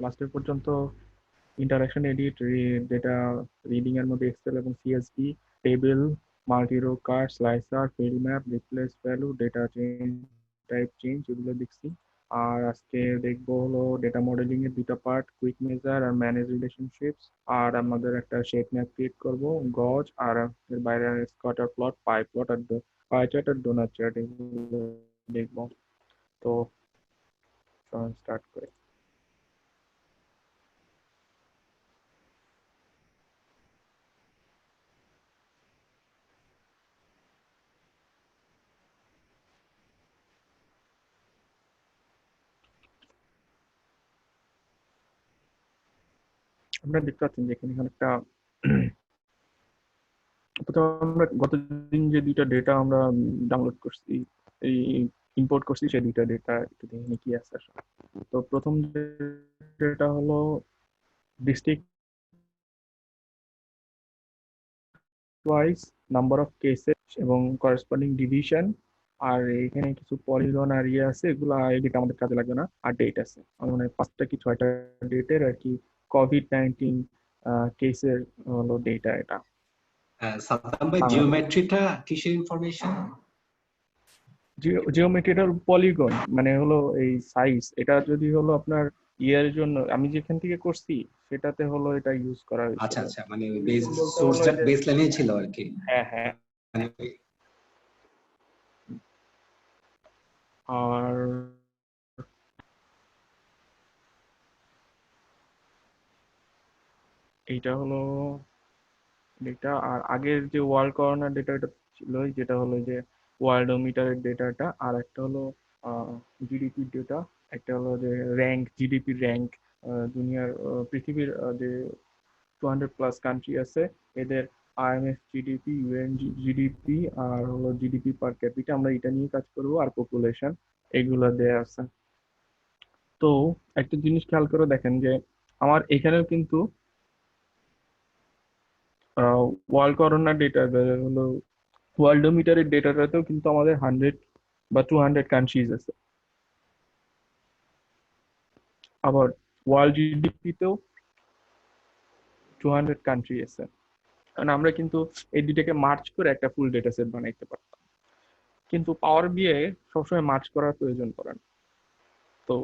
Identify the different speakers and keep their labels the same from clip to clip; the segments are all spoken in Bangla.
Speaker 1: লাস্টের পর্যন্ত ইন্টারাকশন এডিট, ডেটা রিডিং এর মধ্যে এক্সেল এবং CSV, table, multi row card, slicer, field map, replace value, data change, type change, এগুলো দেখছি। আর আজকে দেখবো হলো ডেটা মডেলিং এর দুইটা পার্ট, কুইক মেজার আর ম্যানেজ রিলেশনশিপস। আর আমাদের একটা শেপ ম্যাপ ক্রিয়েট করবো, গজ, আর এর বাইরে স্কয়াটার প্লট, পাই প্লট আর পাই চার্ট আর ডোনাট চার্ট, এগুলো দেখবো। তো স্টার্ট করে আপনারা দেখতে পাচ্ছেন যে এখানে একটা প্রথমে আমরা গতদিন যে দুইটা ডেটা আমরা ডাউনলোড করছি, এই ইম্পোর্ট করছি, সেই দুইটা ডেটা একটু দেখে কি আছে আসলে। তো প্রথম ডেটা হলো district wise number of cases এবং করেসপন্ডিং ডিভিশন। আর এখানে কিছু পলিগন আর ইয়ে আছে, এগুলো এডিট আমাদের কাজে লাগবে না। আর ডেট আছে, আমার মনে হয় 5টা কি 6টা ডেটের আর কি কোভিড-19 কেসের হলো ডেটা এটা।
Speaker 2: সাদ্দাম ভাই, জিওমেট্রিটা কিসের ইনফরমেশন?
Speaker 1: জিওমেট্রিটার পলিগন মানে হলো এই সাইজ। এটা যদি হলো আপনার ইয়ার জন্য আমি যেখান থেকে করছি সেটাতে হলো এটা ইউজ করা হয়েছে।
Speaker 2: আচ্ছা আচ্ছা, মানে বেস সোর্সটা বেসলাইনে ছিল আর কি।
Speaker 1: হ্যাঁ হ্যাঁ। আর এইটা হলো ডেটা। আর আগের যে ওয়ার্ল্ড করোনা ডেটাটা ছিল, যেটা হলো যে ওয়ার্ল্ডোমিটারের ডেটাটা, আর একটা হলো জিডিপির ডেটা, একটা হলো যে র্যাঙ্ক, জিডিপির র্যাঙ্ক, দুনিয়ার পৃথিবীর যে 200+ কান্ট্রি আছে এদের আইএমএফ জিডিপি, ইউএন জিডিপি, আর হলো জিডিপি পার ক্যাপিটা, আমরা এটা নিয়ে কাজ করবো। আর পপুলেশন, এগুলো দেয়া আছে। তো একটা জিনিস খেয়াল করে দেখেন যে আমার এখানেও কিন্তু ওয়ার্ল্ড করোনা ডেটা হলো ওয়ার্ল্ডোমিটারের ডেটাটাতেও কিন্তু আমাদের 100 বা 200 কান্ট্রিজ আছে। আবার ওয়ার্ল্ড জিডিপিতেও 200 কান্ট্রি আছে। কারণ আমরা কিন্তু এই দুইটাকে মার্চ করে একটা ফুল ডেটা সেট বানাইতে পারতাম, কিন্তু পাওয়ার বিএ সবসময় মার্চ করার প্রয়োজন পড়ে না। তো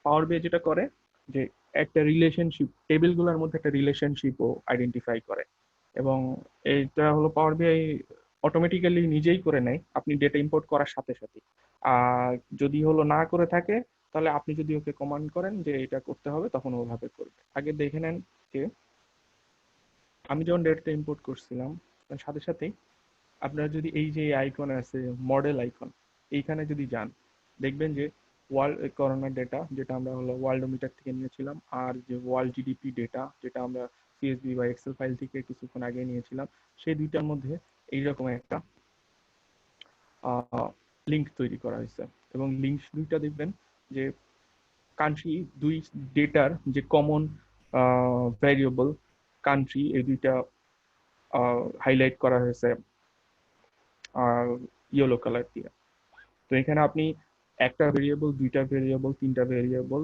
Speaker 1: পাওয়ার বিএ যেটা করে যে একটা রিলেশনশিপ, টেবিলগুলোর মধ্যে একটা রিলেশনশিপও আইডেন্টিফাই করে, এবং এইটা হলো পাওয়ার বিআই অটোমেটিক্যালি নিজেই করে নেয় আপনি ডেটা ইম্পোর্ট করার সাথে সাথে। আর যদি হলো না করে থাকে, তাহলে আপনি যদি ওকে কমান্ড করেন যে এটা করতে হবে, তখন ওভাবে করবে। আগে দেখে নেন যে আমি যখন ডেটাটা ইম্পোর্ট করছিলাম তার সাথে সাথেই আপনারা যদি এই যে আইকন আছে মডেল আইকন, এইখানে যদি যান, দেখবেন যে ওয়ার্ল্ড করোনা ডেটা যেটা আমরা হলো ওয়ার্ল্ডোমিটার থেকে নিয়েছিলাম, আর যে ওয়ার্ল্ড জিডিপি ডেটা যেটা আমরা সিএসভি বা এক্সেল ফাইল থেকে কিছুক্ষণ আগে নিয়েছিলাম, সেই দুইটার মধ্যে এইরকম একটা লিঙ্ক তৈরি করা হয়েছে। এবং লিঙ্ক দুইটা দেখবেন যে কান্ট্রি দুই ডেটার যে কমন ভ্যারিয়েবল কান্ট্রি, এই দুইটা হাইলাইট করা হয়েছে ইয়েলো কালার দিয়ে। তো এখানে আপনি একটা ভেরিয়েবল, দুইটা ভেরিয়েবল, তিনটা ভেরিয়েবল,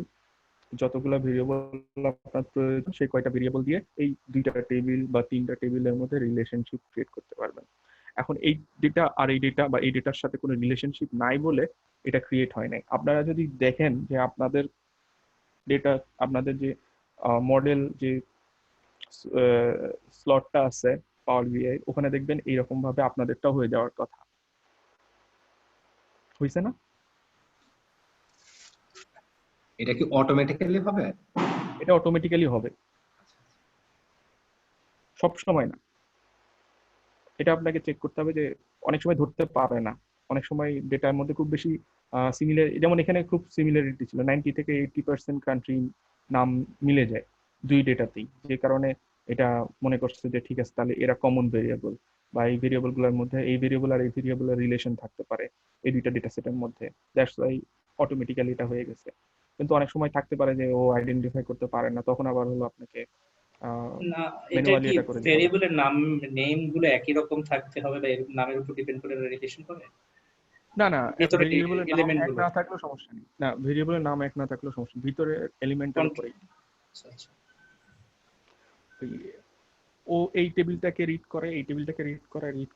Speaker 1: যতগুলো ভেরিয়েবল আপনার প্রয়োজন সেই কয়টা ভেরিয়েবল দিয়ে এই দুইটা টেবিল বা তিনটা টেবিলের মধ্যে রিলেশনশিপ ক্রিয়েট করতে পারবেন। এখন এই ডেটা আর এই ডেটা বা এই ডেটার সাথে কোনো রিলেশনশিপ নাই বলে এটা ক্রিয়েট হয় নাই। আপনারা যদি দেখেন যে আপনাদের ডেটা, আপনাদের যে মডেল যে স্লটটা আছে পাওয়ার বিআই, ওখানে দেখবেন এইরকম ভাবে আপনাদেরটাও হয়ে যাওয়ার কথা। হয়েছে না?
Speaker 2: এটা কি অটোমেটিক্যালি হবে?
Speaker 1: এটা অটোমেটিক্যালি হবে, সব সময় না। এটা আপনাকে চেক করতে হবে যে অনেক সময় ধরতে পারে না, অনেক সময় ডেটার মধ্যে খুব বেশি সিমিলার, যেমন এখানে খুব সিমিলারিটি ছিল, 90 থেকে 80% কান্ট্রি নাম মিলে যায় দুই ডেটাতেই, যে কারণে এটা মনে করছে যে ঠিক আছে, তাহলে এরা কমন ভেরিয়েবল, বা এই ভেরিয়েবলগুলোর মধ্যে এই ভেরিয়েবল আর এই ভেরিয়েবলের রিলেশন থাকতে পারে এই দুইটা ডেটা সেটের মধ্যে, দ্যাটস ওয়াই অটোমেটিক্যালি এটা হয়ে গেছে। কিন্তু অনেক সময় থাকতে পারে যে ও আইডেন্টিফাই করতে পারে না, তখন আবার হলো আপনাকে
Speaker 3: না, এটা
Speaker 1: ম্যানুয়ালি
Speaker 3: কি
Speaker 1: এটা করে দিতে হবে।
Speaker 3: ভেরিয়েবলের নাম নেম গুলো একই রকম থাকতে হবে, বা এর নামের উপর ডিপেন্ড করে রিলেশন করে?
Speaker 1: না না,
Speaker 3: ভিতরে
Speaker 1: ভেরিয়েবলের নাম
Speaker 3: এলিমেন্ট
Speaker 1: এক
Speaker 3: গুলো
Speaker 1: না থাকলেও সমস্যা নেই, না ভেরিয়েবলের নাম এক না থাকলেও সমস্যা নেই, ভিতরে এলিমেন্টের
Speaker 3: কন্ট্রোল।
Speaker 1: উপরেই
Speaker 3: আচ্ছা আচ্ছা
Speaker 1: ওই- ও এই টেবিলটাকে রিড করে, এই টেবিলটাকে রিড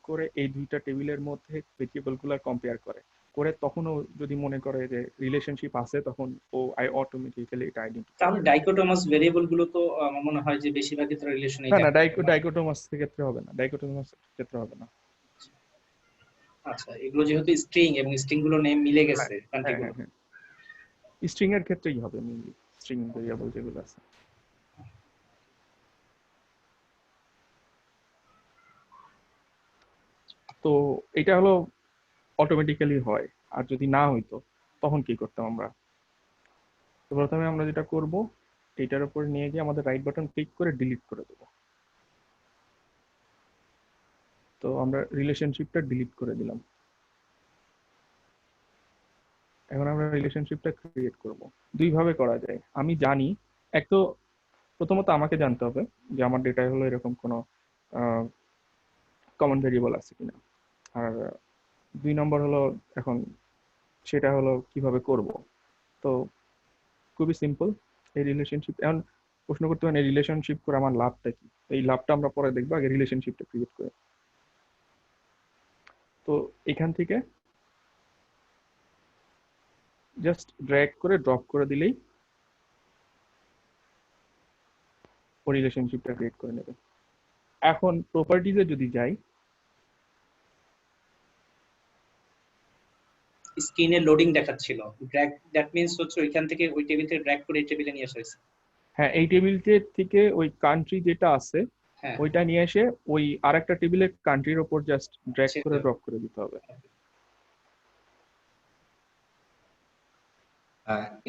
Speaker 1: করে এই দুইটা টেবিলের মধ্যে ভেরিয়েবল গুলা কম্পেয়ার করে করে তখন ও যদি মনে করে যে রিলেশনশিপ আছে তখন ও অটোমেটিক্যালি এটা আইডেন্টিফাই
Speaker 3: তাহলে
Speaker 1: করে।
Speaker 3: ডাইকোটোমাস ভেরিয়েবল গুলো তো আমার মনে হয় যে বেশিরভাগই তো রিলেশন এই
Speaker 1: না না,
Speaker 3: দেখা যায় না।
Speaker 1: ডাইকোটোমাস ক্ষেত্রে হবে না, ডাইকোটোমাস ক্ষেত্রে হবে না।
Speaker 3: আচ্ছা, এগুলো যেহেতু স্ট্রিং এবং স্ট্রিং গুলো নেম মিলে
Speaker 1: হ্যাঁ
Speaker 3: গেছে কান্ট্রি
Speaker 1: হ্যাঁ
Speaker 3: গুলো।
Speaker 1: হ্যাঁ, স্ট্রিং এর ক্ষেত্রেই হবে মেইনলি, স্ট্রিং ভেরিয়েবল যেগুলো আছে। তো এটা হলো অটোমেটিক্যালি হয়। আর যদি না হইতো তখন কি করতাম আমরা? তো প্রথমে আমরা যেটা করব, এটার উপর নিয়ে গিয়ে আমাদের রাইট বাটন ক্লিক করে ডিলিট করে দেবো। তো আমরা রিলেশনশিপটা ডিলিট করে দিলাম। এখন আমরা রিলেশনশিপটা ক্রিয়েট করব। দুই ভাবে করা যায় আমি জানি। এক তো প্রথমত আমাকে জানতে হবে যে আমার ডেটায় হলো এরকম কোনো কমন ভেরিয়েবল আছে কিনা। আর দুই নম্বর হলো এখন সেটা হলো কিভাবে করব। তো খুবই সিম্পল। এই রিলেশনশিপ এখন প্রশ্ন করতে পারেন এই রিলেশনশিপ করে আমার লাভটা কি। এই লাভটা আমরা পরে দেখবো, আগে রিলেশনশিপটা ক্রিয়েট করে। তো এখান থেকে জাস্ট ড্র্যাগ করে ড্রপ করে দিলেই ও রিলেশনশিপটা ক্রিয়েট করে নেবে। এখন প্রপার্টিজে যদি যাই,
Speaker 3: স্ক্রিনে লোডিং দেখাচ্ছিল, ড্র্যাগ দ্যাট মিন্স হচ্ছে ওইখান থেকে ওই টেবিল থেকে ড্র্যাগ করে এই টেবিলে নিয়ে আসা হয়েছে।
Speaker 1: হ্যাঁ এই টেবিলটি থেকে ওই কান্ট্রি যেটা আছে
Speaker 3: হ্যাঁ
Speaker 1: ওইটা নিয়ে এসে ওই আরেকটা টেবিলের কান্ট্রির ওপর জাস্ট ড্র্যাগ করে
Speaker 3: সেটা।
Speaker 1: ড্রপ করে দিতে হবে।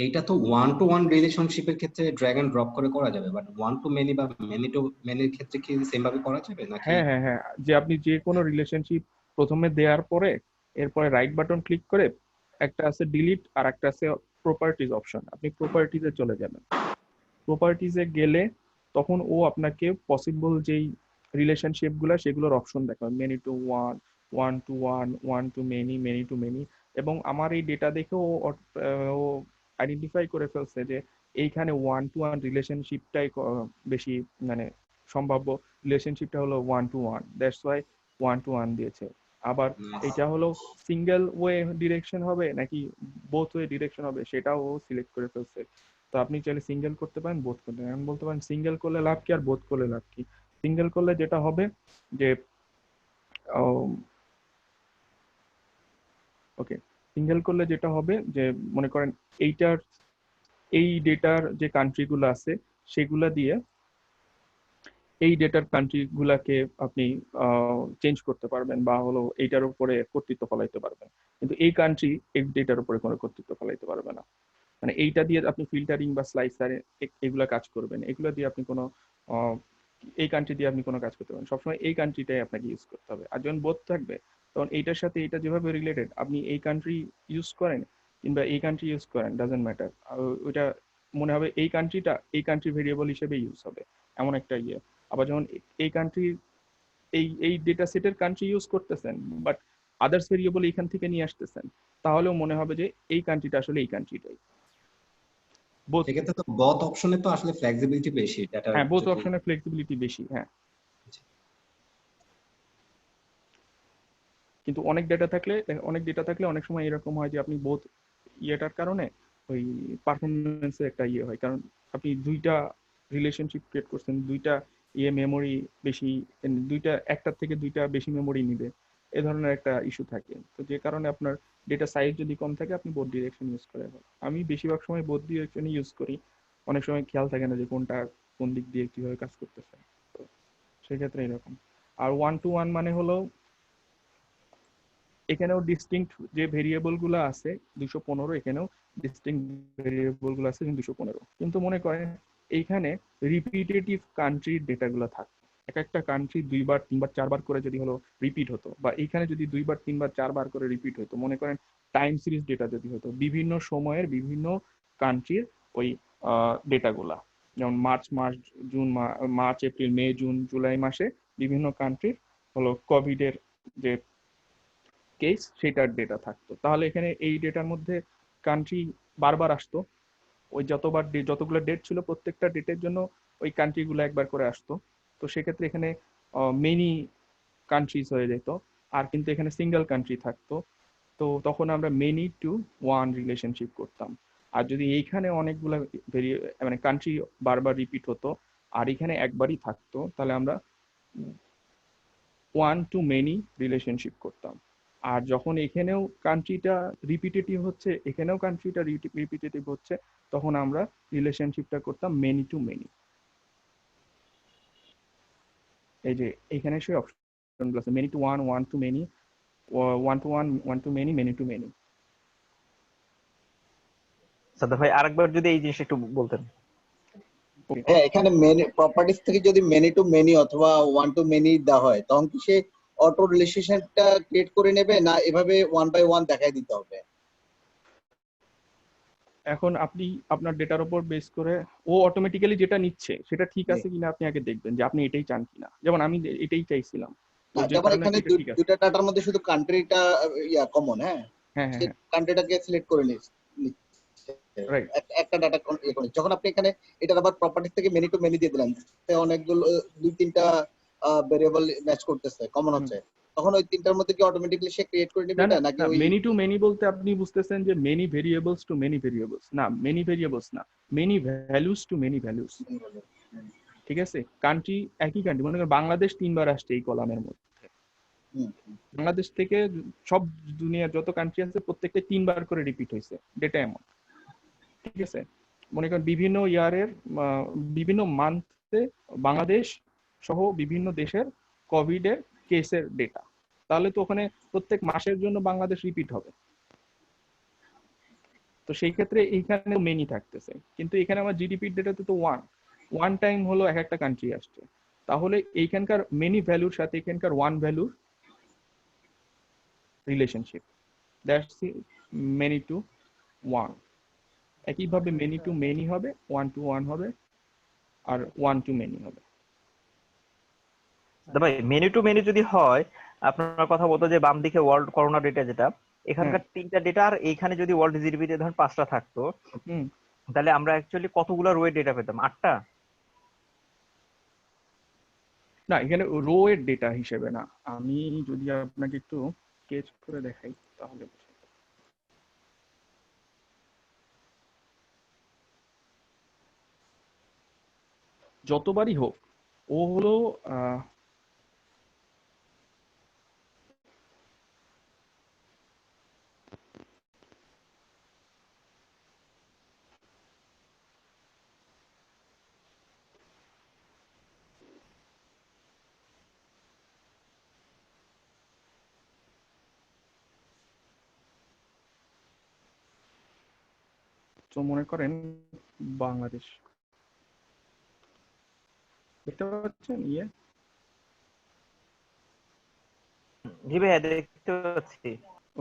Speaker 2: এইটা তো ওয়ান টু ওয়ান রিলেশনশিপের ক্ষেত্রে ড্র্যাগ এন্ড ড্রপ করে করা যাবে, বাট ওয়ান টু মেনি বা মেনি টু মেনির ক্ষেত্রে কি সেম ভাবে করা যাবে নাকি?
Speaker 1: হ্যাঁ হ্যাঁ হ্যাঁ, যে আপনি যে কোনো রিলেশনশিপ প্রথমে দেওয়ার পরে এরপরে রাইট বাটন ক্লিক করে একটা আছে ডিলিট আর একটা আছে প্রপার্টিজ অপশন, আপনি প্রপার্টিজে চলে যাবেন। প্রপার্টিজে গেলে তখন ও আপনাকে পসিবল যেই রিলেশনশিপ গুলা সেগুলোর অপশন দেখাবে, many to one, one to one, one to many, many to many. এবং আমার এই ডেটা দেখে ও আইডেন্টিফাই করে ফেলছে যে এইখানে ওয়ান টু ওয়ান রিলেশনশিপটাই বেশি মানে সম্ভাব্য রিলেশনশিপটা হলো one to one, that's why one to one দিয়েছে। আবার এটা হলো সিঙ্গেল ওয়ে ডিরেকশন হবে নাকি বোথ ওয়ে ডিরেকশন হবে সেটাও ও সিলেক্ট করে ফেলছে। তো আপনি চাইলে সিঙ্গেল করতে পারেন, বোথ করতে পারেন। বলতে পারেন সিঙ্গেল করলে লাভ কি আর বোথ করলে লাভ কি। সিঙ্গেল করলে যেটা হবে যে ওকে, সিঙ্গেল করলে যেটা হবে যে মনে করেন এইটার এই ডেটার যে কান্ট্রিগুলো আছে সেগুলা দিয়ে এই ডেটার কান্ট্রি গুলাকে আপনি চেঞ্জ করতে পারবেন বা হলো এইটার উপরে কর্তৃত্ব ফলাইতে পারবেন। কিন্তু এই কান্ট্রি এই ডেটার উপরে কোনো কর্তৃত্ব ফলাইতে পারবে না। মানে এইটা দিয়ে আপনি ফিল্টারিং বা স্লাইসার এগুলা কাজ করবেন, এগুলো দিয়ে আপনি কোনো আহ, এই কান্ট্রি দিয়ে আপনি কোনো কাজ করতে পারেন, সবসময় এই কান্ট্রিটাই আপনাকে ইউজ করতে হবে। আর যখন বোধ থাকবে তখন এইটার সাথে এটা যেভাবে রিলেটেড আপনি এই কান্ট্রি ইউজ করেন কিংবা এই কান্ট্রি ইউজ করেন ডাজেন্ট ম্যাটার, ওইটা মনে হবে এই কান্ট্রিটা এই কান্ট্রি ভেরিয়েবল হিসেবে ইউজ হবে এমন একটা ইয়ে। আবার যখন এই কান্ট্রি এই এই ডেটা সেটের কান্ট্রি ইউজ করতেছেন বাট আদার্স ভেরিয়েবল এইখান থেকে নিয়ে আসতেছেন, তাহলেও মনে হবে যে এই কান্ট্রিটা আসলে এই কান্ট্রিটাই। বোথ,
Speaker 2: সেক্ষেত্রে তো বথ অপশনে তো আসলে ফ্লেক্সিবিলিটি বেশি ডাটার
Speaker 1: হ্যাঁ বোথ
Speaker 2: যদি।
Speaker 1: অপশনের ফ্লেক্সিবিলিটি বেশি, হ্যাঁ। কিন্তু অনেক ডেটা থাকলে অনেক সময় এরকম হয় যে আপনি বোথ ইয়েটার কারণে ওই পারফরমেন্সে একটা ইয়ে হয়, কারণ আপনি দুইটা রিলেশনশিপ ক্রিয়েট করছেন, দুইটা ইয়ে মেমোরি বেশি, দুইটা একটার থেকে দুইটা বেশি মেমোরি নিবে, এ ধরনের একটা ইস্যু থাকে। তো যে কারণে আপনার ডেটা সাইজ যদি কম থাকে আপনি বোথ ডিরেকশন ইউজ করে। আমি বেশিরভাগ সময় বোথ ডিরেকশনই ইউজ করি, অনেক সময় খেয়াল থাকে না যে কোনটা কোন দিক দিয়ে কিভাবে কাজ করতেছে। তো সেক্ষেত্রে এরকম। আর ওয়ান টু ওয়ান মানে হলো এখানেও ডিস্টিংক্ট যে ভেরিয়েবল গুলো আছে 215, এখানেও ডিস্টিংক্ট ভেরিয়েবল গুলো আছে 215, কিন্তু মনে করেন এইখানে রিপিটেটিভ কান্ট্রির ডেটাগুলো থাকে। এক একটা কান্ট্রি দুইবার তিনবার চারবার করে যদি হলো রিপিট হতো, বা এইখানে যদি দুইবার তিনবার চারবার করে রিপিট হতো, মনে করেন টাইম সিরিজ ডেটা যদি হতো বিভিন্ন সময়ের বিভিন্ন কান্ট্রির ওই ডেটাগুলা, যেমন March April May June July মাসে বিভিন্ন কান্ট্রির হলো কোভিডের যে কেস সেটার ডেটা থাকতো, তাহলে এখানে এই ডেটার মধ্যে কান্ট্রি বারবার আসতো। ওই যতগুলো ডেট ছিল প্রত্যেকটা ডেটের জন্য ওই কান্ট্রিগুলো একবার করে আসতো। তো সেক্ষেত্রে এখানে মেনি কান্ট্রিজ হয়ে যেত, আর কিন্তু এখানে সিঙ্গেল কান্ট্রি থাকতো। তো তখন আমরা মেনি টু ওয়ান রিলেশনশিপ করতাম। আর যদি এইখানে অনেকগুলো মানে কান্ট্রি বারবার রিপিট হতো আর এখানে একবারই থাকতো, তাহলে আমরা ওয়ান টু মেনি রিলেশনশিপ করতাম। আর যখন এখানেও কান্ট্রিটা রিপিটেটিভ হচ্ছে, এখানেও কান্ট্রিটা রিপিটেটিভ হচ্ছে, তখন আমরা রিলেশনশিপটা করতাম মেনি টু মেনি। এই যে এখানে সেই অপশনগুলো আছে, many to one, one to many, one to one, one to many, many to many.
Speaker 4: Saddam ভাই আরেকবার যদি এই জিনিসটা একটু বলতেন।
Speaker 5: হ্যাঁ, এখানে মেনি প্রপার্টিজ থেকে যদি মেনি টু মেনি অথবা ওয়ান টু মেনি দেওয়া হয়, তখন কি সে অটো রিলেশনটা ক্রিয়েট করে নেবে, না এভাবে ওয়ান বাই ওয়ান দেখাই দিতে হবে?
Speaker 1: এখন আপনি আপনার ডেটার উপর বেস করে ও অটোমেটিক্যালি যেটা নিচ্ছে সেটা ঠিক আছে কিনা আপনি আগে দেখবেন যে আপনি এটাই চান কিনা। যেমন আমি এটাই চাইছিলাম, তো যে
Speaker 5: যেমন
Speaker 1: কারণে
Speaker 5: এখানে
Speaker 1: এটা ঠিক আছে।
Speaker 5: দুইটা ডাটার মধ্যে শুধু কান্ট্রিটা কমন, হ্যাঁ,
Speaker 1: হ্যাঁ হ্যাঁ
Speaker 5: সেই
Speaker 1: হ্যাঁ,
Speaker 5: কান্ট্রিটাকে সিলেক্ট করে নিচ্ছে।
Speaker 1: রাইট।
Speaker 5: একটা ডাটা করে যখন আপনি এখানে এটার আবার প্রপার্টি থেকে মেনি টু মেনি দিয়ে দিলেন, অনেকগুলো দুই তিনটা ভেরিয়েবল ম্যাচ করতেছে, কমন হচ্ছে, তখন ওই তিনটার মধ্যে কি অটোমেটিক্যালি সে ক্রিয়েট করে নেবে
Speaker 1: না না
Speaker 5: এটা, নাকি
Speaker 1: না,
Speaker 5: ওই
Speaker 1: মেনি টু মেনি বলতে আপনি বুঝতেছেন যে many variables to many variables না, মেনি ভেরিয়েবলস না, many values to many values. ঠিক আছে, কান্ট্রি একই কান্ট্রি, মনে করেন বাংলাদেশ তিনবার আসছে এই কলামের মধ্যে।
Speaker 5: হুম,
Speaker 1: বাংলাদেশ থেকে সব দুনিয়ার যত কান্ট্রি আছে প্রত্যেকটা তিনবার করে রিপিট হয়েছে ডেটা এমন। ঠিক আছে, মনে করেন বিভিন্ন ইয়ারের বিভিন্ন মান্থে বাংলাদেশ সহ বিভিন্ন দেশের কোভিডের কেসের ডেটা, তাহলে তো ওখানে প্রত্যেক মাসের জন্য বাংলাদেশ রিপিট হবে। তো সেই ক্ষেত্রে এইখানে মেনি থাকতেছে, কিন্তু এখানে আমার জিডিপির ডেটাতে তো ওয়ান ওয়ান টাইম হলো এক একটা কান্ট্রি আসছে, তাহলে এইখানকার মেনি ভ্যালুর সাথে এখানকার ওয়ান ভ্যালুর relationship, that's many to one. একইভাবে মেনি টু মেনি হবে, ওয়ান টু ওয়ান হবে, আর ওয়ান টু মেনি হবে।
Speaker 4: সাদ্দাম ভাই মেনু টু মেনু যদি হয়, আপনার কথা বলতো যে বাম দিকে ওয়ার্ল্ড করোনা ডেটা যেটা,
Speaker 1: হ্যাঁ,
Speaker 4: এখানকার তিনটা ডেটা আর এইখানে যদি ওয়ার্ল্ড জিডিপি তে ধরেন 5টা থাকতো,
Speaker 1: হুম।
Speaker 4: তাহলে আমরা অ্যাকচুয়ালি কতগুলো রোয়ের ডেটা পেতাম? 8টা?
Speaker 1: না, এখানে রো এর ডেটা হিসেবে না, আমি যদি আপনাকে একটু স্কেচ করে দেখাই তাহলে বুঝতে পারবেন। যতবারই হোক ও হলো আহ, তো মনে করেন বাংলাদেশ, দেখতে পাচ্ছেন
Speaker 4: জি ভাইয়া দেখতে পাচ্ছি।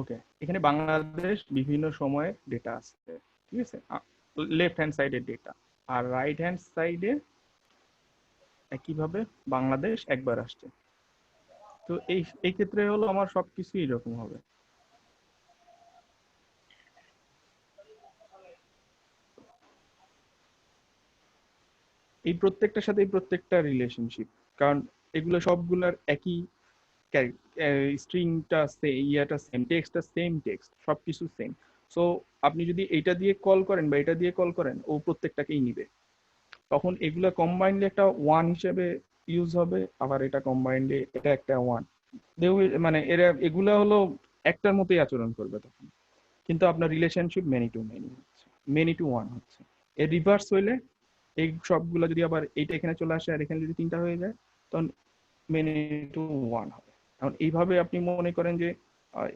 Speaker 1: ওকে, এখানে বাংলাদেশ বিভিন্ন সময়ে ডেটা আসছে। ঠিক আছে, লেফট হ্যান্ড সাইডের ডেটা, আর রাইট হ্যান্ড সাইডে একইভাবে বাংলাদেশ একবার আসছে। তো এই এই ক্ষেত্রে হলো আমার সবকিছু এরকম হবে। এই প্রত্যেকটার সাথে এই প্রত্যেকটা রিলেশনশিপ, কারণ এগুলো সবগুলোর একই স্ট্রিংটা ইয়াটা সেম, টেক্সটটা সেম, টেক্সট সবকিছু সেম। সো আপনি যদি এইটা দিয়ে কল করেন বা এটা দিয়ে কল করেন, ও প্রত্যেকটাকেই নিবে। তখন এগুলা কম্বাইন্ডলি একটা ওয়ান হিসেবে ইউজ হবে, আবার এটা কম্বাইন্ডলি এটা একটা ওয়ান, মানে এরা এগুলা হলো একটার মতোই আচরণ করবে তখন। কিন্তু আপনার রিলেশনশিপ মেনি টু মেনি হচ্ছে, মেনি টু ওয়ান হচ্ছে। এর রিভার্স হইলে এই সবগুলো যদি আবার এইটা এখানে চলে আসে আর এখানে যদি তিনটা হয়ে যায়, তখন মেনি টু ওয়ান হবে। এখন এইভাবে আপনি মনে করেন যে আহ,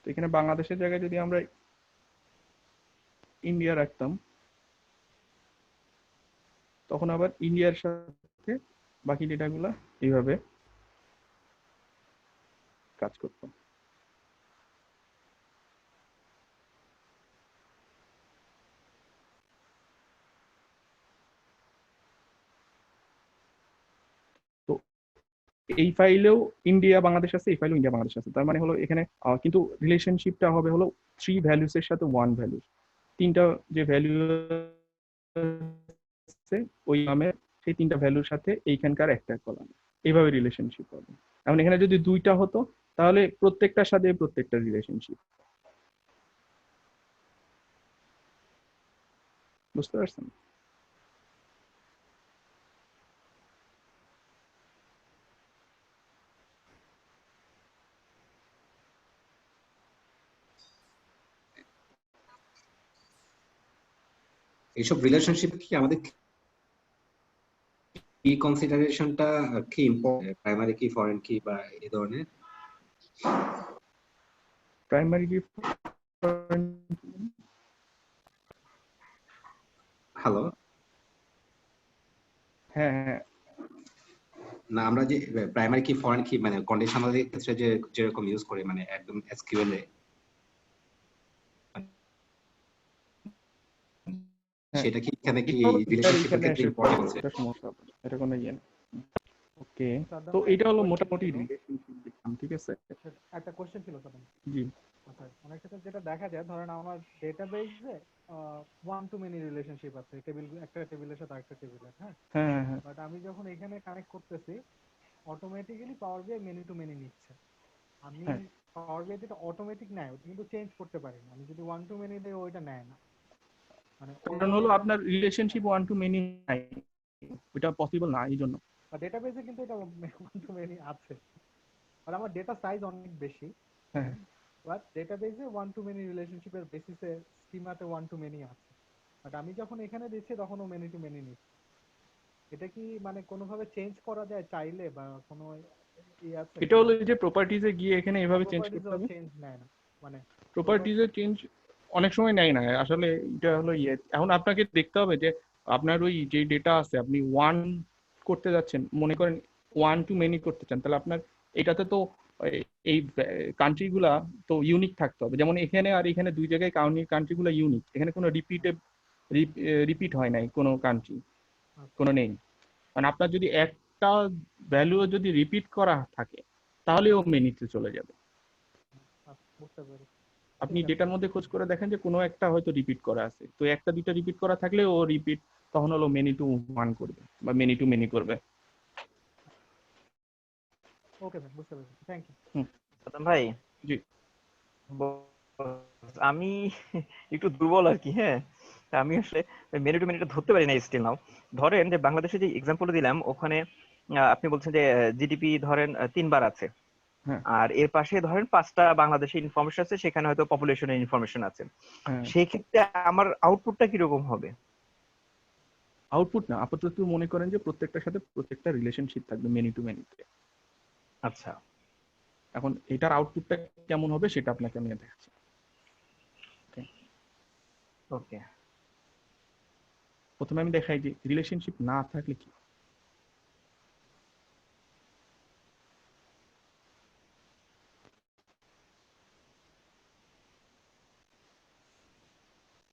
Speaker 1: তো এখানে বাংলাদেশের জায়গায় যদি আমরা ইন্ডিয়া রাখতাম, তখন আবার ইন্ডিয়ার সাথে বাকি ডেটাগুলা এইভাবে কাজ করতো। তো এই ফাইলেও ইন্ডিয়া বাংলাদেশ আছে, এই ফাইলেও ইন্ডিয়া বাংলাদেশ আছে। তার মানে হলো এখানে কিন্তু রিলেশনশিপটা হবে হলো 3 ভ্যালুস এর সাথে 1 ভ্যালু। তিনটা যে ভ্যালু আছে ওই নামের সেই তিনটা ভ্যালুর সাথে এইখানকার একটা কলাম, এইভাবে রিলেশনশিপ হবে। এখন এখানে যদি দুইটা হতো তাহলে প্রত্যেকটার সাথে প্রত্যেকটা রিলেশনশিপ। বুঝতে পারছেন?
Speaker 2: এইসব রিলেশনশিপ কি আমাদের কি কনসিডারেশনটা কি ইম্পর্টেন্ট, প্রাইমারি কি ফরেন কি বা এই ধরনের?
Speaker 1: প্রাইমারি কি
Speaker 2: হ্যালো,
Speaker 1: হ্যাঁ হ্যাঁ
Speaker 2: না আমরা যে প্রাইমারি কি ফরেন কি মানে কন্ডিশনাল এর ক্ষেত্রে যে যেরকম ইউজ করি মানে একদম এসকিউএল এ,
Speaker 1: হ্যাঁ
Speaker 2: সেটা কি এখানে কি
Speaker 1: এটার
Speaker 2: রিলেশনশিপের
Speaker 1: এখানে
Speaker 2: ক্ষেত্রে
Speaker 1: আসে
Speaker 2: ইম্পর্টেন্ট আছে?
Speaker 1: এটা সমস্যা হবে না, এটা কোনো ইয়ে না। ওকে,
Speaker 6: সাদ্দাম
Speaker 1: তো
Speaker 6: ভাই,
Speaker 1: এটা
Speaker 6: একটা
Speaker 1: হলো
Speaker 6: কোয়েশ্চেন
Speaker 1: মোটামুটি
Speaker 6: ছিল।
Speaker 1: রিলেশনশিপ দেখলাম, ঠিক আছে।
Speaker 6: একটা কোয়েশ্চেন ছিল সাদ্দাম।
Speaker 1: জি
Speaker 6: আচ্ছা, অনেক ক্ষেত্রে যেটা দেখা যায়, ধরেন আমার ডেটাবেসে ওয়ান টু মেনি রিলেশনশিপ আছে, টেবিল একটা টেবিলের সাথে আরেকটা টেবিলের, হ্যাঁ।
Speaker 1: হ্যাঁ হ্যাঁ হ্যাঁ
Speaker 6: বাট আমি যখন এখানে কানেক্ট করতেছি, অটোমেটিক্যালি পাওয়ার বিআই মেনি টু মেনি নিচ্ছে। আমি
Speaker 1: হ্যাঁ।
Speaker 6: পাওয়ার বিআই যেটা অটোমেটিক নেয়, ওটা কিন্তু চেঞ্জ করতে পারি না। আমি যদি ওয়ান টু মেনি দেই, ওইটা নেয় না। মানে
Speaker 1: কারণ হলো আপনার রিলেশনশিপ 1 to many নাই, ওটা পসিবল না এই জন্য।
Speaker 6: ডেটাবেসে কিন্তু এটা ওয়ান টু মেনি আছে, আর আমার ডেটা সাইজ অনেক বেশি।
Speaker 1: হ্যাঁ
Speaker 6: বাট ডেটাবেসে ওয়ান টু মেনি রিলেশনশিপের বেসিসে স্কিমাতে ওয়ান টু মেনি আছে। বাট আমি যখন এখানে দিচ্ছি তখন ও মেনি টু মেনি নিচ্ছে। এটা কি মানে কোনোভাবে চেঞ্জ করা যায় চাইলে, বা কোনো ইয়ে আছে?
Speaker 1: এটা হলো যে প্রপার্টিজে গিয়ে এখানে এভাবে চেঞ্জ করতে
Speaker 6: প্রপার্টিজও
Speaker 1: হবে।
Speaker 6: চেঞ্জ নেয় না, মানে
Speaker 1: প্রপার্টিজে চেঞ্জ অনেক সময় নেয় না আসলে, এটা হলো ইয়ে। এখন আপনাকে দেখতে হবে যে আপনার ওই যে ডেটা আছে আপনি 1 করতে যাচ্ছেন, মনে করেন 1 to many করতে চান, তাহলে আপনার এটাতে তো এই কান্ট্রিগুলা তো ইউনিক থাকতে হবে। যেমন এখানে আর এখানে দুই জায়গায় কান্ট্রিগুলো ইউনিক, এখানে কোনো রিপিট হয় নাই কোনো কান্ট্রি, কোনো নেই। মানে আপনার যদি একটা ভ্যালু যদি রিপিট করা থাকে তাহলে ও মেনিতে চলে যাবে।
Speaker 6: বুঝতে পারি।
Speaker 1: আপনি
Speaker 6: ঠিক আছে।
Speaker 1: ডেটার মধ্যে খোঁজ করে দেখেন যে কোনো একটা হয়তো রিপিট করা আছে, তো একটা দুইটা রিপিট করা থাকলে ও রিপিট তখন হলো মেনি টু ওয়ান করবে বা মেনি টু মেনি করবে।
Speaker 6: ওকে ভাই, বুঝতে পেরেছি, থ্যাংক ইউ।
Speaker 4: সাদ্দাম ভাই,
Speaker 1: জি
Speaker 4: আমি একটু দুর্বল আর কি, হ্যাঁ। তা আমি আসলে মেনি টু মেনিটা ধরতে পারি না স্টিল নাও। ধরেন যে বাংলাদেশে যে এক্সাম্পল দিলাম ওখানে আপনি বলছেন যে জিডিপি ধরেন 3 বার আছে,
Speaker 1: হ্যাঁ
Speaker 4: আর এর পাশে ধরেন 5টা বাংলাদেশের ইনফরমেশন আছে, সেখানে হয়তো পপুলেশনের ইনফরমেশন আছে।
Speaker 1: হ্যাঁ।
Speaker 4: সেই ক্ষেত্রে আমার আউটপুটটা কিরকম হবে?
Speaker 1: আউটপুট না, আপাতত মনে করেন যে প্রত্যেকটার সাথে প্রত্যেকটা রিলেশনশিপ থাকবে মেনি টু মেনিতে।
Speaker 4: আচ্ছা,
Speaker 1: এখন এটার আউটপুটটা কেমন হবে সেটা আপনাকে আমি দেখাচ্ছি।
Speaker 4: ওকে।
Speaker 1: প্রথমে আমি দেখাই যে রিলেশনশিপ না থাকলে কি।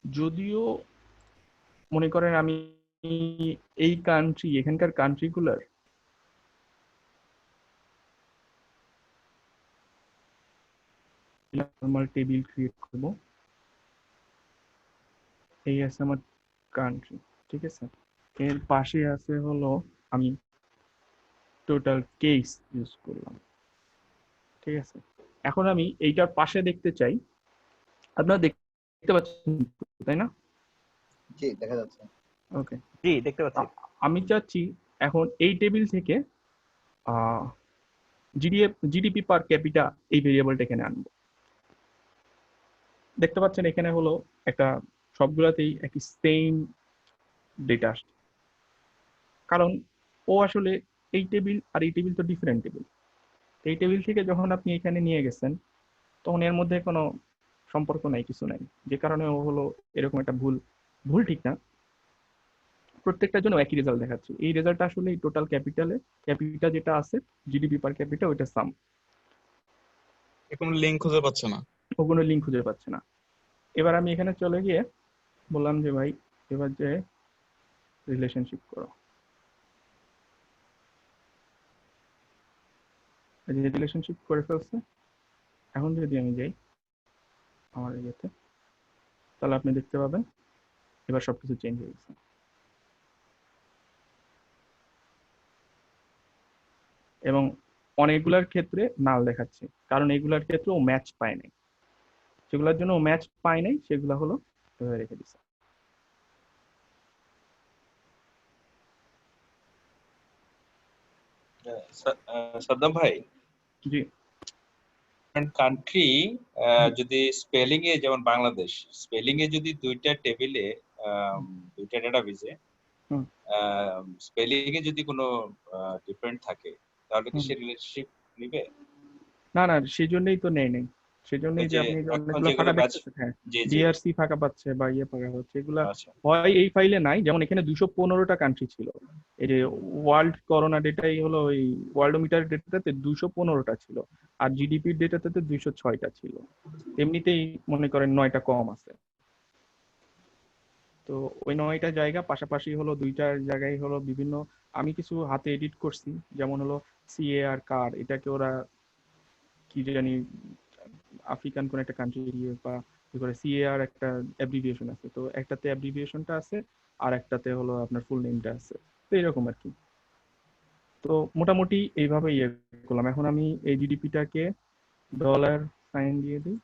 Speaker 1: যদিও মনে করেন আমি এই কান্ট্রি, এখানকার কান্ট্রিগুলার নরমাল টেবিল ক্রিয়েট করব। এই আছে আমার কান্ট্রি, ঠিক আছে। এর পাশে আছে হলো আমি টোটাল কেস ইউজ করলাম, ঠিক আছে। এখন আমি এইটার পাশে দেখতে চাই, আপনারা দেখতে পাচ্ছেন তাই না?
Speaker 5: জি দেখা যাচ্ছে।
Speaker 1: ওকে,
Speaker 4: জি, দেখতে পাচ্ছি।
Speaker 1: আমি চাচ্ছি এখন এই টেবিল থেকে জিডিপি পার ক্যাপিটা এই ভেরিয়েবলটা এখানে আনবো। দেখতে পাচ্ছেন এখানে হলো একটা সবগুলাতেই একই সেম ডেটা আসছে, কারণ ও আসলে এই টেবিল আর এই টেবিল তো ডিফারেন্ট টেবিল। এই টেবিল থেকে যখন আপনি এখানে নিয়ে গেছেন তখন এর মধ্যে কোনো সম্পর্ক নাই, কিছু নাই, যে কারণে ও হলো এরকম একটা ভুল, ভুল ঠিক না, প্রত্যেকটার জন্য একই রেজাল্ট দেখাচ্ছে। এই রেজাল্টটা আসলে টোটাল ক্যাপিটা যেটা আছে, জিডিপি পার ক্যাপিটা, ওইটা সাম।
Speaker 7: কোনো লিঙ্ক খুঁজে পাচ্ছে না।
Speaker 1: ও কোনো লিঙ্ক খুঁজে পাচ্ছে না। এবার আমি এখানে চলে গিয়ে বললাম যে ভাই এবার যে রিলেশনশিপ করো, রিলেশনশিপ করে ফেলছে। এখন যদি আমি যাই আমার ইয়েতে, তাহলে আপনি দেখতে পাবেন এবার সবকিছু চেঞ্জ হয়ে গেছে। এবং অনেকগুলার ক্ষেত্রে নাল দেখাচ্ছে, কারণ এগুলার ক্ষেত্রে ও ম্যাচ পায় নাই, যেগুলোর জন্য ও ম্যাচ পায় নাই সেগুলো হলো এভাবে রেখে দিচ্ছে।
Speaker 7: সাদ্দাম ভাই,
Speaker 1: জি
Speaker 7: কান্ট্রি যদি স্পেলিং এ, যেমন বাংলাদেশ স্পেলিং এ যদি দুইটা টেবিলে, দুইটা ডেটাবেজে
Speaker 1: হুম
Speaker 7: স্পেলিং এ যদি কোনো ডিফারেন্ট থাকে, তাহলে কি
Speaker 1: হুম।
Speaker 7: সে রিলেশনশিপ নিবে?
Speaker 1: না না, সেই জন্যই তো নেই নেই, সেই
Speaker 7: ওই
Speaker 1: জন্যই যে
Speaker 7: যে
Speaker 1: আপনি যে
Speaker 7: এখন
Speaker 1: অনেকগুলো
Speaker 7: যেগুলো
Speaker 1: ফাঁকা
Speaker 7: ব্যাচ,
Speaker 1: দেখতেছেন, হ্যাঁ
Speaker 7: জি জি,
Speaker 1: ডিআরসি ফাঁকা পাচ্ছে বা ইয়ে ফাঁকা পাচ্ছে, এগুলা
Speaker 7: আচ্ছা
Speaker 1: হয় এই ফাইলে নাই। যেমন এখানে 215টা কান্ট্রি ছিল, এই যে ওয়ার্ল্ড করোনা ডেটাই হলো ওই ওয়ার্ল্ডোমিটার ডেটাতে 215টা ছিল, আর জিডিপির ডেটাতে 206টা ছিল। এমনিতেই মনে করেন 9টা কম আছে। তো ওই 9টা জায়গা পাশাপাশি হলো, দুইটার জায়গায় হলো বিভিন্ন, আমি কিছু হাতে এডিট করছি, যেমন হলো সিএআর কার, এটাকে ওরা কি জানি আফ্রিকান কোন একটা কান্ট্রি বা কি করে সিএআর একটা অ্যাব্রিভিয়েশন আছে, তো একটাতে অ্যাব্রিভিয়েশনটা আছে আর একটাতে হলো আপনার ফুল নেমটা আছে, তো এরকম আর কি। তো মোটামুটি এইভাবে ইয়ে করলাম। এখন আমি এই জিডিপিটাকে ডলার সাইন দিয়ে দিই।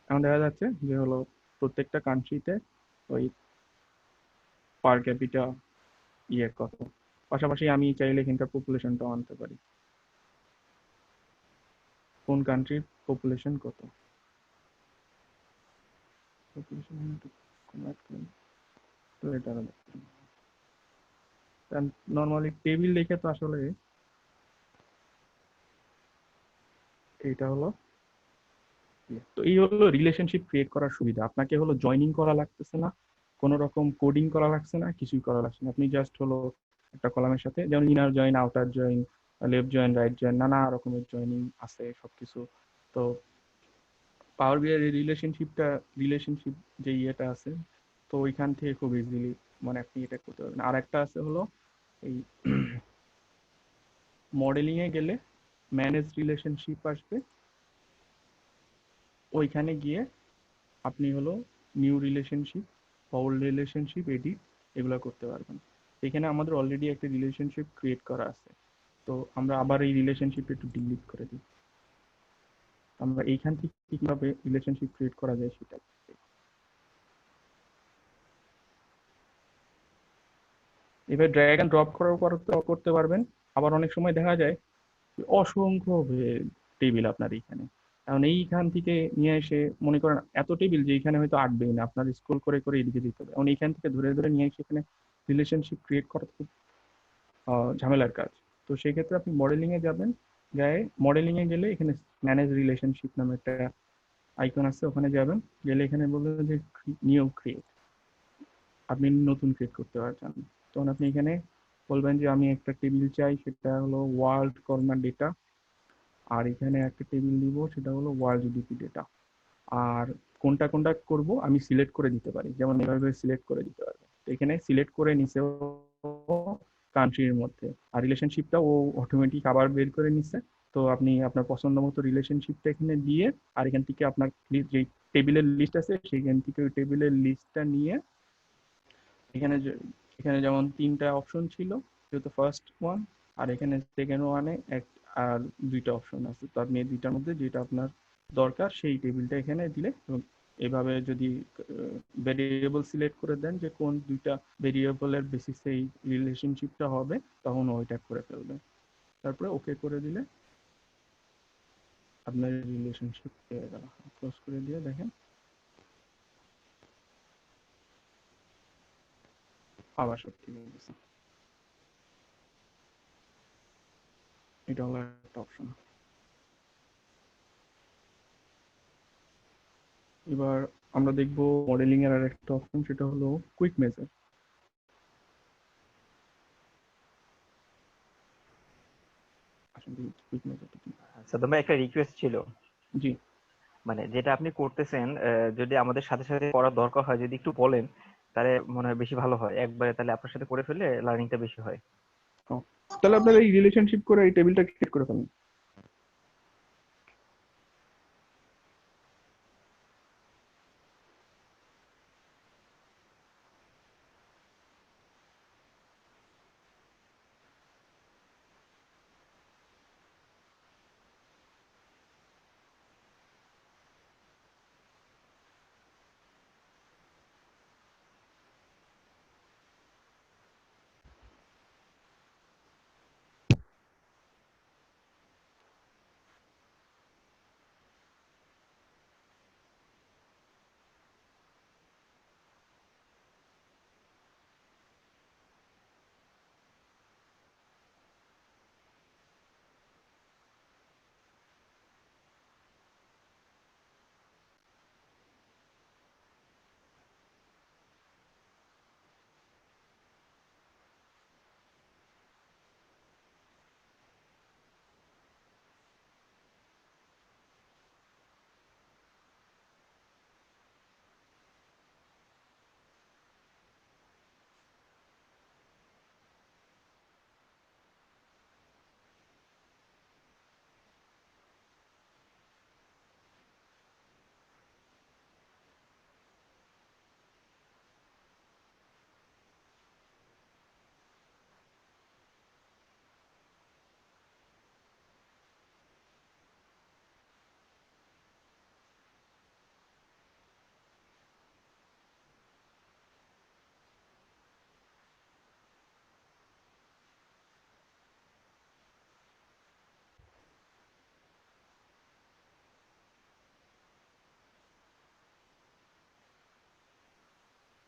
Speaker 1: এখন দেখা যাচ্ছে যে হলো প্রত্যেকটা কান্ট্রিতে ওই পার ক্যাপিটা ইয়ে কত। পাশাপাশি আমি চাইলে এখানকার পপুলেশনটাও আনতে পারি, কোন কান্ট্রির পপুলেশন কত। পপুলেশন তো এটা নর্মালি টেবিল দেখে তো আসলে এটা হলো তো এই হলো রিলেশনশিপ ক্রিয়েট করার সুবিধা। আপনাকে হলো জয়নিং করা লাগতেছে না, কোনো রকম কোডিং করা লাগছে না, কিছুই করা লাগছে না। আপনি জাস্ট হলো একটা কলামের সাথে, যেমন inner join, outer join, left join, right join, নানা রকমের জয়েনিং আছে সবকিছু। তো পাওয়ার বিআই এর রিলেশনশিপ যে ইয়েটা আছে, তো ওইখান থেকে খুব ইজিলি মানে আপনি এটা করতে পারবেন। আর একটা আছে হলো এই মডেলিং এ গেলে ম্যানেজ রিলেশনশিপ আসবে, ওইখানে গিয়ে আপনি হলো new relationship, old relationship edit এগুলো করতে পারবেন। এখানে আমাদের অলরেডি একটা রিলেশনশিপ ক্রিয়েট করা আছে, তো আমরা আবার এই রিলেশনশিপ একটু ডিলিট করে দিই। আমরা এইখান থেকে কিভাবে রিলেশনশিপ ক্রিয়েট করা যায় সেটা এবার ড্র্যাগ এন্ড ড্রপ করার পর করতে পারবেন। আবার অনেক সময় দেখা যায় যে অসংখ্য টেবিল আপনার এইখানে, এখন এইখান থেকে নিয়ে এসে মনে করেন এত টেবিল যে এখানে হয়তো আটবেই না, আপনার স্ক্রল করে করে এদিকে দিতে হবে। এখন এইখান থেকে ধরে ধরে নিয়ে এসে এখানে রিলেশনশিপ ক্রিয়েট করা খুব ঝামেলার কাজ। তো সেই ক্ষেত্রে আপনি মডেলিং এ যাবেন, মডেলিং এ গেলে এখানে ম্যানেজ রিলেশনশিপ নামে একটা আইকন আছে, ওখানে যাবেন, গেলে এখানে বলবেন যে নিউ ক্রিয়েট, আপনি নতুন ক্রিয়েট করতে পারছেন। তখন আপনি এখানে বলবেন যে আমি একটা টেবিল চাই, সেটা হলো ওয়ার্ল্ড করোনা ডেটা, আর এখানে একটা টেবিল দিব সেটা হলো ওয়ার্ল্ড জিডিপি ডেটা। আর কোনটা কোনটা করব আমি সিলেক্ট করে দিতে পারি, যেমন এভাবে সিলেক্ট করে দিতে পারবো। তো এখানে সিলেক্ট করে নিছে কান্ট্রির মধ্যে, আর রিলেশনশিপটা ও অটোমেটিক আবার বের করে নিচ্ছে। তো আপনি আপনার পছন্দ মতো রিলেশনশিপটা এখানে দিয়ে, আর এখান থেকে আপনার যে টেবিলের লিস্ট আছে সেখান থেকে ওই টেবিলের লিস্টটা নিয়ে এখানে এখানে যেমন 3টা অপশন ছিল, যেহেতু ফার্স্ট ওয়ান, আর এখানে সেকেন্ড ওয়ানে এক আর 2টা অপশন আছে, তো আপনি এই 2টার মধ্যে যেটা আপনার দরকার সেই টেবিলটা এখানে দিলে, এবং এভাবে যদি ভেরিয়েবল সিলেক্ট করে দেন যে কোন 2টা ভেরিয়েবলের বেসিসে এই রিলেশনশিপটা হবে, তখন ওইটা করে ফেলবে। তারপরে ওকে করে দিলে আপনার রিলেশনশিপ পেয়ে গেল। ক্লোজ করে দিয়ে দেখেন আবার সব ঠিক হয়ে গেছে। এটা হলো একটা অপশন। এবার আমরা দেখব মডেলিং এর আরেকটা অপশন, সেটা হলো কুইক মেজার। আসলে কুইক মেজারটা কি?
Speaker 4: সাদ্দাম ভাই, একটা রিকোয়েস্ট ছিল,
Speaker 1: জি,
Speaker 4: মানে যেটা আপনি করতেছেন যদি আমাদের সাথে সাথে করার দরকার হয় যদি একটু বলেন, তাহলে মনে হয় বেশি ভালো হয়। একবারে তাহলে আপনার সাথে করে ফেললে লার্নিংটা বেশি হয়।
Speaker 1: তাহলে আপনারা এই রিলেশনশিপ করে এই টেবিলটা ক্রিয়েট করে ফেলেন।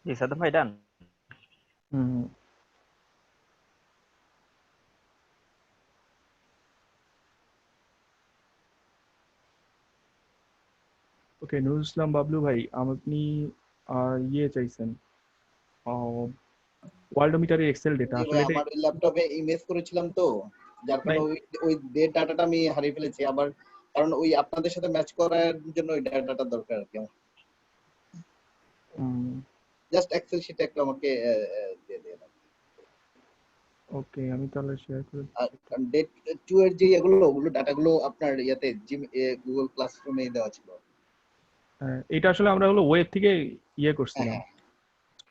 Speaker 4: জি সাদ্দাম ভাই, ডান।
Speaker 1: হুম, ওকে। নুরুল ইসলাম বাবলু ভাই, আপনি ইয়ে চাইছেন ওয়ার্ল্ড মিটারের এক্সেল ডেটা।
Speaker 5: জি ভাই,
Speaker 1: আসলে এটা
Speaker 5: আমার ল্যাপটপে ইমেজ করেছিলাম তো, যার
Speaker 1: নাই।
Speaker 5: কারণে ওই ওই ডাটাটা আমি হারিয়ে ফেলেছি আবার, কারণ ওই আপনাদের সাথে ম্যাচ করার জন্য ওই ডাটাটা দরকার আর কি। জাস্ট এক্সেল শিট একটা আমাকে দিয়ে দিন।
Speaker 1: ওকে, আমি তাহলে শেয়ার করে
Speaker 5: আর
Speaker 1: দিচ্ছি।
Speaker 5: ডেট 2 এর যে ওগুলো ডাটাগুলো আপনার ইয়াতে জিম গুগল ক্লাসরুমে দেওয়া ছিল।
Speaker 1: এটা আসলে আমরা হলো ওয়েব থেকে ইয়ে
Speaker 5: হ্যাঁ
Speaker 1: করছিলাম,
Speaker 5: হ্যাঁ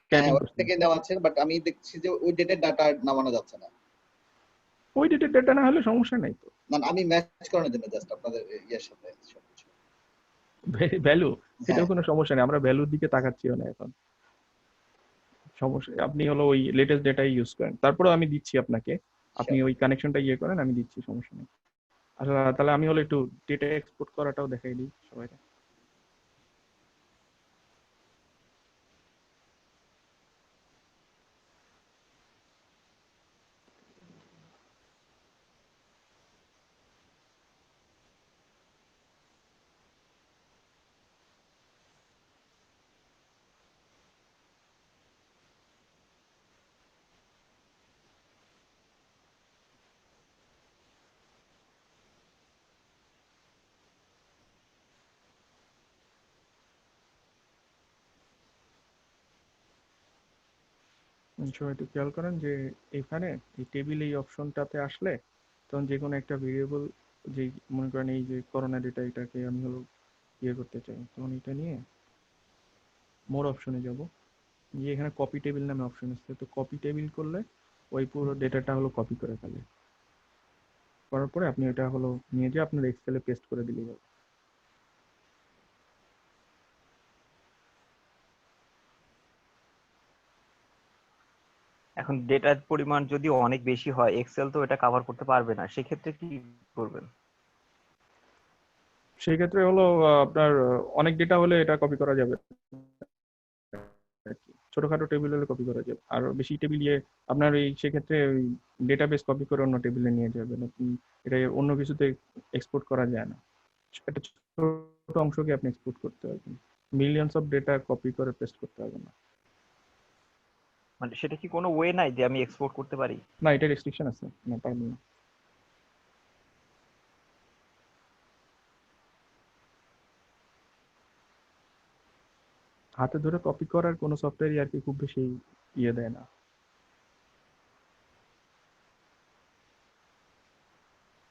Speaker 1: স্ক্র্যাপিং
Speaker 5: ওয়েব
Speaker 1: করছিলাম।
Speaker 5: থেকে দেওয়া আছে, বাট আমি দেখছি যে ওই ডেটের ডাটা নামানো যাচ্ছে না।
Speaker 1: ওই ডেটের ডেটা না হলে সমস্যা নাই তো।
Speaker 5: মানে আমি ম্যাচ করানোর জন্য জাস্ট আপনাদের ইয়ের সাথে সবকিছু।
Speaker 1: ভ্যালু,
Speaker 5: হ্যাঁ
Speaker 1: সেটাও কোনো সমস্যা নেই, আমরা ভ্যালুর দিকে তাকাচ্ছিও না এখন। সমস্যা, আপনি হলো ওই লেটেস্ট ডেটাই ইউজ করেন, তারপরেও আমি দিচ্ছি আপনাকে। আপনি
Speaker 5: sure.
Speaker 1: ওই কানেকশনটা ইয়ে করেন, আমি দিচ্ছি, সমস্যা নেই। আচ্ছা, তাহলে আমি হলো একটু ডেটা এক্সপোর্ট করাটাও দেখাই দিই সবাইকে। সবাই একটু খেয়াল করেন যে এখানে এই টেবিল এই অপশনটাতে আসলে তখন যে কোনো একটা ভেরিয়েবল, যে মনে করেন এই যে করোনা ডেটা, এটাকে আমি হলো ইয়ে করতে চাই, তখন এটা নিয়ে মোর অপশনে যাব, গিয়ে এখানে কপি টেবিল নামে অপশন আছে, তো কপি টেবিল করলে ওই পুরো ডেটাটা হলো কপি করে ফেলে। করার পরে আপনি এটা হলো নিয়ে যেয়ে আপনার এক্সেলে পেস্ট করে দিলেই হবে।
Speaker 4: এখন ডেটার পরিমাণ যদি অনেক বেশি হয়, এক্সেল তো এটা কভার করতে পারবে না, সেক্ষেত্রে কি করবেন?
Speaker 1: সেই ক্ষেত্রে হলো আপনার অনেক ডেটা হলে এটা কপি করা যাবে আর কি। ছোটখাটো টেবিল হলে কপি করা যাবে, আর বেশি টেবিল ইয়ে আপনার এই সেক্ষেত্রে ওই ডেটাবেস কপি করে অন্য টেবিলে নিয়ে যাবেন আপনি, এটা অন্য কিছুতে এক্সপোর্ট করা যায় না। একটা ছোট অংশকে আপনি এক্সপোর্ট করতে পারবেন, মিলিয়নস অফ ডেটা কপি করে পেস্ট করতে পারবেন না।
Speaker 4: মানে সেটা কি কোনো ওয়ে নাই যে আমি এক্সপোর্ট করতে পারি?
Speaker 1: না, এটা রেস্ট্রিকশন আছে, না পারবেন না। হাতে ধরে কপি করার কোনো সফটওয়্যারই আর কি খুব বেশি ইয়ে দেয় না।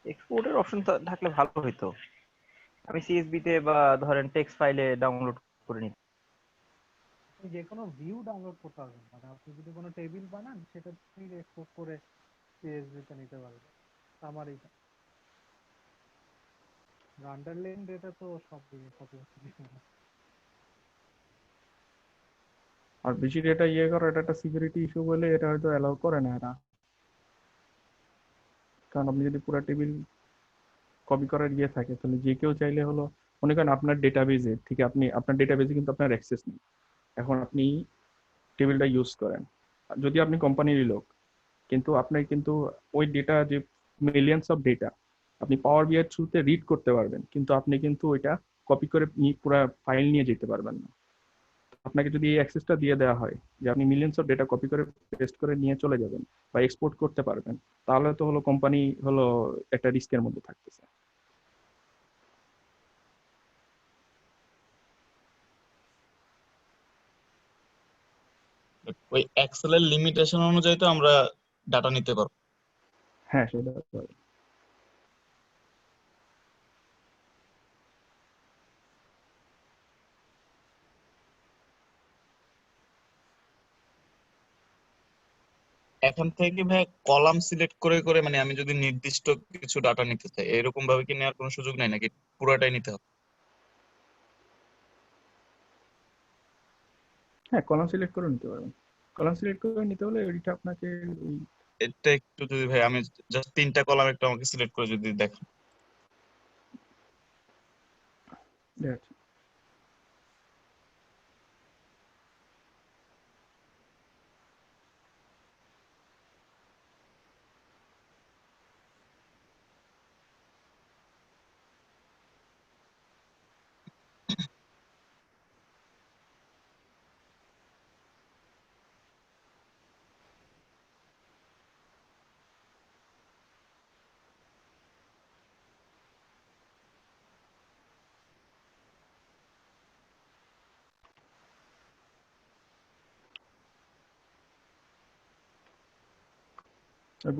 Speaker 4: এক্সপোর্টের অপশন থাকলে ভালো হইতো, আমি সিএসবি তে বা ধরেন টেক্সট ফাইলে ডাউনলোড করে নিতে।
Speaker 6: আপনি যে কোনো ভিউ ডাউনলোড করতে পারবেন, মানে আপনি যদি কোনো টেবিল বানান সেটা থেকে এক্সপোর্ট করে সিএসভি তে নিতে পারবেন। সামারি আন্ডারলাইন ডেটা তো সব দিকে কপি করতে দিবে না।
Speaker 1: আর বেশি ডেটা ইয়ে করা, এটা একটা সিকিউরিটি ইস্যু বলে এটা হয়তো অ্যালাউ করে না এরা। কারণ আপনি যদি পুরো টেবিল কপি করার ইয়ে থাকে তাহলে যে কেউ চাইলে হলো, মনে করেন আপনার ডেটাবেজে ঠিক আপনি আপনার ডেটাবেজে কিন্তু আপনার অ্যাক্সেস নেই, এখন আপনি টেবিলটা ইউজ করেন, যদি আপনি কোম্পানির লোক, কিন্তু আপনার কিন্তু ওই ডেটা যে মিলিয়ন্স অফ ডেটা আপনি পাওয়ার বিআই থ্রুতে রিড করতে পারবেন, কিন্তু আপনি কিন্তু ওইটা কপি করে পুরো ফাইল নিয়ে যেতে পারবেন না। আপনাকে যদি এই অ্যাক্সেসটা দিয়ে দেওয়া হয় যে আপনি মিলিয়ন্স অফ ডেটা কপি করে পেস্ট করে নিয়ে চলে যাবেন বা এক্সপোর্ট করতে পারবেন, তাহলে তো হলো কোম্পানি হলো একটা রিস্কের মধ্যে থাকতেছে।
Speaker 8: ওই এক্সেলের লিমিটেশন অনুযায়ী তো আমরা ডাটা নিতে পারবো।
Speaker 1: হ্যাঁ, সেটা
Speaker 8: এখান থেকে ভাই কলাম সিলেক্ট করে করে মানে আমি যদি নির্দিষ্ট কিছু ডাটা নিতে চাই এরকম ভাবে কি নেওয়ার কোনো সুযোগ নাই নাকি পুরোটাই নিতে হবে?
Speaker 1: হ্যাঁ, কলাম সিলেক্ট করে নিতে পারবেন। কলাম সিলেক্ট করে নিতে হলে ওইটা আপনাকে ওই
Speaker 8: এটা একটু যদি ভাই আমি জাস্ট 3টা কলাম একটু আমাকে সিলেক্ট করে যদি দেখেন।
Speaker 1: দেখাচ্ছি।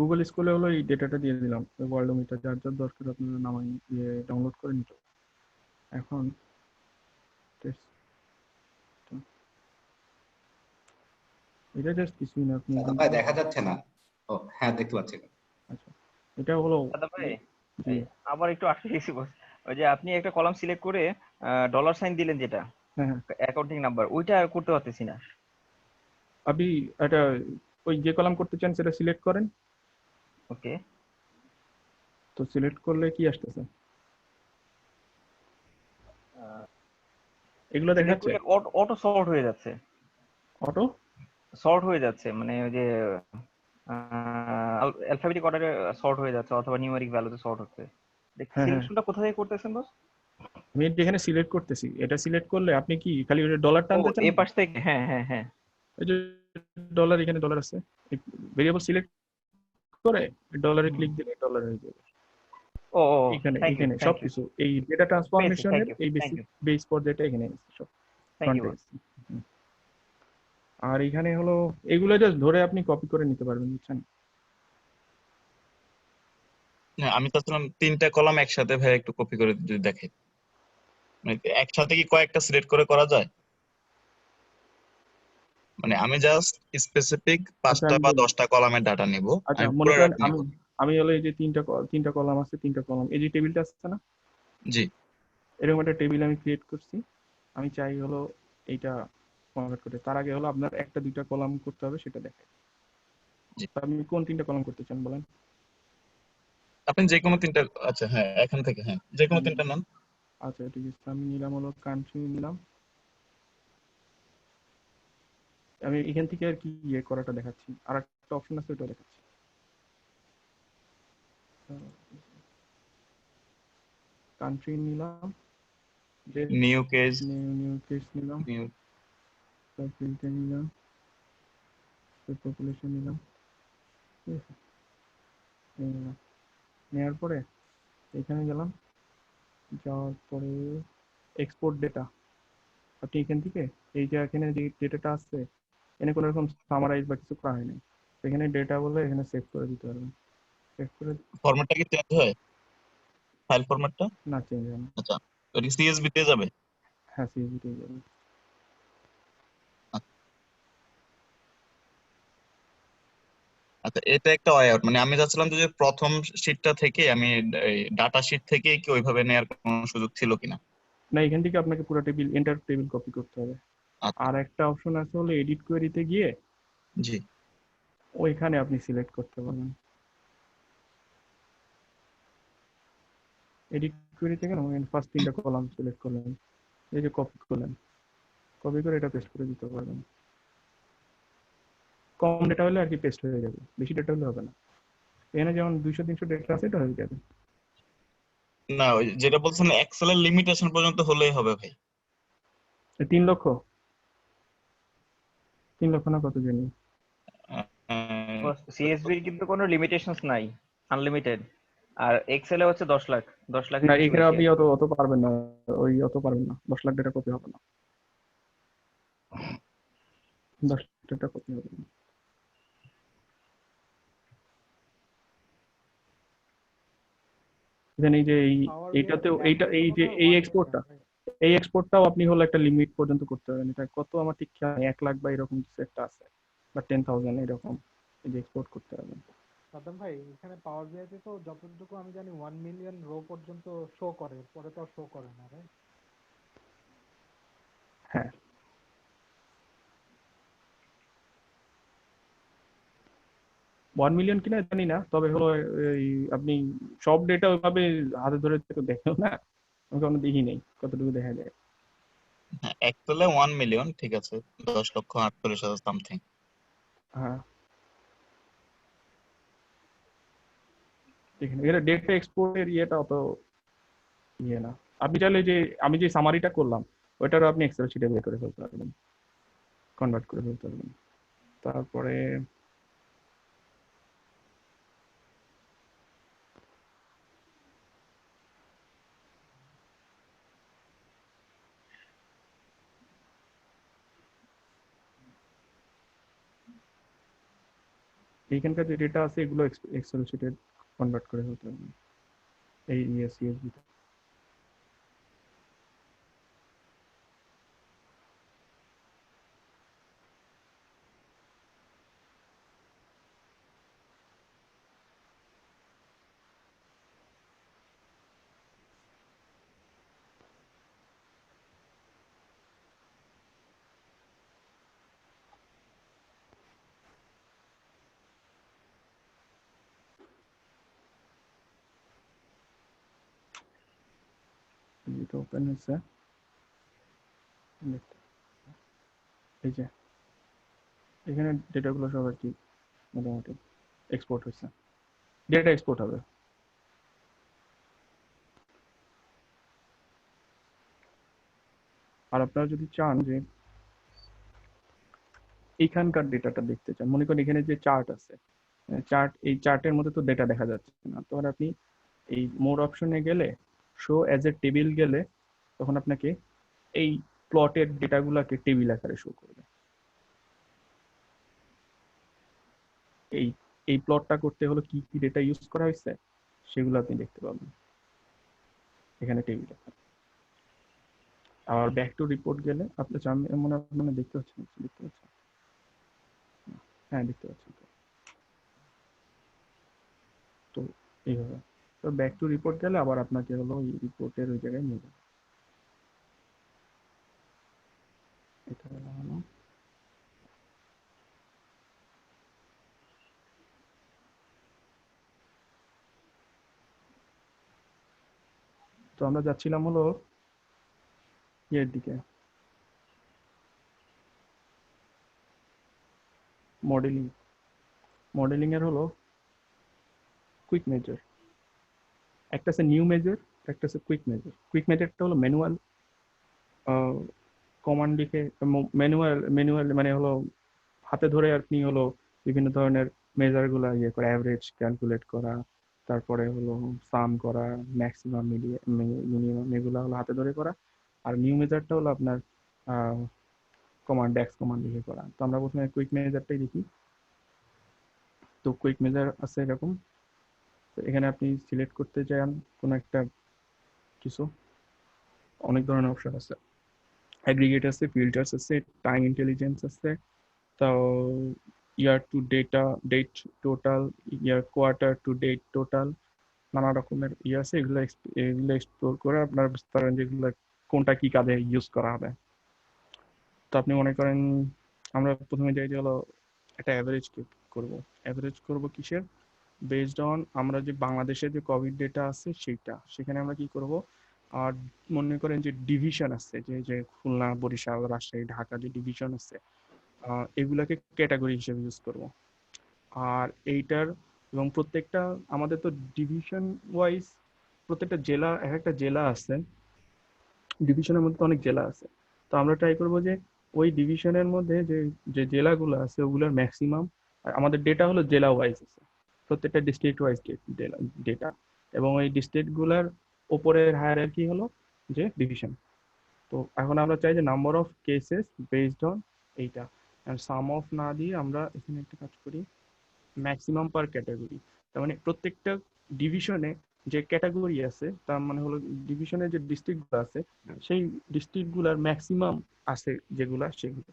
Speaker 1: গুগল স্কুলে হলো এই ডেটাটা দিয়ে দিলাম, ওয়ার্ল্ড মিটার যার যার দরকার আপনারা নামাই দিয়ে ডাউনলোড করে নিতে। এখন test টা, এটা জাস্ট কিছুই না, আপনি
Speaker 2: ভাই দেখা যাচ্ছে না। ও হ্যাঁ, দেখতে পাচ্ছি।
Speaker 1: আচ্ছা, এটা হলো
Speaker 4: দাদা ভাই
Speaker 1: জি
Speaker 4: আবার একটু আটকে গেছি বস। ওই যে আপনি একটা কলাম সিলেক্ট করে ডলার সাইন দিলেন যেটা
Speaker 1: হ্যাঁ হ্যাঁ,
Speaker 4: অ্যাকাউন্টিং নাম্বার, ওইটা করতে পারতেছি না।
Speaker 1: আপনি এটা ওই যে কলাম করতে চান সেটা সিলেক্ট করেন,
Speaker 4: ওকে,
Speaker 1: তো সিলেক্ট করলে কি আসতেছে এগুলো
Speaker 4: সিলেক্ট
Speaker 1: দেখাচ্ছে
Speaker 4: করলে অটো সর্ট হয়ে যাচ্ছে,
Speaker 1: অটো।
Speaker 4: সর্ট হয়ে যাচ্ছে, মানে ওই যে অ্যালফাবেটিক অর্ডারে সর্ট হয়ে যাচ্ছে অথবা নিউমেরিক ভ্যালুতে সর্ট হচ্ছে।
Speaker 1: হ্যাঁ হ্যাঁ,
Speaker 4: সিলেকশনটা কোথা থেকে করতেছেন বস?
Speaker 1: আমি যেখানে সিলেক্ট করতেছি এটা সিলেক্ট করলে আপনি কি খালি ওই ডলার
Speaker 4: ও
Speaker 1: টানতে চান
Speaker 4: এই
Speaker 1: না?
Speaker 4: পাশ থেকে, হ্যাঁ হ্যাঁ হ্যাঁ।
Speaker 1: এই যে ডলার, এখানে ডলার আছে, ভেরিয়েবল সিলেক্ট করে ডলারে ক্লিক দিলে ডলার হয়ে যাবে।
Speaker 4: ও ও,
Speaker 1: এখানে
Speaker 4: থ্যাংক ইউ
Speaker 1: এখানে
Speaker 4: থ্যাংক ইউ,
Speaker 1: সবকিছু এই ডেটা
Speaker 4: পেয়েছি,
Speaker 1: ট্রান্সফরমেশনের
Speaker 4: থ্যাংক ইউ
Speaker 1: এই
Speaker 4: থ্যাংক
Speaker 1: বেসিক
Speaker 4: ইউ
Speaker 1: বেস পর্যায়টা এখানে আছে সব
Speaker 4: থ্যাংক ইউ
Speaker 1: ফ্রন্টে
Speaker 4: বস।
Speaker 1: আছে। আর এখানে হলো এগুলো জাস্ট ধরে আপনি কপি করে নিতে পারবেন, বুঝছেন?
Speaker 8: হ্যাঁ, আমি চাচ্ছিলাম 3টা কলাম একসাথে ভাই একটু কপি করে যদি দেখাই, মানে একসাথে কি কয়েকটা সিলেক্ট করে করা যায়? মানে আমি জাস্ট স্পেসিফিক
Speaker 1: আচ্ছা
Speaker 8: 5টা
Speaker 1: আমি
Speaker 8: বা
Speaker 1: বলি,
Speaker 8: 10টা কলামের ডাটা নিব,
Speaker 1: আচ্ছা
Speaker 8: আমি
Speaker 1: মনে
Speaker 8: পুরো
Speaker 1: করেন
Speaker 8: ডাটা
Speaker 1: আমি
Speaker 8: নিব।
Speaker 1: আমি হলো এই যে তিনটা কলাম আছে, তিনটা কলাম এই যে টেবিলটা আছে না,
Speaker 8: জি
Speaker 1: এরকম একটা টেবিল আমি ক্রিয়েট করছি। আমি চাই হলো এইটা কনভার্ট করতে, তার আগে হলো আপনার একটা দুইটা কলাম করতে হবে সেটা দেখে।
Speaker 8: জি,
Speaker 1: আপনি কোন তিনটা কলাম করতে চান বলেন?
Speaker 8: আপনি যে কোনো 3টা, আচ্ছা হ্যাঁ এখান থেকে হ্যাঁ যে কোনো 3টা নাম।
Speaker 1: আচ্ছা ঠিক আছে, আমি নিলাম হলো কান্ট্রি নিলাম, আমি এখান থেকে আর কি ইয়ে করাটা দেখাচ্ছি, আর একটা অপশন আছে ওটা দেখাচ্ছি। কান্ট্রি নিলাম,
Speaker 8: নিউ কেস
Speaker 1: নিউ কেস নিলাম,
Speaker 8: নিউ
Speaker 1: ফিল্টার নিলাম, পপুলেশন নিলাম, ঠিক আছে, এই নিলাম। নেওয়ার পরে এখানে গেলাম, যাওয়ার পরে এক্সপোর্ট ডেটা। আপনি এখান থেকে এই যে এখানে যে ডেটাটা আসছে, এখানে কোনো রকম সামারাইজ বা কিছু করা হয়নি, এখানে ডেটা বলে এখানে সেভ করে দিতে পারবেন। সেভ করে
Speaker 8: ফরম্যাটটা কি চেঞ্জ হয়, ফাইল ফরম্যাটটা?
Speaker 1: না, চেঞ্জ হয় না।
Speaker 8: আচ্ছা, ওটা সিএসভি তে যাবে?
Speaker 1: হ্যাঁ, সিএসভি তে যাবে।
Speaker 8: আচ্ছা, এটা একটা ওয়ে আউট। মানে আমি চাচ্ছিলাম যে প্রথম শীটটা থেকে আমি ডাটা শীট থেকে কি ওইভাবে নেওয়ার কোনো সুযোগ ছিল কিনা।
Speaker 1: না, এখান থেকে আপনাকে পুরো টেবিল, এন্টার টেবিল কপি করতে হবে।
Speaker 8: আচ্ছা,
Speaker 1: আর একটা অপশন আছে হলো এডিট কোয়েরিতে গিয়ে
Speaker 8: জি।
Speaker 1: ওইখানে আপনি সিলেক্ট করতে পারবেন। এডিট কোয়েরিতে গেলাম, ফার্স্ট তিনটা কলাম সিলেক্ট করলেন, এই যে কপি করলেন, কপি করে এটা পেস্ট করে দিতে পারবেন। কম ডেটা হলে আর কি পেস্ট হয়ে যাবে, বেশি ডেটা হলে হবে না। এখানে যেমন 200-300 ডেটা আছে, এটা হয়ে যাবে।
Speaker 8: না, ওই যেটা বলছেন এক্সেলের লিমিটেশন পর্যন্ত হলেই হবে ভাই।
Speaker 1: 3 লক্ষ, 3 লক্ষ না কত জানি।
Speaker 4: সিএসবির কিন্তু কোনো লিমিটেশনস নাই, আনলিমিটেড। আর এক্সেলে হচ্ছে 10 লাখ, 10 লাখের
Speaker 1: না,
Speaker 4: কিছু
Speaker 1: এখানে
Speaker 4: বেশি
Speaker 1: আপনি
Speaker 4: আর কি।
Speaker 1: অত অত পারবেন না, ওই অত পারবেন না, 10 লাখ ডেটা কপি হবে না, 10 লাখ ডেটা কপি হবে না। Then এই যে
Speaker 6: পাওয়ার বিআই
Speaker 1: এইটাতেও
Speaker 6: এক
Speaker 1: এইটা,
Speaker 6: লক্ষ
Speaker 1: এই যে
Speaker 6: না
Speaker 1: এই
Speaker 6: 1 মিলিয়ন
Speaker 1: এক্সপোর্টটা,
Speaker 6: ভাই?
Speaker 1: এই এক্সপোর্টটাও আপনি হলো একটা লিমিট পর্যন্ত করতে পারবেন। এটা কত আমার ঠিক খেয়াল নেই, 1 লাখ বা এরকম কিছু একটা আছে, বা 10,000 এরকম এই যে এক্সপোর্ট করতে পারবেন।
Speaker 6: সাদ্দাম ভাই, এখানে পাওয়ার বিআইতে তো যতটুকু আমি জানি 1 মিলিয়ন রো পর্যন্ত শো করে, পরে তো শো করে না, রাইট?
Speaker 1: হ্যাঁ, 1 মিলিয়ন কিনা জানি না, তবে হলো এই আপনি সব ডেটা ওইভাবে হাতে ধরে তো দেখেও না, আমি কখনো দেখি নেই কতটুকু দেখা যায়।
Speaker 8: হ্যাঁ, এক্সেলে 1 মিলিয়ন, ঠিক আছে, 10,48,000 সামথিং।
Speaker 1: হ্যাঁ, এখানে এটা ডেটা এক্সপোর্টের ইয়েটা অত ইয়ে না। আপনি চাইলে যে আমি যে সামারিটা করলাম ওইটারও আপনি এক্সেল শিটে বের করে ফেলতে পারবেন, কনভার্ট করে ফেলতে পারবেন। তারপরে এইখানকার যে ডেটা আছে এগুলো এক্সেল শিটে কনভার্ট করে ফেলতে পারবেন, এই সিএসভি। যেটা ওপেন হয়েছে, এই যে এখানে ডেটাগুলো সব আর কি মোটামুটি এক্সপোর্ট হয়েছে, ডেটা এক্সপোর্ট হবে। আর আপনারা যদি চান যে এইখানকার ডেটাটা দেখতে চান, মনে করেন এখানে যে চার্ট আছে, চার্ট, এই চার্টের মধ্যে তো ডেটা দেখা যাচ্ছে না, তখন আপনি এই মোর অপশনে গেলে, শো অ্যাজ এ টেবিল গেলে, তখন আপনাকে এই প্লটের ডেটাগুলোকে টেবিল আকারে শো করবে। এই এই প্লটটা করতে হলো কি কি ডেটা ইউজ করা হয়েছে সেগুলো আপনি দেখতে পাবেন এখানে টেবিল আকারে। আর ব্যাক টু রিপোর্ট গেলে আপনি মনে মানে দেখতে পাচ্ছেন, দেখতে পাচ্ছেন, হ্যাঁ দেখতে পাচ্ছেন। তো এইভাবে, তো ব্যাক টু রিপোর্ট গেলে আবার আপনাকে হলো ওই রিপোর্টের ওই জায়গায় নিয়ে যাবে। এটা হলো, তো আমরা যাচ্ছিলাম হলো ইয়ের দিকে, মডেলিং মডেলিং এর হলো কুইক মেজার, একটা আছে নিউ মেজার, একটা আছে কুইক মেজার। কুইক মেজারটা হলো ম্যানুয়াল কমান্ড লিখে, ম্যানুয়াল মানে হলো হাতে ধরে আপনি হলো বিভিন্ন ধরনের মেজার গুলা ইয়ে করা, অ্যাভারেজ ক্যালকুলেট করা, তারপরে হলো সাম করা, ম্যাক্সিমাম মিনিমাম, এগুলো হলো হাতে ধরে করা। আর নিউ মেজারটা হলো আপনার কমান্ড ডেক্স কমান্ড লিখে করা। তো আমরা প্রথমে কুইক মেজারটাই দেখি। তো কুইক মেজার আছে এরকম। তো এখানে আপনি সিলেক্ট করতে চান কোনো একটা কিছু, অনেক ধরনের অপশন আছে, অ্যাগ্রিগেট আছে, ফিল্টার্স আছে, টাইম ইন্টেলিজেন্স আছে, তো year to date total, year quarter to date total, নানা রকমের ইয়ে আছে। এগুলো এক্সপ্লোর করে আপনার বুঝতে পারবেন যে এগুলো কোনটা কি কাজে ইউজ করা হবে। তো আপনি মনে করেন আমরা প্রথমে যাই যে হলো একটা অ্যাভারেজ করব। অ্যাভারেজ করব কিসের? বেসড অন আমরা যে বাংলাদেশের যে কোভিড ডেটা আছে সেইটা, সেখানে আমরা কি করব, আর মনে করেন যে ডিভিশন আছে, যে যে খুলনা, বরিশাল, রাজশাহী, ঢাকা যে ডিভিশন আছে, এগুলাকে ক্যাটাগরি হিসেবে ইউজ করব। আর এইটার এবং প্রত্যেকটা আমাদের তো ডিভিশন ওয়াইজ প্রত্যেকটা জেলা, এক একটা জেলা আছে, ডিভিশনের মধ্যে তো অনেক জেলা আছে। তো আমরা ট্রাই করব যে ওই ডিভিশনের মধ্যে যে যে জেলাগুলো আছে ওগুলোর ম্যাক্সিমাম, আমাদের ডেটা হলো জেলা ওয়াইজ আছে, প্রত্যেকটা ডিস্ট্রিক্ট ওয়াইজ ডেটা, এবং ওই ডিস্ট্রিক্টগুলোর ওপরের হায়ারার্কি হলো যে ডিভিশন। তো এখন আমরা চাই যে number of cases based on এইটা, সাম অফ না দিয়ে আমরা এখানে একটা কাজ করি, ম্যাক্সিমাম পার ক্যাটাগরি। তার মানে প্রত্যেকটা ডিভিশনে যে ক্যাটাগরি আছে, তার মানে হলো ডিভিশনে যে ডিস্ট্রিক্টগুলো আছে সেই ডিস্ট্রিক্টগুলোর ম্যাক্সিমাম আছে যেগুলা, সেগুলো।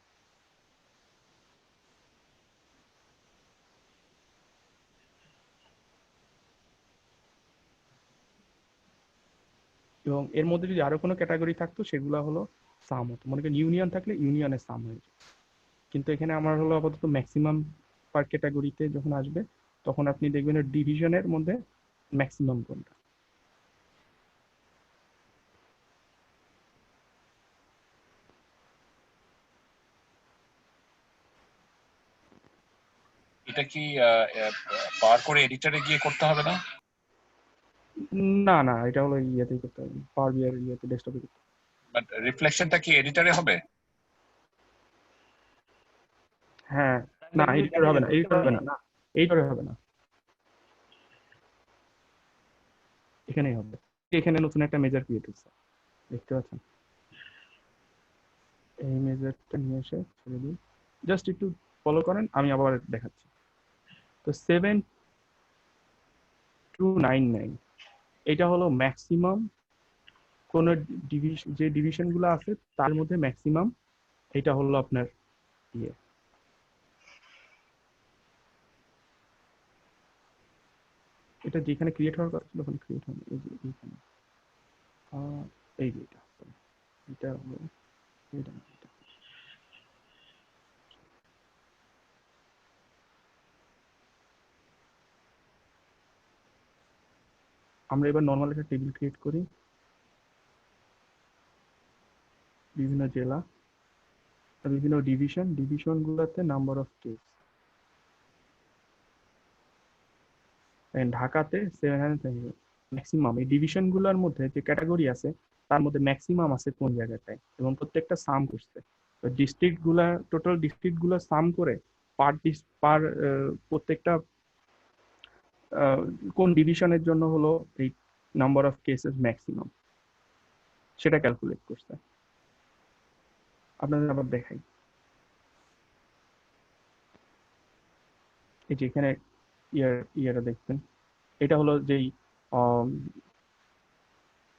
Speaker 1: এবং এর মধ্যে যদি আরো কোনো ক্যাটাগরি থাকতো সেগুলো হলো সাম হতো, মনে করেন ইউনিয়ন থাকলে ইউনিয়নের সাম হয়ে যায়। কিন্তু এখানে আমার হলো আপাতত ম্যাক্সিমাম পার ক্যাটাগরিতে যখন আসবে তখন আপনি দেখবেন ডিভিশনের মধ্যে ম্যাক্সিমাম কোনটা।
Speaker 7: এটা কি পাওয়ার করে এডিটরে গিয়ে করতে হবে না?
Speaker 1: না না, এটা হলো ইয়েতেই করতে হবে, পাওয়ার বিআই এর ইয়েতে, ডেস্কটপে করতে হবে।
Speaker 7: বাট রিফ্লেকশনটা কি এডিটরে হবে?
Speaker 1: হ্যাঁ, না এডিটর হবে না, এডিটর হবে না, এডিটরে হবে না, এখানেই হবে। এখানে নতুন একটা মেজার ক্রিয়েট হচ্ছে, দেখতে পাচ্ছেন? এই মেজারটা নিয়ে এসে ছেড়ে দিই, জাস্ট একটু ফলো করেন, আমি আবার দেখাচ্ছি। তো 7299 এটা হলো ম্যাক্সিমাম কোন ডিভিশন, যে ডিভিশনগুলো আছে তার মধ্যে ম্যাক্সিমাম, এটা হলো আপনার ইয়ে। এটা যেখানে ক্রিয়েট হওয়ার কথা ছিল ওখানে ক্রিয়েট হয়নি, এই যে এইখানে, এই যে এটা এটা হলো এটা। আমরা এবার নর্মাল একটা টেবিল ক্রিয়েট করি, বিভিন্ন জেলা, বিভিন্ন ডিভিশনগুলোতে নাম্বার অফ কেস। ঢাকাতে 700 ম্যাক্সিমাম, এই ডিভিশনগুলোর মধ্যে যে ক্যাটাগরি আছে তার মধ্যে ম্যাক্সিমাম আছে কোন জায়গাটায়, এবং প্রত্যেকটা সাম করছে। তো ডিস্ট্রিক্টগুলা, টোটাল ডিস্ট্রিক্টগুলো সাম করে পার প্রত্যেকটা কোন ডিভিশনের জন্য হলো এই নাম্বার অফ কেসেস ম্যাক্সিমাম সেটা ক্যালকুলেট করছে। আপনাদের আবার দেখাই, এই যে এখানে ইয়ারটা দেখবেন, এটা হলো যেই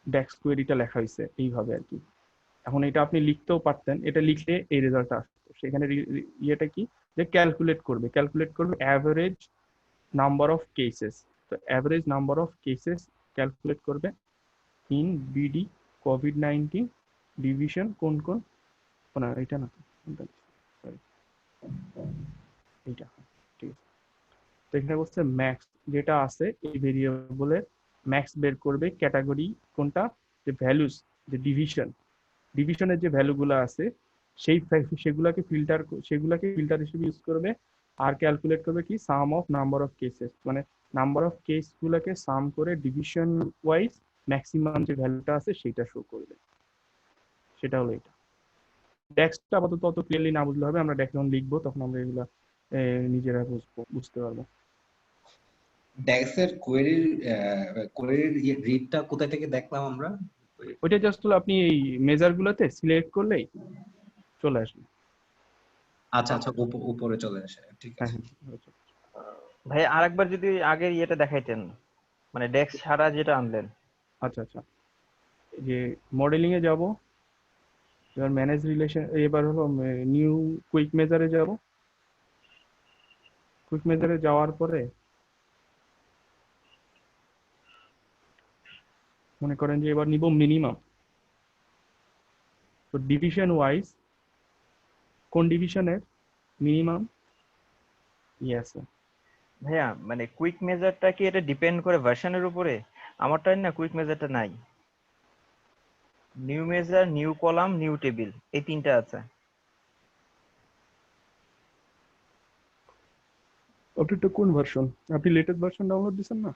Speaker 1: ডেক্স কোয়েরিটা লেখা হয়েছে এইভাবে আর কি। এখন এটা আপনি লিখতেও পারতেন, এটা লিখলে এই রেজাল্টটা আসতো। সেখানে ইয়েটা কি, যে ক্যালকুলেট করবে অ্যাভারেজ নাম্বার অফ কেসেস। তো average number of cases calculate করবে ইন বিডি কোভিড-19 ডিভিশন কোন কোন, না এটা না, সরি এইটা, ঠিক আছে। তো এখানে বলছে ম্যাক্স যেটা আছে এই ভেরিয়েবলের ম্যাক্স বের করবে ক্যাটাগরি কোনটা, যে ভ্যালুস, যে ডিভিশনের যে ভ্যালুগুলো আছে সেগুলাকে ফিল্টার হিসেবে ইউজ করবে আর ক্যালকুলেট করবে কি সাম অফ নাম্বার অফ কেসেস, মানে নাম্বার অফ কেস গুলোকে সাম করে ডিভিশন ওয়াইজ ম্যাক্সিমাম যে ভ্যালুটা আছে সেটা শো করবে, সেটা হলো এটা। ডেক্সটা আপাতত অত ক্লিয়ারলি না বুঝলে হবে, আমরা ডেক্স যখন লিখবো তখন আমরা এগুলা নিজেরা বুঝতে পারবো।
Speaker 2: ড্যাক্সের কোয়েরির রিডটা কোথা থেকে দেখলাম আমরা?
Speaker 1: ওইটা জাস্ট হলো আপনি এই মেজার গুলোতে সিলেক্ট করলেই চলে আসবে।
Speaker 2: আচ্ছা আচ্ছা, উপরে চলে আসে, ঠিক
Speaker 1: হ্যাঁ
Speaker 2: আছে।
Speaker 1: হ্যাঁ।
Speaker 4: ভাই আরেকবার যদি আগের ইয়েটা দেখাইতেন, মানে ডেক্স ছাড়া যেটা আনলেন।
Speaker 1: আচ্ছা আচ্ছা, এই যে মডেলিং এ যাব, এবার ম্যানেজ রিলেশন, এবার হলো নিউ কুইক মেজারে যাব। কুইক মেজারে যাওয়ার পরে মনে করেন যে এবার নিব মিনিমাম। তো ডিভিশন ওয়াইজ কোন ডিভিশনের মিনিমাম আছে।
Speaker 4: ভাইয়া মানে কুইক মেজারটা কি এটা ডিপেন্ড করে ভার্সনের উপরে? আমারটাই না কুইক মেজারটা নাই, new measure, new column, new table, এই তিনটা আছে।
Speaker 1: ওটা কোন ভার্সন? আপনি লেটেস্ট ভার্সন ডাউনলোড দিছেন না?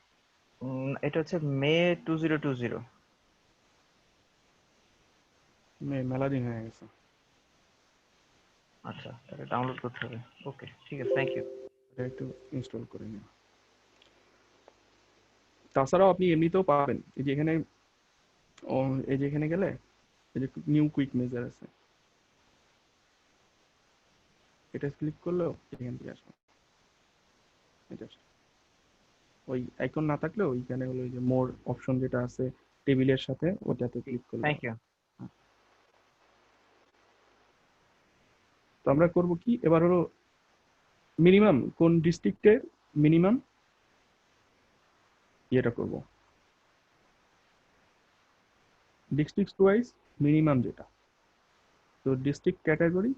Speaker 4: এটা হচ্ছে মে 2020।
Speaker 1: মেলা দিন হয়ে গেছে।
Speaker 4: আচ্ছা, তাহলে ডাউনলোড করতে হবে। ওকে, ঠিক আছে, থ্যাংক ইউ।
Speaker 1: এটা একটু ইনস্টল করে নিন। তাছাড়াও আপনি এমনিতেও পাবেন, এই যে এখানে এই যে এখানে গেলে এই যে নিউ কুইক মেজার আছে, এটা ক্লিক করলেও এখান থেকে আসবে। ওই আইকন না থাকলেও ওইখানে হলো যে মোর অপশন যেটা আছে টেবিলের সাথে, ওটাতে ক্লিক করলে।
Speaker 4: Thank you.
Speaker 1: তো আমরা করব কি এবার হলো মিনিমাম কোন ডিস্ট্রিক্টের মিনিমাম এটা করব, ডিস্ট্রিক্ট ওয়াইজ মিনিমাম যেটা। তো ডিস্ট্রিক্ট ক্যাটাগরি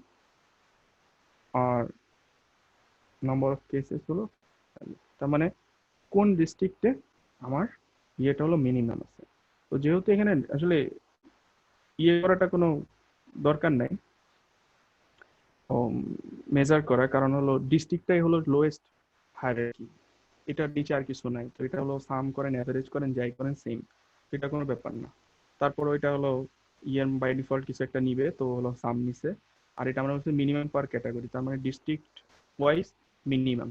Speaker 1: আর নাম্বার অফ কেসেস হলো, তার মানে কোন ডিস্ট্রিক্টে আমার ইয়েটা হলো মিনিমাম আছে। তো যেহেতু এখানে আসলে ইয়ে করাটা কোনো দরকার নাই মেজার করা, কারণ হলো ডিস্ট্রিক্টটাই হলো লোয়েস্ট হায়ারার্কি, এটার নিচে আর কিছু নাই। তো এটা হলো সাম করেন, অ্যাভারেজ করেন, যাই করেন সেম, এটা কোনো ব্যাপার না। তারপর ওইটা হলো ইএম বাই ডিফল্ট কিছু একটা নিবে, তো হলো সাম নিছে। আর এটা আমরা হচ্ছে মিনিমাম পার ক্যাটাগরি, তার মানে ডিস্ট্রিক্ট ওয়াইজ মিনিমাম।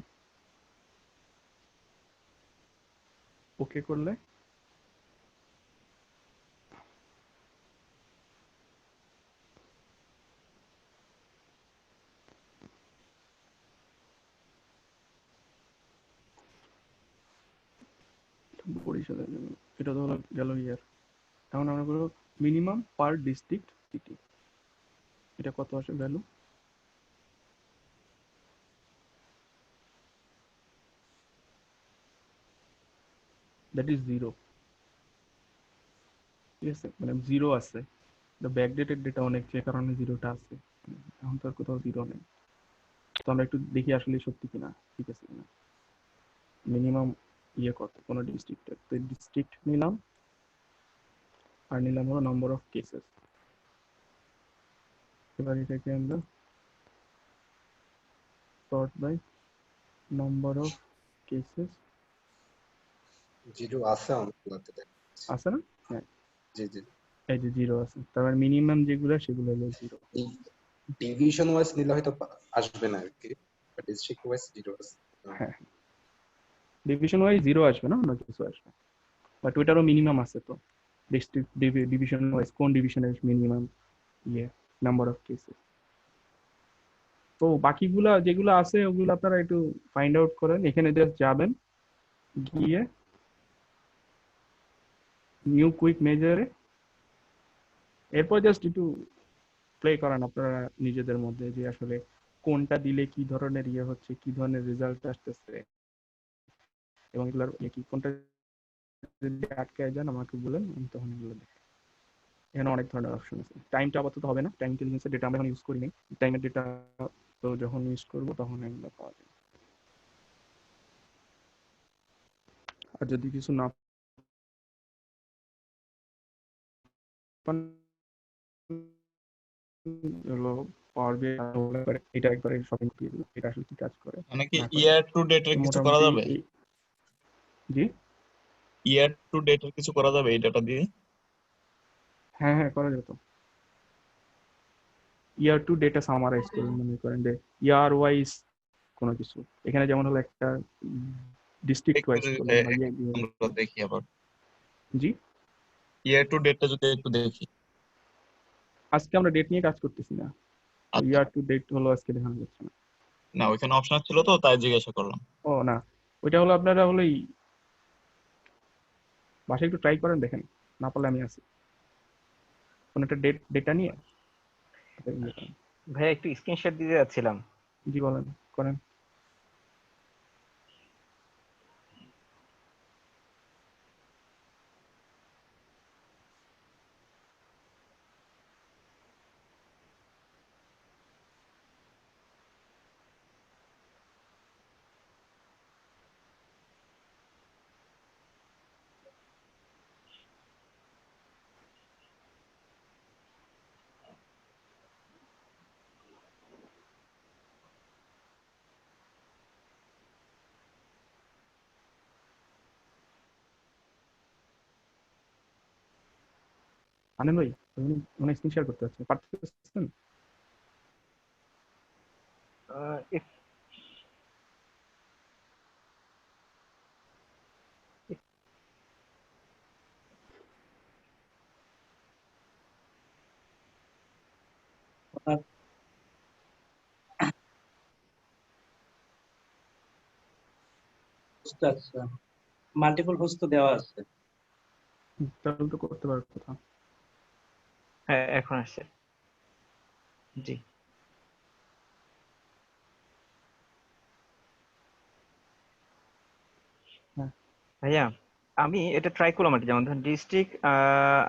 Speaker 1: ওকে করলে বরিশালের জন্য এটা তো হলো গেল ইয়ার। এখন আমরা করবো মিনিমাম পার ডিস্ট্রিক্ট সিটি, এটা কত আসে ভ্যালু? That is 0। ঠিক আছে, মানে 0 আছে, ব্যাকডেটেড ডেটা অনেক, যে কারণে 0টা আছে। এখন তো আর কোথাও 0 নেই। তো আমরা একটু দেখি আসলে সত্যি কিনা, ঠিক আছে কিনা। মিনিমাম ইয়ে কত কোনো ডিস্ট্রিক্টের, তো ডিস্ট্রিক্ট নিলাম আর নিলাম হলো নাম্বার অফ কেসেস। এবার এটাকে আমরা sort by number of cases.
Speaker 2: Zero আছে অনেকগুলোতে দেখাচ্ছে।
Speaker 1: আছে না? হ্যাঁ,
Speaker 2: জি জি।
Speaker 1: এই যে 0 আছে, তারপর মিনিমাম যেগুলো সেগুলো হলো 0।
Speaker 2: ডিভিশন ওয়াইজ নিলে হয়তো আসবে না আর কি, ডিস্ট্রিক্ট ওয়াইজ জিরো আছে।
Speaker 1: হ্যাঁ, ডিভিশন ওয়াইজ 0 আসবে না, অন্য কিছু আসবে, বাট ওইটারও মিনিমাম আছে। তো ডিস্ট্রিক্ট ডিভিশন ওয়াইজ কোন ডিভিশনের মিনিমাম ইয়ে নাম্বার অফ কেসেস। তো বাকিগুলা যেগুলো আছে ওগুলো আপনারা একটু ফাইন্ড আউট করেন, এখানে জাস্ট যাবেন, গিয়ে নিউ কুইক মেজারে, এরপর জাস্ট একটু প্লে করেন আপনারা নিজেদের মধ্যে যে আসলে কোনটা দিলে কি ধরনের ইয়ে হচ্ছে, কি ধরনের রেজাল্ট আসতেছে, এবং এগুলোর কি কোনটা যদি আটকে যান আমাকে বলেন, আমি তখন এগুলো দেখি। এখানে অনেক ধরনের অপশন আছে। টাইমটা আপাতত হবে না, টাইম ইন্টেলিজেন্সের ডেটা আমরা এখন ইউজ করিনি, টাইমের ডেটা তো যখন ইউজ করবো তখন এগুলো পাওয়া যাবে। আর যদি কিছু না পান, হলো পাওয়ার বিআই এটা একবারে শপিং করে দিল এটা আসলে কি কাজ করে
Speaker 8: মানে কি
Speaker 1: না করে।
Speaker 8: ইয়ার টু ডেটের
Speaker 1: তো
Speaker 8: কিছু করা
Speaker 1: মোটামুটি
Speaker 8: যাবে?
Speaker 1: জি
Speaker 8: ইয়ার টু ডেটের কিছু করা যাবে এই ডাটা দিয়ে?
Speaker 1: হ্যাঁ হ্যাঁ করা যেত। ইয়ার টু ডেটা সামারাইজ করে মনে করেন যে ইয়ার ওয়াইজ কোনো কিছু, এখানে যেমন হলো একটা ডিস্ট্রিক্ট
Speaker 8: একটু
Speaker 1: ওয়াইজ
Speaker 8: যদি
Speaker 1: করলাম বা ইয়ে
Speaker 8: আমরা দেখি আবার
Speaker 1: জি
Speaker 8: ইয়ার টু ডেটটা যদি একটু দেখি।
Speaker 1: আজকে আমরা ডেট নিয়ে কাজ করতেছি না,
Speaker 8: আচ্ছা,
Speaker 1: ইয়ার টু ডেট হলো আজকে দেখানো যাচ্ছে না।
Speaker 8: না ওইখানে অপশন ছিল তো তাই জিজ্ঞাসা করলাম।
Speaker 1: ও না ওইটা হলো আপনারা হলো বাসায় একটু ট্রাই করেন দেখেন, না পারলে আমি আছি কোন একটা ডেটা নিয়ে ইয়ে করেন।
Speaker 4: ভাইয়া একটু স্ক্রিনশট দিতে যাচ্ছিলাম।
Speaker 1: জি বলেন করেন। আনেন ভাই মানে স্ক্রিন শেয়ার করতে হচ্ছে পারতেছেন?
Speaker 4: এক-
Speaker 3: আচ্ছা মাল্টিপল হোস্ট তো দেওয়া আছে।
Speaker 1: তাহলে তো করতে পারার কথা।
Speaker 4: হ্যাঁ এখন আসছে। জি
Speaker 1: হ্যাঁ
Speaker 4: ভাইয়া আমি এটা ট্রাই করলাম আর কি, যেমন ধরেন ডিস্ট্রিক্ট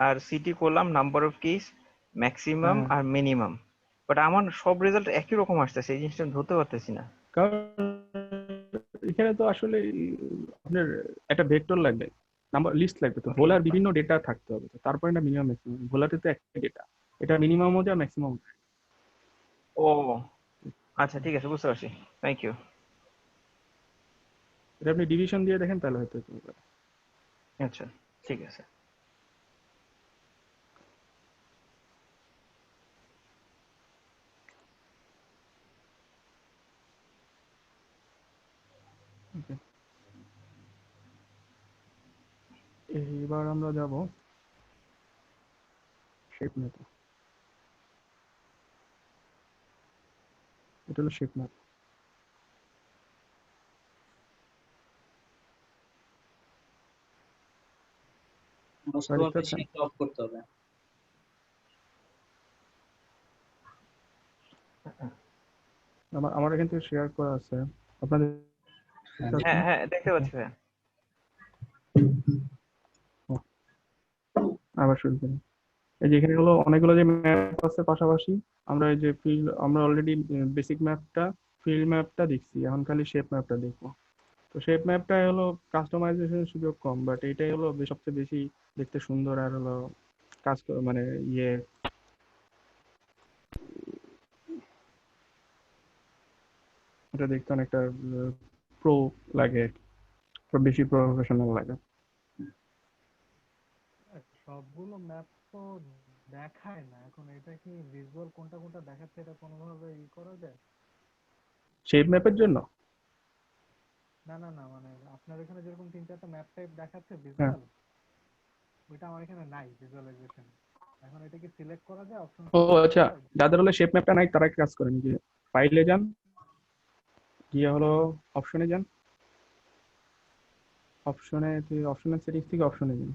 Speaker 4: আর সিটি করলাম, নাম্বার অফ কেস, ম্যাক্সিমাম
Speaker 1: হ্যাঁ
Speaker 4: আর মিনিমাম, বাট আমার সব রেজাল্ট একই রকম আসতেছে, এই জিনিসটা ধরতে পারতেছি না।
Speaker 1: কারণ এখানে তো আসলে আপনার একটা ভেক্টর লাগবে, নাম্বার লিস্ট লাগবে, তো ভোলার বিভিন্ন ডেটা থাকতে হবে, তো তারপরে না মিনিমাম ম্যাক্সিমাম, ভোলাতে তো একটা ডেটা, এটা মিনিমামও যা ম্যাক্সিমাম।
Speaker 4: ও আচ্ছা ঠিক আছে, বুঝতে পারছি, থ্যাংক ইউ।
Speaker 1: এটা আপনি ডিভিশন দিয়ে দেখেন তাহলে হয়তো হতে পারে।
Speaker 4: আচ্ছা ঠিক আছে।
Speaker 1: Okay. এবার আমরা যাব শেপ ম্যাপে। এটা হলো শেপ ম্যাপ।
Speaker 3: মোস্তফা মেশিনটা অফ করতে হবে।
Speaker 1: আমার এখান থেকে শেয়ার করা আছে আপনাদের
Speaker 4: হ্যাঁ হ্যাঁ দেখতে পাচ্ছি ভাইয়া।
Speaker 1: আবার শুরু করি। এই যে এখানে হলো অনেকগুলো যে ম্যাপ আছে পাশাপাশি, আমরা এই যে ফিল্ড আমরা অলরেডি বেসিক ম্যাপটা ফিল্ড ম্যাপটা দেখছি, এখন খালি শেপ ম্যাপটা দেখবো। তো শেপ ম্যাপটা হলো কাস্টমাইজেশনের সুযোগ কম, বাট এটাই হলো সবচেয়ে বেশি দেখতে সুন্দর, আর হলো কাজ মানে ইয়ে এটা দেখতে অনেকটা প্রো লাগে, বেশি প্রফেশনাল লাগে।
Speaker 6: সবগুলো ম্যাপ তো দেখায় না এখন, এটা কি ভিজুয়াল কোনটা কোনটা দেখাচ্ছে এটা কোনোভাবে করা যায়?
Speaker 1: শেপ ম্যাপের জন্য
Speaker 6: না না না মানে আপনার এখানে যেরকম 3-4টা ম্যাপ টাইপ দেখাচ্ছে
Speaker 1: হ্যাঁ।
Speaker 6: ভিজুয়াল, ওইটা আমার এখানে নাই ভিজুয়ালাইজেশন। এখন এটা কি সিলেক্ট করা যায়, অপশন
Speaker 1: ও
Speaker 6: সিলেক্ট
Speaker 1: আচ্ছা,
Speaker 6: করা যায়?
Speaker 1: যাদের হলো শেপ ম্যাপটা নাই তারা এক কাজ করেন যে ফাইলে যান, গিয়ে হলো অপশনে যান, অপশনের সেটিংস থেকে অপশনে যান,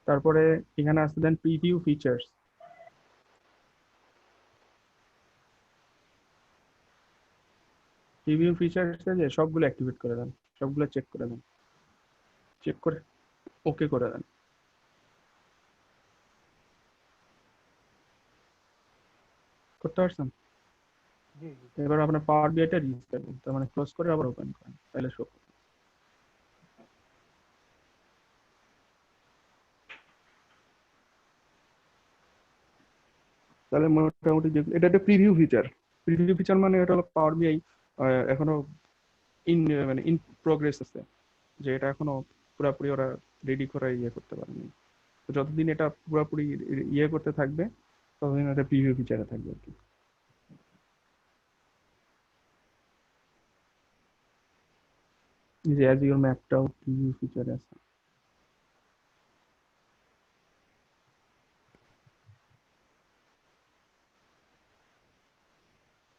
Speaker 1: তারপরে এখানে আসতে দেন প্রিভিউ ফিচার্স। প্রিভিউ ফিচার্সে যে সবগুলো অ্যাক্টিভেট করে দেন, সবগুলো চেক করে দেন, চেক করে ওকে করে দেন। করতে পারছেন?
Speaker 6: জি জি।
Speaker 1: এবার আপনার পাওয়ার বিআইটা রিস্টার্ট করুন, তার মানে ক্লোজ করে আবার ওপেন করেন, তাহলে শো তাহলে মোটামুটি এটা একটা প্রিভিউ ফিচার মানে এটা হলো পাওয়ার বিআই এখনো ইন মানে ইন প্রোগ্রেস আছে, যে এটা এখনো পুরোপুরি ওরা রেডি করে ইয়ে করতে পারেনি। তো যতদিন এটা পুরোপুরি ইয়ে করতে থাকবে ততদিন এটা প্রিভিউ ফিচারে থাকবে আর কি। যে অ্যাজিওর ম্যাপটাও প্রিভিউ ফিচারে আছে।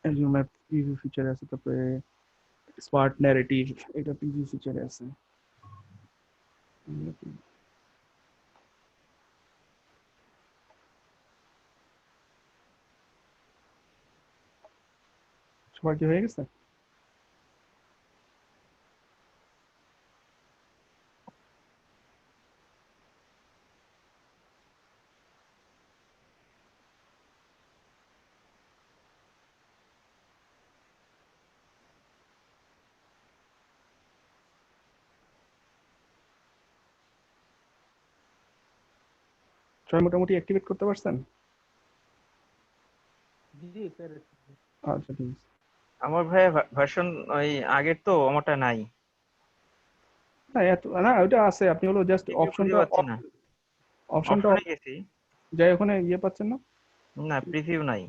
Speaker 1: অ্যাজিওর ম্যাপ প্রিভিউ ফিচারে আছে, তারপরে স্মার্ট ন্যারেটিভ এটা প্রিভিউ ফিচারে আছে। সবার কি হয়ে গেছে? সবাই মোটামুটি অ্যাক্টিভেট করতে পারছেন?
Speaker 6: জি পেরেছি।
Speaker 1: আচ্ছা ঠিক আছে।
Speaker 4: আমার ভাই ভার্সন ওই আগের তো আমারটা নাই,
Speaker 1: না এত না, ওইটা আছে, আপনি হলো জাস্ট
Speaker 4: প্রিভিউ খুঁজে পাচ্ছি না।
Speaker 1: অপশনটা
Speaker 4: অপশনে গেছি,
Speaker 1: যাই ওখানে ইয়ে পাচ্ছেন না
Speaker 4: না প্রিভিউ নাই।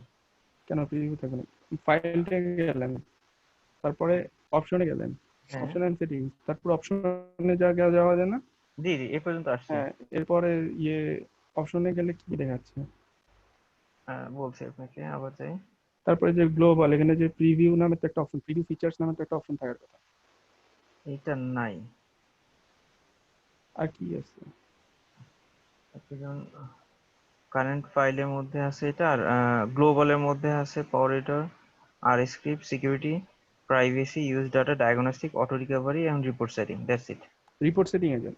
Speaker 1: কেন? প্রিভিউ থাকে না, ফাইলটা গেলেন, তারপরে অপশনে গেলেন,
Speaker 4: হ্যাঁ
Speaker 1: অপশন এন্ড সেটিংস, তারপর অপশনে যাওয়া যায় না?
Speaker 4: জি জি এই পর্যন্ত আসছে।
Speaker 1: হ্যাঁ, এরপরে ইয়ে অপশনে গেলে কি দেখাচ্ছে?
Speaker 4: বলছি আপনাকে আবার যাই।
Speaker 1: তারপরে যে গ্লোবাল, এখানে যে প্রিভিউ নামে তো একটা অপশন, প্রিভিউ ফিচার্স নামে তো একটা অপশন থাকার কথা।
Speaker 4: এটা নাই।
Speaker 1: আর কি আছে?
Speaker 4: কারেন্ট ফাইলের মধ্যে আছে এটা, আর গ্লোবালের মধ্যে আছে পাওয়ার এডিটর, আর script, security, privacy, use data, diagnostic, auto recovery এবং report setting, that's it.
Speaker 1: Report setting এ যান।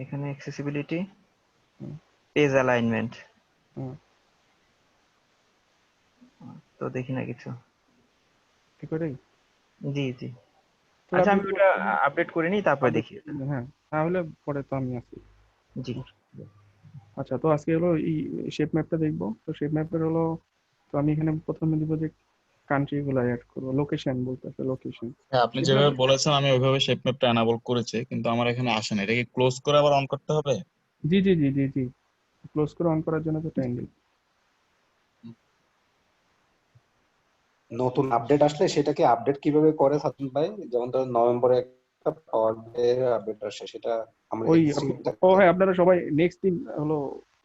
Speaker 4: এখানে অ্যাক্সেসিবিলিটি,
Speaker 1: হুম,
Speaker 4: পেজ অ্যালাইনমেন্ট,
Speaker 1: হুম,
Speaker 4: তো দেখি না কিছু।
Speaker 1: ঠিক ওটাই।
Speaker 4: জি জি।
Speaker 1: তাহলে
Speaker 4: আচ্ছা
Speaker 1: আপনি
Speaker 4: আমি ওটা আপডেট করে নিই তারপরে
Speaker 1: update
Speaker 4: দেখি এটা।
Speaker 1: করে দিন, হ্যাঁ, তাহলে পরে তো আমি আছি।
Speaker 4: জি
Speaker 1: আচ্ছা, তো আজকে হলো এই শেপ ম্যাপটা দেখবো। তো শেপ ম্যাপের হলো, তো আমি এখানে প্রথমে দিব যে কান্ট্রি গুলো অ্যাড করবো, লোকেশন বলতে আছে, লোকেশন।
Speaker 8: হ্যাঁ, আপনি যেভাবে বলেছেন আমি ওইভাবে শেপ ম্যাপটা এনাবল করেছি, কিন্তু আমার এখানে আসে না। এটা কি ক্লোজ করে আবার অন করতে হবে?
Speaker 1: জি জি জি জি জি, ক্লোজ করে অন করার জন্য তো টাইম দিই।
Speaker 2: নতুন আপডেট আসলে সেটাকে আপডেট কিভাবে করে সাকিব ভাই? যেমন ধরুন নভেম্বরে একটা পাওয়ার আপডেট আসে, সেটা আমরা
Speaker 1: ওই
Speaker 2: এক্সিস্টিং
Speaker 1: ও হ্যাঁ, আপনারা সবাই নেক্সট দিন হলো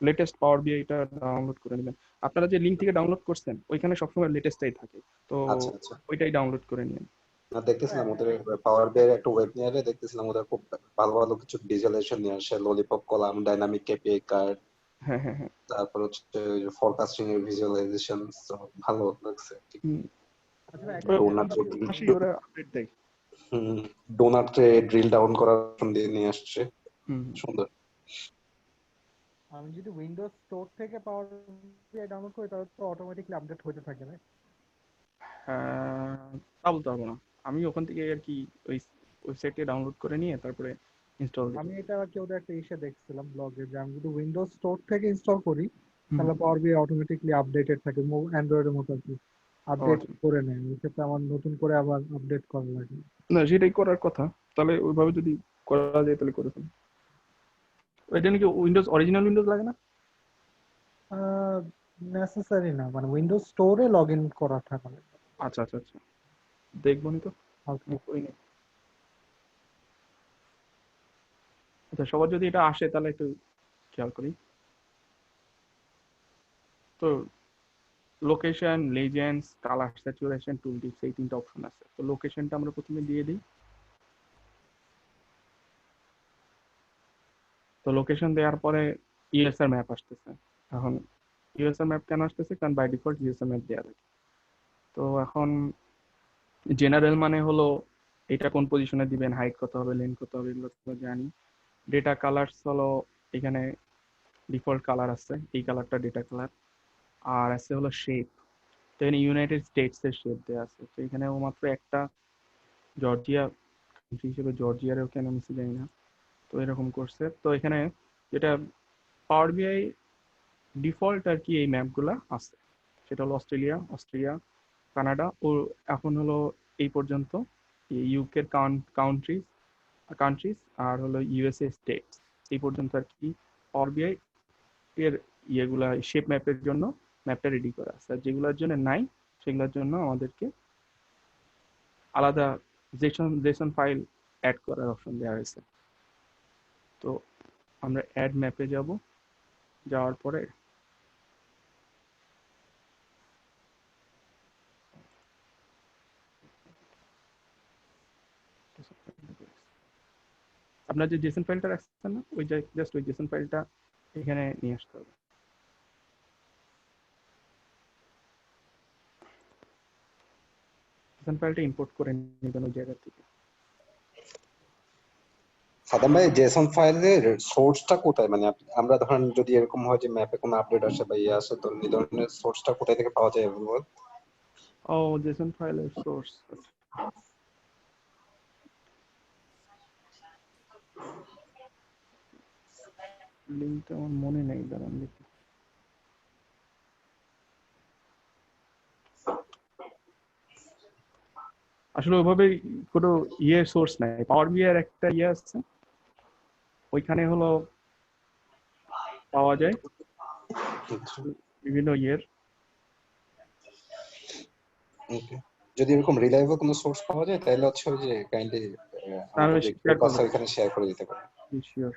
Speaker 1: লেটেস্ট পাওয়ার বিআই এটা ডাউনলোড করে নেবেন। আপনারা যে লিঙ্ক থেকে ডাউনলোড করছেন ওইখানে সবসময় লেটেস্টটাই থাকে, তো
Speaker 2: আচ্ছা আচ্ছা।
Speaker 1: ওইটাই ডাউনলোড করে নিন।
Speaker 2: না, দেখতেছিলাম ওদের পাওয়ার বিআই একটা ওয়েব নিয়ে এলে দেখতেছিলাম ওদের খুব ভালো ভালো কিছু ভিজুয়ালাইজেশন নিয়ে আসে, lollipop column, dynamic KPI card,
Speaker 1: হ্যাঁ হ্যাঁ হ্যাঁ।
Speaker 2: তারপর হচ্ছে ফরকাস্টিং এর ভিজুয়ালাইজেশন, ভালো লাগছে।
Speaker 1: হুম,
Speaker 6: আচ্ছা ভাই, একটা
Speaker 2: ডোনাট
Speaker 1: মাসেই ওরা আপডেট দেয়।
Speaker 2: ডোনাটে ড্রিল ডাউন করার অপশন দিয়ে নিয়ে আসছে,
Speaker 1: হুম,
Speaker 2: সুন্দর।
Speaker 6: আমি যদি উইন্ডোজ স্টোর থেকে পাওয়ার বিআই ডাউনলোড করি তাহলে তো অটোমেটিকলি আপডেট হতে থাকে না?
Speaker 1: তা বলতে পারবো না, আমি ওখান থেকে আর কি ওই ওয়েবসাইটে ডাউনলোড করে নিয়ে তারপরে ইনস্টল দিই।
Speaker 6: আমি এটা কেউ একটা ইসে দেখছিলাম ব্লগে, যে আমি যদি উইন্ডোজ স্টোর থেকে ইনস্টল করি
Speaker 1: হুম,
Speaker 6: তাহলে পাওয়ার বিআই অটোমেটিকলি আপডেটেড থাকে, অ্যান্ড্রয়েডের মতো আর কি,
Speaker 1: ও
Speaker 6: আপডেট
Speaker 1: আচ্ছা।
Speaker 6: করে নেয়। এক্ষেত্রে আমার নতুন করে আবার আপডেট করা লাগে।
Speaker 1: না, সেটাই করার কথা, তাহলে ওইভাবে যদি করা যায় তাহলে করে ফেলুন। ওইটা নাকি উইন্ডোজ অরিজিনাল উইন্ডোজ লাগে না?
Speaker 6: নেসেসারি না, মানে উইন্ডোজ স্টোরে লগ ইন করা থাকে না।
Speaker 1: আচ্ছা আচ্ছা আচ্ছা, দেখবো নি তো,
Speaker 6: Okay.
Speaker 1: আমি করিনি। আচ্ছা, সবার যদি এটা আসে তাহলে একটু খেয়াল করি। তো লোকেশন, লেজেন্ডস, কালার স্যাচুরেশন, টুল টিপস, এই তিনটা অপশন আছে। তো লোকেশনটা আমরা প্রথমে দিয়ে দিই। তো লোকেশন দেওয়ার পরে ইউএসআর ম্যাপ আসতেছে। এখন ইউএসআর ম্যাপ কেন আসতেছে? কারণ বাই ডিফল্ট ইউএসআর ম্যাপ দেওয়া থাকে। তো এখন জেনারেল মানে হলো এটা কোন পজিশনে দিবেন, হাইট কত হবে, লেন্থ কত হবে, এগুলো তো জানি। ডেটা কালার্স হলো এখানে ডিফল্ট কালার আছে, এই কালারটা ডেটা কালার। আর আছে হলো শেপ, তো এখানে ইউনাইটেড স্টেটস এর শেপ দেওয়া আছে। তো এখানে মাত্র একটা জর্জিয়া কান্ট্রি হিসেবে জর্জিয়ারও কেন মিশে যায় না, তো এরকম করছে। তো এখানে যেটা পাওয়ার বিআই ডিফল্ট আর কি এই ম্যাপগুলা আছে, সেটা হলো অস্ট্রেলিয়া, কানাডা ও এখন হলো এই পর্যন্ত ইউকের কান্ট্রিজ আর হলো ইউএসএ স্টেটস, এই পর্যন্ত আর কি পাওয়ার বিআই এর ইয়েগুলা শেপ ম্যাপের জন্য ম্যাপটা রেডি করা আছে। আর যেগুলোর জন্য নাই সেগুলোর জন্য আমাদেরকে আলাদা জেসন ফাইল অ্যাড করার অপশন দেওয়া হয়েছে। তো আমরা অ্যাড ম্যাপে যাওয়ার পরে আপনার যে জেসন ফাইলটা রাখছেন না, ওই জাস্ট ওই জেসন ফাইলটা এখানে নিয়ে আসতে হবে। জেসন ফাইলটা ইম্পোর্ট করে নেবেন ওই জায়গা থেকে।
Speaker 2: সাদাম ভাই, জেসন ফাইলের সোর্সটা কোথায়? মানে আমরা ধরেন যদি এরকম হয় যে ম্যাপে কোনো আপডেট আসে বা ইয়ে আসে, তো এই ধরনের সোর্সটা কোথায় থেকে পাওয়া যায়?
Speaker 1: ও জেসন ফাইলের সোর্স লিঙ্কটা আমার মনে নেই, দাঁড়ান দেখি। আসলে ওইভাবে কোনো সোর্স নাই। পাওয়ার বিআই এর একটা আছে, ওইখানে হলো পাওয়া যায় বিভিন্ন
Speaker 2: যদি এরকম রিলায়েবল কোনো সোর্স পাওয়া যায় তাহলে হচ্ছে ওই যে কাইন্ডলি আমাদের যে গ্রুপ আছে ওইখানে শেয়ার করে দিতে পারেন।
Speaker 1: শিওর।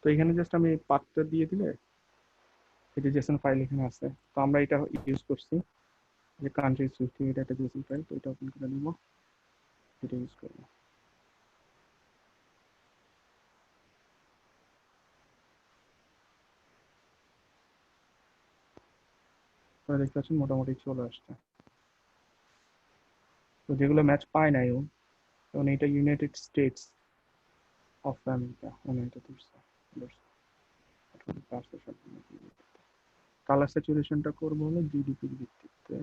Speaker 1: তো এখানে জাস্ট আমি পাথটা দিয়ে দিলে এই যে জেসন ফাইল এখানে আছে, তো আমরা এটা ইউজ করছি যে কান্ট্রি সুইফটি, এটা একটা জেসন ফাইল, তো এটা ওপেন করে নিব, এটা ইউজ করব। তো দেখতে পাচ্ছেন মোটামুটি চলে আসছে। তো যেগুলো ম্যাচ পায় নাই ও, কারণ এটা ইউনাইটেড স্টেটস অফ আমেরিকা, এটা কালার স্যাচুরেশনটা করবো হলো জিডিপির ভিত্তিতে,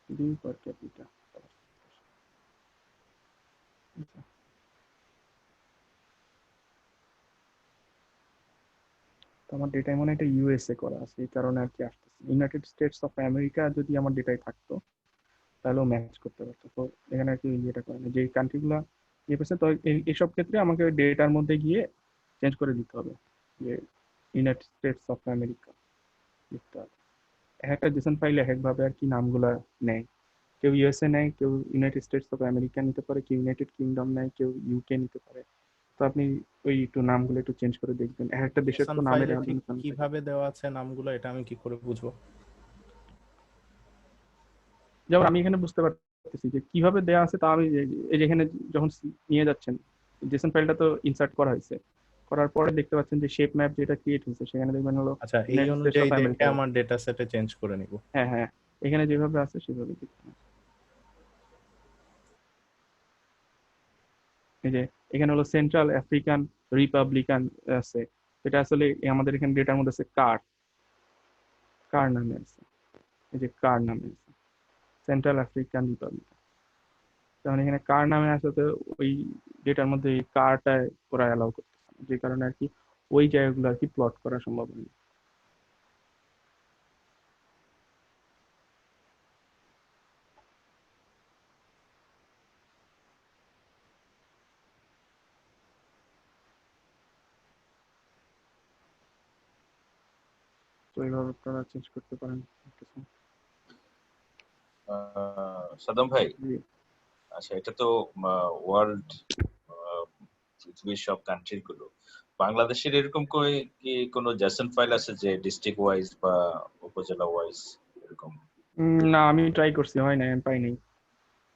Speaker 1: জিডিপি পার ক্যাপিটা। তো আমার ডেটায় মনে হয় এটা ইউএসএ করা আছে, এই কারণে আর কি আসতেছে। ইউনাইটেড স্টেটস অফ আমেরিকা যদি আমার ডেটায় থাকতো তাহলেও ম্যাচ করতে পারতো। তো এখানে আর কি ইয়েটা করে না, যে কান্ট্রিগুলো ইয়ে পেয়েছে, তো এইসব ক্ষেত্রে আমাকে ডেটার মধ্যে গিয়ে চেঞ্জ করে দিতে হবে যে ইউনাইটেড স্টেটস অফ আমেরিকা লিখতে হবে। একটা জেসন ফাইলে এক একভাবে আর কি নামগুলা নেয়, কেউ ইউএসএ নেয়, কেউ ইউনাইটেড স্টেটস অফ আমেরিকা নিতে পারে, কেউ ইউনাইটেড কিংডম নেয়, কেউ ইউকে নিতে পারে। তো আপনি ওই একটু নামগুলো একটু চেঞ্জ করে দেখবেন, একটা দেশের তো নামের
Speaker 9: কিভাবে দেওয়া আছে নামগুলো, এটা আমি কি করে বুঝবো?
Speaker 1: যেমন আমি এখানে বুঝতে পারতেছি যে কিভাবে দেওয়া আছে, তা আমি এই যেখানে যখন নিয়ে যাচ্ছেন জেসন ফাইলটা তো ইনসার্ট করা হয়েছে, করার পরে দেখতে পাচ্ছেন যে শেপ ম্যাপ যেটা ক্রিয়েট হয়েছে সেখানে দেখবেন হলো
Speaker 9: আচ্ছা, এই অনুযায়ী দেখে আমার ডেটা সেটে চেঞ্জ করে নিব।
Speaker 1: হ্যাঁ হ্যাঁ, এখানে যেভাবে আছে সেভাবে দেখতে। এই যে এখানে হলো সেন্ট্রাল আফ্রিকান রিপাবলিকান আছে, এটা আসলে আমাদের এখানে ডেটার মধ্যে আছে কার নামে আছে, এই যে কার নামে আছে সেন্ট্রাল আফ্রিকান রিপাবলিক। তখন এখানে কার নামে আছে, তো ওই ডেটার মধ্যে এই কারটা ওরা অ্যালাউ করতেছে না, যে কারণে আর কি ওই জায়গাগুলো আর কি প্লট করা সম্ভব হয়নি। তো এইভাবে আপনারা চেঞ্জ করতে পারেন কিছু।
Speaker 7: সাদ্দাম ভাই, আচ্ছা এটা তো ওয়ার্ল্ড পৃথিবীর সব কান্ট্রির গুলো, বাংলাদেশের এরকম কি কোনো জেসন ফাইল আছে যে ডিস্ট্রিক্ট ওয়াইজ বা উপজেলা ওয়াইজ এরকম?
Speaker 1: না, আমি ট্রাই করছি, হয় নাই, আমি পাই নাই।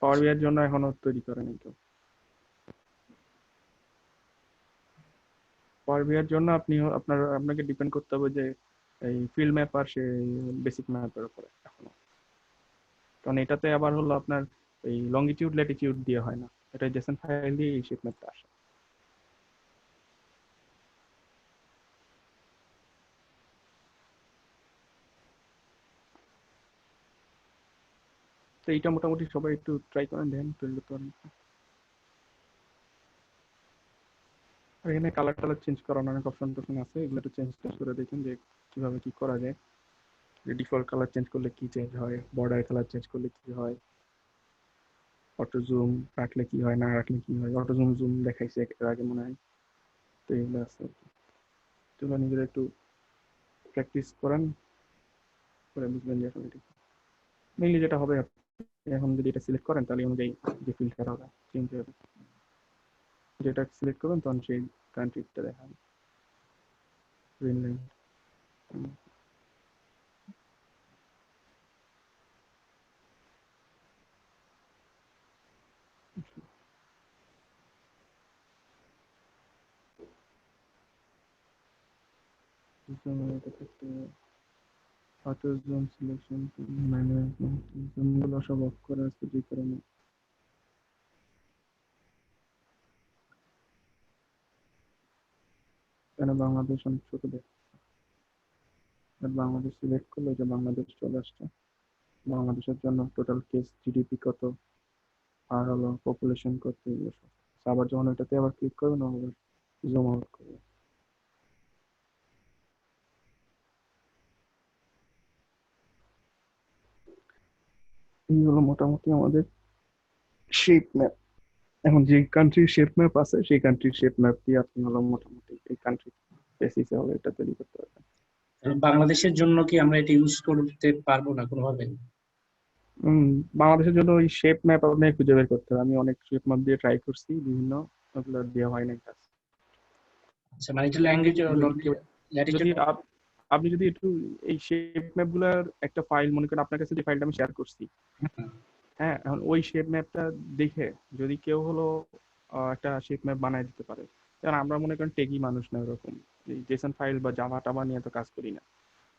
Speaker 1: পাওয়ার বিআই এর জন্য এখনো তৈরি করে নাই কেউ। পাওয়ার বিআই এর জন্য আপনাকে ডিপেন্ড করতে হবে যে এই ফিল্ড ম্যাপ আর সেই বেসিক ম্যাপের উপরে এখনো, কারণ এটাতে আবার হলো আপনার এই লঙ্গিটিউড ল্যাটিটিউড দিয়ে হয় না, এটা জেসন ফাইল দিয়ে এই শেপ ম্যাপটা আসে। তো এইটা মোটামুটি সবাই একটু ট্রাই করেন, দেখেন তৈরি করতে পারেন। আর এখানে কালার টালার চেঞ্জ করার অনেক অপশন টপশন আছে, এগুলো একটু চেঞ্জ করে দেখেন যে কিভাবে কি করা যায়। ডিফল্ট কালার চেঞ্জ করলে কি চেঞ্জ হয়, বর্ডার কালার চেঞ্জ করলে কি হয়, অটো জুম রাখলে কি হয়, না রাখলে কি হয়। অটো জুম জুম দেখাইছে এর আগে মনে হয়। তো এগুলো আছে, তোমরা নিজেরা একটু প্র্যাকটিস করেন, করে বুঝবেন যে অটোমেটিক মেইনলি যেটা হবে। এখন যদি এটা সিলেক্ট করেন তাহলে অনুযায়ী যে ফিল্টার হবে চেঞ্জ হবে, যেটা সিলেক্ট করবেন তখন সেই কান্ট্রিটা দেখাবে Greenland. Auto zoom selection management জুমগুলো সব অফ করা আছে যে কারণে। কেন বাংলাদেশ অনেক ছোট দেশ, বাংলাদেশ সিলেক্ট করলে যে বাংলাদেশ চলে আসছে। বাংলাদেশের জন্য টোটাল কেস জিডিপি কত, আর হলো পপুলেশন কত, এগুলো সব। আবার যখন ওইটাতে আবার ক্লিক করবেন আবার জুম আউট করবে। এই হলো মোটামুটি আমাদের শেপ ম্যাপ। এখন যে কান্ট্রির শেপ ম্যাপ আছে সেই কান্ট্রির শেপ ম্যাপ দিয়ে আপনি হলো মোটামুটি এই কান্ট্রি বেসিসে হলো এটা তৈরি করতে পারবেন।
Speaker 3: বাংলাদেশের জন্য কি আমরা এটা ইউজ করতে পারবো না কোনোভাবে?
Speaker 1: বাংলাদেশের জন্য ওই শেপ ম্যাপ আপনাকে খুঁজে বের করতে হবে। আমি অনেক শেপ ম্যাপ দিয়ে ট্রাই করছি, বিভিন্ন ওগুলো দেওয়া হয় না কাজ।
Speaker 3: আচ্ছা, মানে এটা ল্যাঙ্গুয়েজ
Speaker 1: যদি আপনি যদি একটু এই শেপ ম্যাপ গুলার একটা ফাইল মনে করেন, আপনার কাছে যে ফাইলটা আমি শেয়ার করছি, হ্যাঁ, এখন ওই শেপ ম্যাপটা দেখে যদি কেউ হলো একটা শেপ ম্যাপ বানায় দিতে পারে। কারণ আমরা মনে করেন টেকি মানুষ না, এরকম এই জেসন ফাইল বা জাভা টাভা নিয়ে তো কাজ করি না।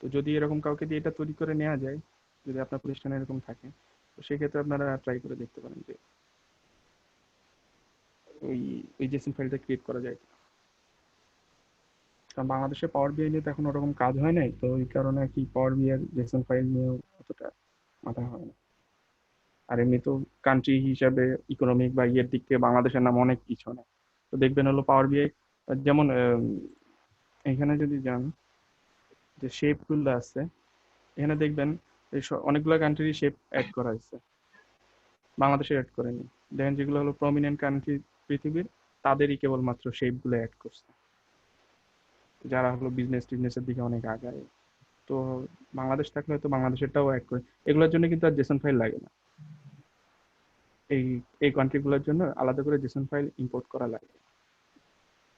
Speaker 1: তো যদি এরকম কাউকে দিয়ে এটা তৈরি করে নেওয়া যায়, যদি আপনার প্রতিষ্ঠানে এরকম থাকে, তো সেক্ষেত্রে আপনারা ট্রাই করে দেখতে পারেন যে ওই ওই জেসন ফাইলটা ক্রিয়েট করা যায়। কারণ বাংলাদেশে পাওয়ার বিআই নিয়ে তো এখন ওরকম কাজ হয় নাই, তো ওই কারণে আর কি পাওয়ার বিআই জেসন ফাইল নিয়েও অতটা মাথা হয় না। আর এমনি তো কান্ট্রি হিসাবে ইকোনমিক বা ইয়ের দিক থেকে বাংলাদেশের নাম অনেক পিছনে। তো দেখবেন হলো পাওয়ার বিআই যেমন এখানে যদি যান যে শেপ গুলো আছে, এখানে দেখবেন অনেকগুলো কান্ট্রির শেপ অ্যাড করা হয়েছে, বাংলাদেশে অ্যাড করেনি। দেখেন যেগুলো হলো প্রমিনেন্ট কান্ট্রি পৃথিবীর, তাদেরই কেবলমাত্র শেপ গুলো অ্যাড করছে, যারা হলো বিজনেস টিজনেসের দিকে অনেক আগায়। তো বাংলাদেশ থাকলে হয়তো বাংলাদেশেরটাও অ্যাড করে। এগুলোর জন্য কিন্তু আর জেসন ফাইল লাগে না, এই এই কান্ট্রিগুলোর জন্য আলাদা করে জেসন ফাইল ইম্পোর্ট করা লাগে।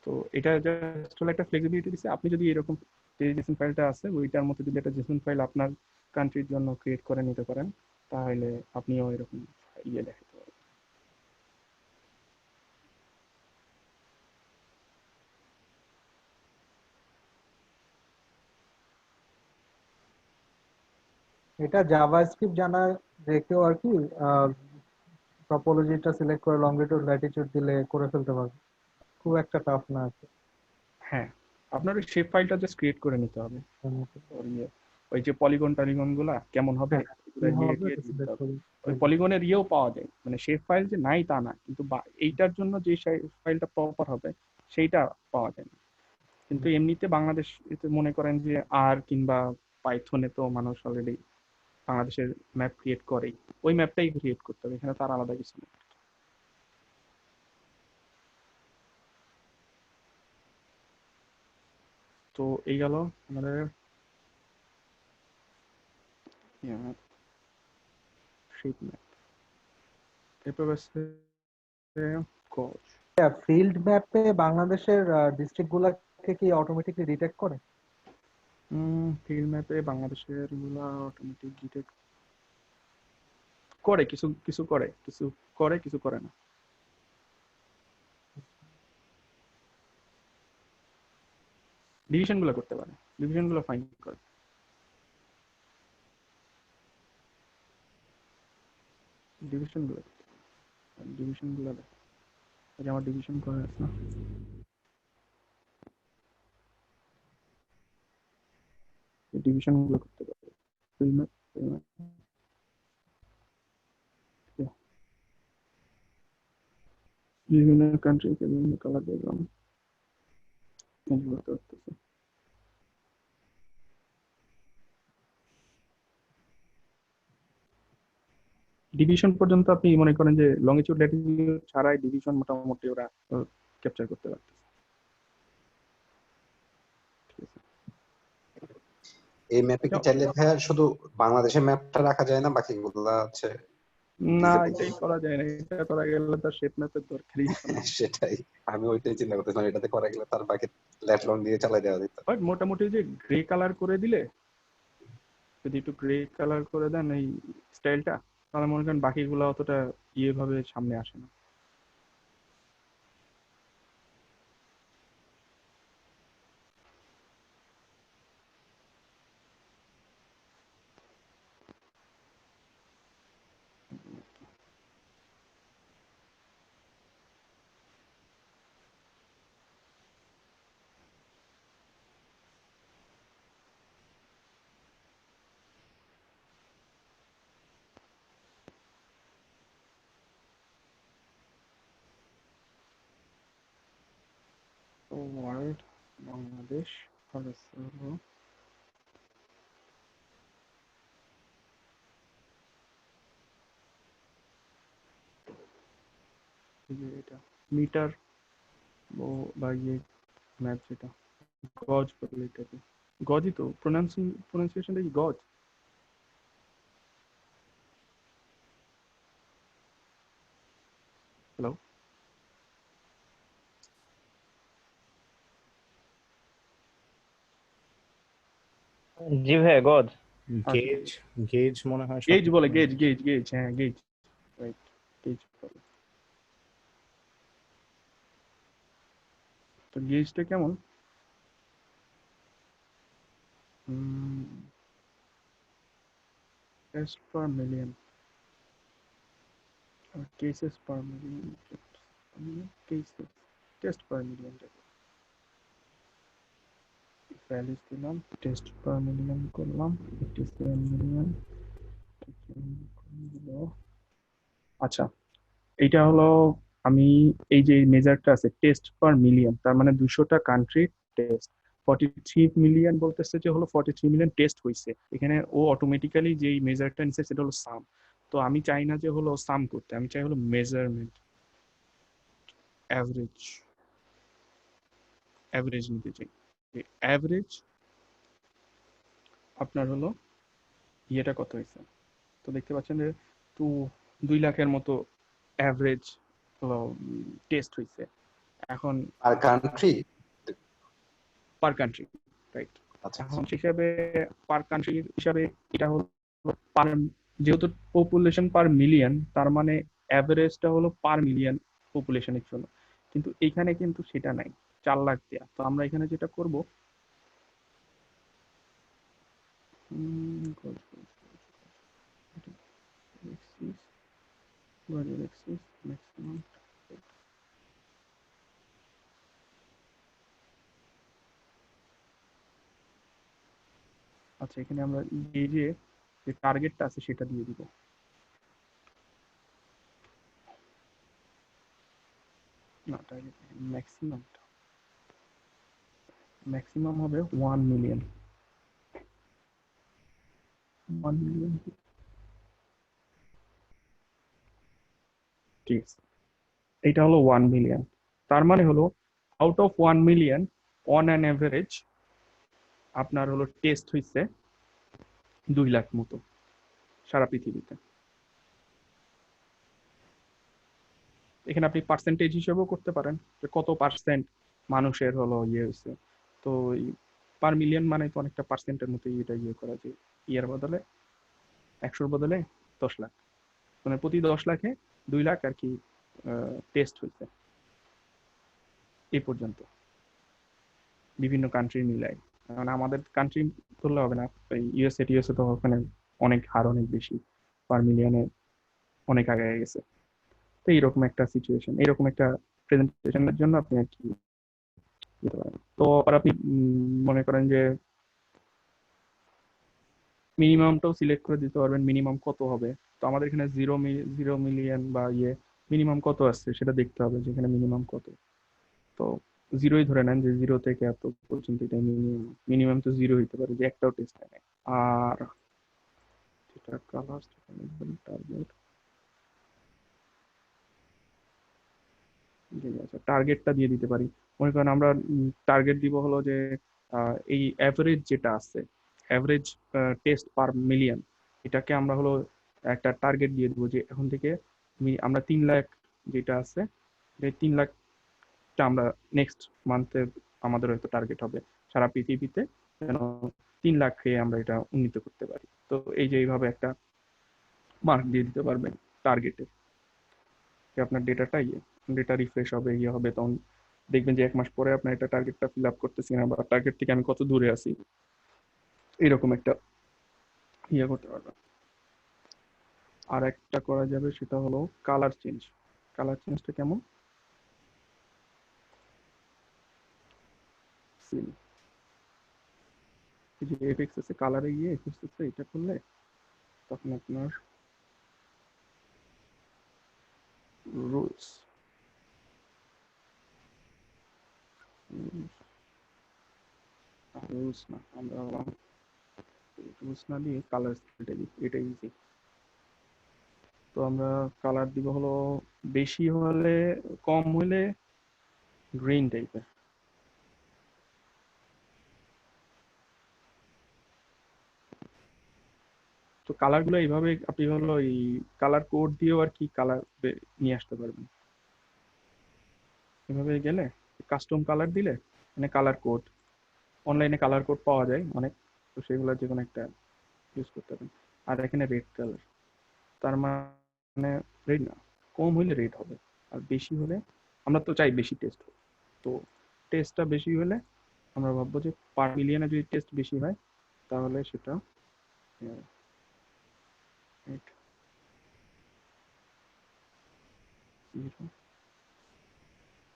Speaker 1: তো এটা জাস্ট হলো একটা ফ্লেক্সিবিলিটি দিচ্ছে। আপনি যদি এরকম যে জেসন ফাইলটা আছে ওইটার মধ্যে যদি একটা জেসন ফাইল আপনার কান্ট্রির জন্য ক্রিয়েট করে নিতে পারেন, তাহলে আপনিও এরকম ইয়ে দেখাতে পারেন।
Speaker 6: এটা জাভাস্ক্রিপ্ট জানা রেখেও আর কি টপোলজিটা সিলেক্ট করে লংগিটিউড ল্যাটিটিউড দিলে করে ফেলতে পারবে, খুব একটা টাফ না আর কি।
Speaker 1: হ্যাঁ, আপনার ওই শেপ ফাইলটা জাস্ট ক্রিয়েট করে নিতে হবে। ওই যে পলিগন টালিগন গুলা কেমন হবে ওই পলিগনের ইয়েও পাওয়া যায়, মানে শেপ ফাইল যে নাই তা না, কিন্তু এইটার জন্য যে ফাইলটা প্রপার হবে সেইটা পাওয়া যায় না। কিন্তু এমনিতে বাংলাদেশ মনে করেন যে আর কিংবা পাইথনে তো মানুষ অলরেডি বাংলাদেশের ম্যাপ ক্রিয়েট করেই, ওই ম্যাপটাই ক্রিয়েট করতে হবে, এখানে তার আলাদা কিছু নেই। তো এই গেল আমাদের শেপ ম্যাপ। এরপর আছে কোচ।
Speaker 6: ফিল্ড ম্যাপে বাংলাদেশের ডিস্ট্রিক্ট গুলাকে কি অটোমেটিকলি ডিটেক্ট করে?
Speaker 1: ফিল্ড ম্যাপে বাংলাদেশের গুলা অটোমেটিক ডিটেক্ট করে, কিছু কিছু করে, কিছু করে, কিছু করে না। ডিভিশন গুলো করতে পারে, ডিভিশন গুলো ফাইন করে, ডিভিশন গুলো ডিভিশন গুলো দেখে। আমার ডিভিশন করা আছে না, ডিভিশন গুলো করতে পারে ফিল্ড ম্যাপ। বিভিন্ন কান্ট্রিকে বিভিন্ন কালার দিলাম, বুঝতে পারতেছি। ডিভিশন পর্যন্ত আপনি মনে করেন যে লংজিটিউড ল্যাটিটিউড ছাড়াই ডিভিশন মোটামুটি ওরা ক্যাপচার করতে পারতেছে।
Speaker 2: এই ম্যাপে কি চাইলে ভাইয়া শুধু বাংলাদেশের ম্যাপটা রাখা যায় না, বাকিগুলা আছে?
Speaker 1: না, এটাই করা যায় না, এটা করা গেলে তার শেপ ম্যাপের দরকারই
Speaker 2: সেটাই আমি ওইটাই চিন্তা করতেছিলাম, এটাতে করা গেলে তার বাকি ল্যাট লং দিয়ে চালাই দেওয়া যেত।
Speaker 1: বাট মোটামুটি যে গ্রে কালার করে দিলে, যদি একটু গ্রে কালার করে দেন এই স্টাইলটা, তাহলে মনে করেন বাকিগুলো অতটা ইয়ে ভাবে সামনে আসে না। ওয়ার্ল্ড বাংলাদেশ এটা মিটার বা ইয়ে ম্যাপ, যেটা গজ বলে, এটাকে গজই তো প্রোনাউন্সিয়েশনটা কি গজ? হ্যালো,
Speaker 4: জি ভাই, গজ।
Speaker 9: গেজ, গেজ মনে হয়
Speaker 1: গেজ বলে, গেজ গেজ গেজ, হ্যাঁ গেজ, রাইট, গেজ বলে। তো গেজটা কেমন? Test per million, cases per million, cases, test per million, values দিলাম, টেস্ট পার মিলিয়ন করলাম 87 মিলিয়ন। আচ্ছা, এইটা হলো, আমি এই যে মেজারটা আছে টেস্ট পার মিলিয়ন, তার মানে 200টা কান্ট্রি টেস্ট, 43 মিলিয়ন বলতেছে যে হলো 43 মিলিয়ন টেস্ট হয়েছে। এখানে ও অটোমেটিক্যালি যেই মেজারটা নিচ্ছে সেটা হলো সাম। তো আমি চাই না যে হলো সাম করতে, আমি চাই হলো মেজারমেন্ট, অ্যাভারেজ, অ্যাভারেজ নিতে চাই। অ্যাভারেজ আপনার হলো ইয়েটা কত হয়েছে, তো দেখতে পাচ্ছেন যে 2 লাখের মতো অ্যাভারেজ হলো টেস্ট হয়েছে। এখন
Speaker 2: আর কান্ট্রি,
Speaker 1: পার কান্ট্রি, রাইট।
Speaker 2: আচ্ছা
Speaker 1: এখন হিসাবে পার কান্ট্রি হিসাবে এটা হলো পার, যেহেতু পপুলেশন পার মিলিয়ন, তার মানে অ্যাভারেজটা হলো পার মিলিয়ন পপুলেশনের জন্য, কিন্তু এখানে কিন্তু সেটা নাই, 4 লাখ দেয়া। তো আমরা এখানে যেটা করব, ম্যাক্সিমাম, আচ্ছা এখানে আমরা এই যে টার্গেটটা আছে সেটা দিয়ে দিব। না, টার্গেট ম্যাক্সিমামটা, ম্যাক্সিমাম হবে 1 মিলিয়ন, 1 মিলিয়ন, ঠিক আছে। এটা হলো 1 মিলিয়ন, তার মানে হলো out of 1 million on an average আপনার হলো টেস্ট হইছে 2 লাখ মতো সারা পৃথিবীতে। এখানে আপনি পার্সেন্টেজ হিসেবেও করতে পারেন যে কত পার্সেন্ট মানুষের হলো ইয়ে হয়েছে। তো পার মিলিয়ন মানে তো অনেকটা পার্সেন্টের মতো এটা ইয়ে করা, যে ইয়ার বদলে 100-র বদলে 10 লাখ, মানে প্রতি 10 লাখে 2 লাখ আর কি টেস্ট হয়েছে এই পর্যন্ত বিভিন্ন কান্ট্রি মিলাই। কারণ আমাদের কান্ট্রি ধরলে হবে না, ইউএসএ তো ওখানে অনেক হার অনেক বেশি, পার মিলিয়নে অনেক আগে গেছে। তো এইরকম একটা সিচুয়েশন, এইরকম একটা প্রেজেন্টেশনের জন্য আপনি আর কি দিতে পারেন। তো আর আপনি মনে করেন যে মিনিমামটাও সিলেক্ট করে দিতে পারবেন, মিনিমাম কত হবে। তো আমাদের এখানে 0 মিলিয়ন বা ইয়ে মিনিমাম কত আসছে সেটা দেখতে হবে, যেখানে মিনিমাম কত। তো জিরোই ধরে নেন, যে জিরো থেকে এত পর্যন্ত এটা মিনিমাম। মিনিমাম তো জিরো হইতে পারে, যে একটাও টেস্ট নেই। আর যেটা কালার টার্গেট, টার্গেটটা দিয়ে দিতে পারি। মনে করেন আমরা টার্গেট দিব হলো যে এই অ্যাভারেজ যেটা আছে, অ্যাভারেজ টেস্ট পার মিলিয়ন, এটাকে আমরা হলো একটা টার্গেট দিয়ে দেবো, যে এখন থেকে আমরা 3 লাখ যেটা আছে, এই 3 লাখটা আমরা নেক্সট মান্থে আমাদের হয়তো টার্গেট হবে সারা পৃথিবীতে যেন 3 লাখে আমরা এটা উন্নীত করতে পারি। তো এই যে এইভাবে একটা মার্ক দিয়ে দিতে পারবেন টার্গেটে, যে আপনার ডেটাটা ডেটা রিফ্রেশ হবে, হবে, তখন দেখবেন যে 1 মাস পরে আপনার এটা টার্গেটটা ফিল আপ করতেছি না, বা টার্গেট থেকে আমি কত দূরে আছি, এরকম একটা করতে পারবেন। আর একটা করা যাবে, সেটা হলো কালার চেঞ্জ। কালার চেঞ্জটা কেমন? এই যে এফএক্স আছে, কালারে গিয়ে এফএক্স আছে, এটা করলে তখন আপনার রুলস রুলস না, আমরা রুলস না দিয়ে কালার এটা ইজি। তো আমরা কালার দিব হলো বেশি হলে, কম হলে গ্রিন টাইপের। তো কালার গুলো এইভাবে আপনি হলো এই কালার কোড দিয়েও আর কি কালার নিয়ে আসতে পারবেন। এভাবে গেলে কাস্টম কালার দিলে, মানে কালার কোড, অনলাইনে কালার কোড পাওয়া যায় অনেক, তো সেগুলো যে কোনো একটা ইউজ করতে পারেন। আর এখানে রেড কালার, তার মানে রেড না, কম হলে রেড হবে, আর বেশি হলে আমরা তো চাই বেশি টেস্ট হোক। তো টেস্টটা বেশি হলে আমরা ভাববো যে পার মিলিয়নে যদি টেস্ট বেশি হয় তাহলে সেটা red, zero,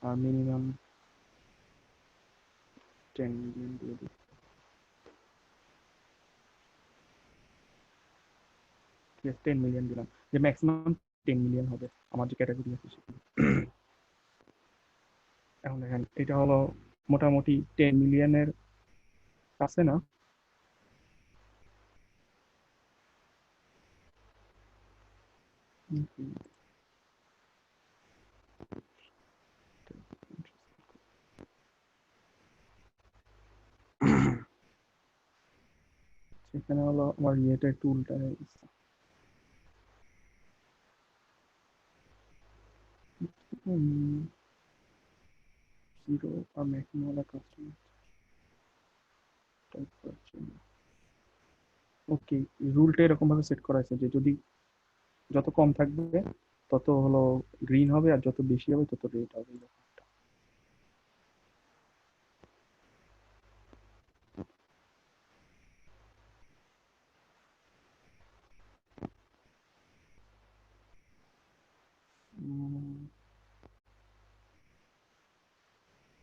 Speaker 1: আর মিনিমাম 10 মিলিয়ন দিয়ে দিই। ঠিক আছে, 10 মিলিয়ন দিলাম, যে ম্যাক্সিমাম 10 মিলিয়ন হবে আমার যে ক্যাটাগরি আছে সেখানে। এখন দেখেন এটা হলো মোটামুটি 10 মিলিয়নের কাছে না? সেখানে হলো আমার ইয়েটা একটু উল্টা হয়ে গেছে। জিরো আর ম্যাক্সিমাম হলো কাস্টমার টাইপ করছি। ওকে, রুলটা এরকম ভাবে সেট করা আছে যে যদি যত কম থাকবে তত হলো গ্রিন হবে, আর যত বেশি হবে তত রেড হবে।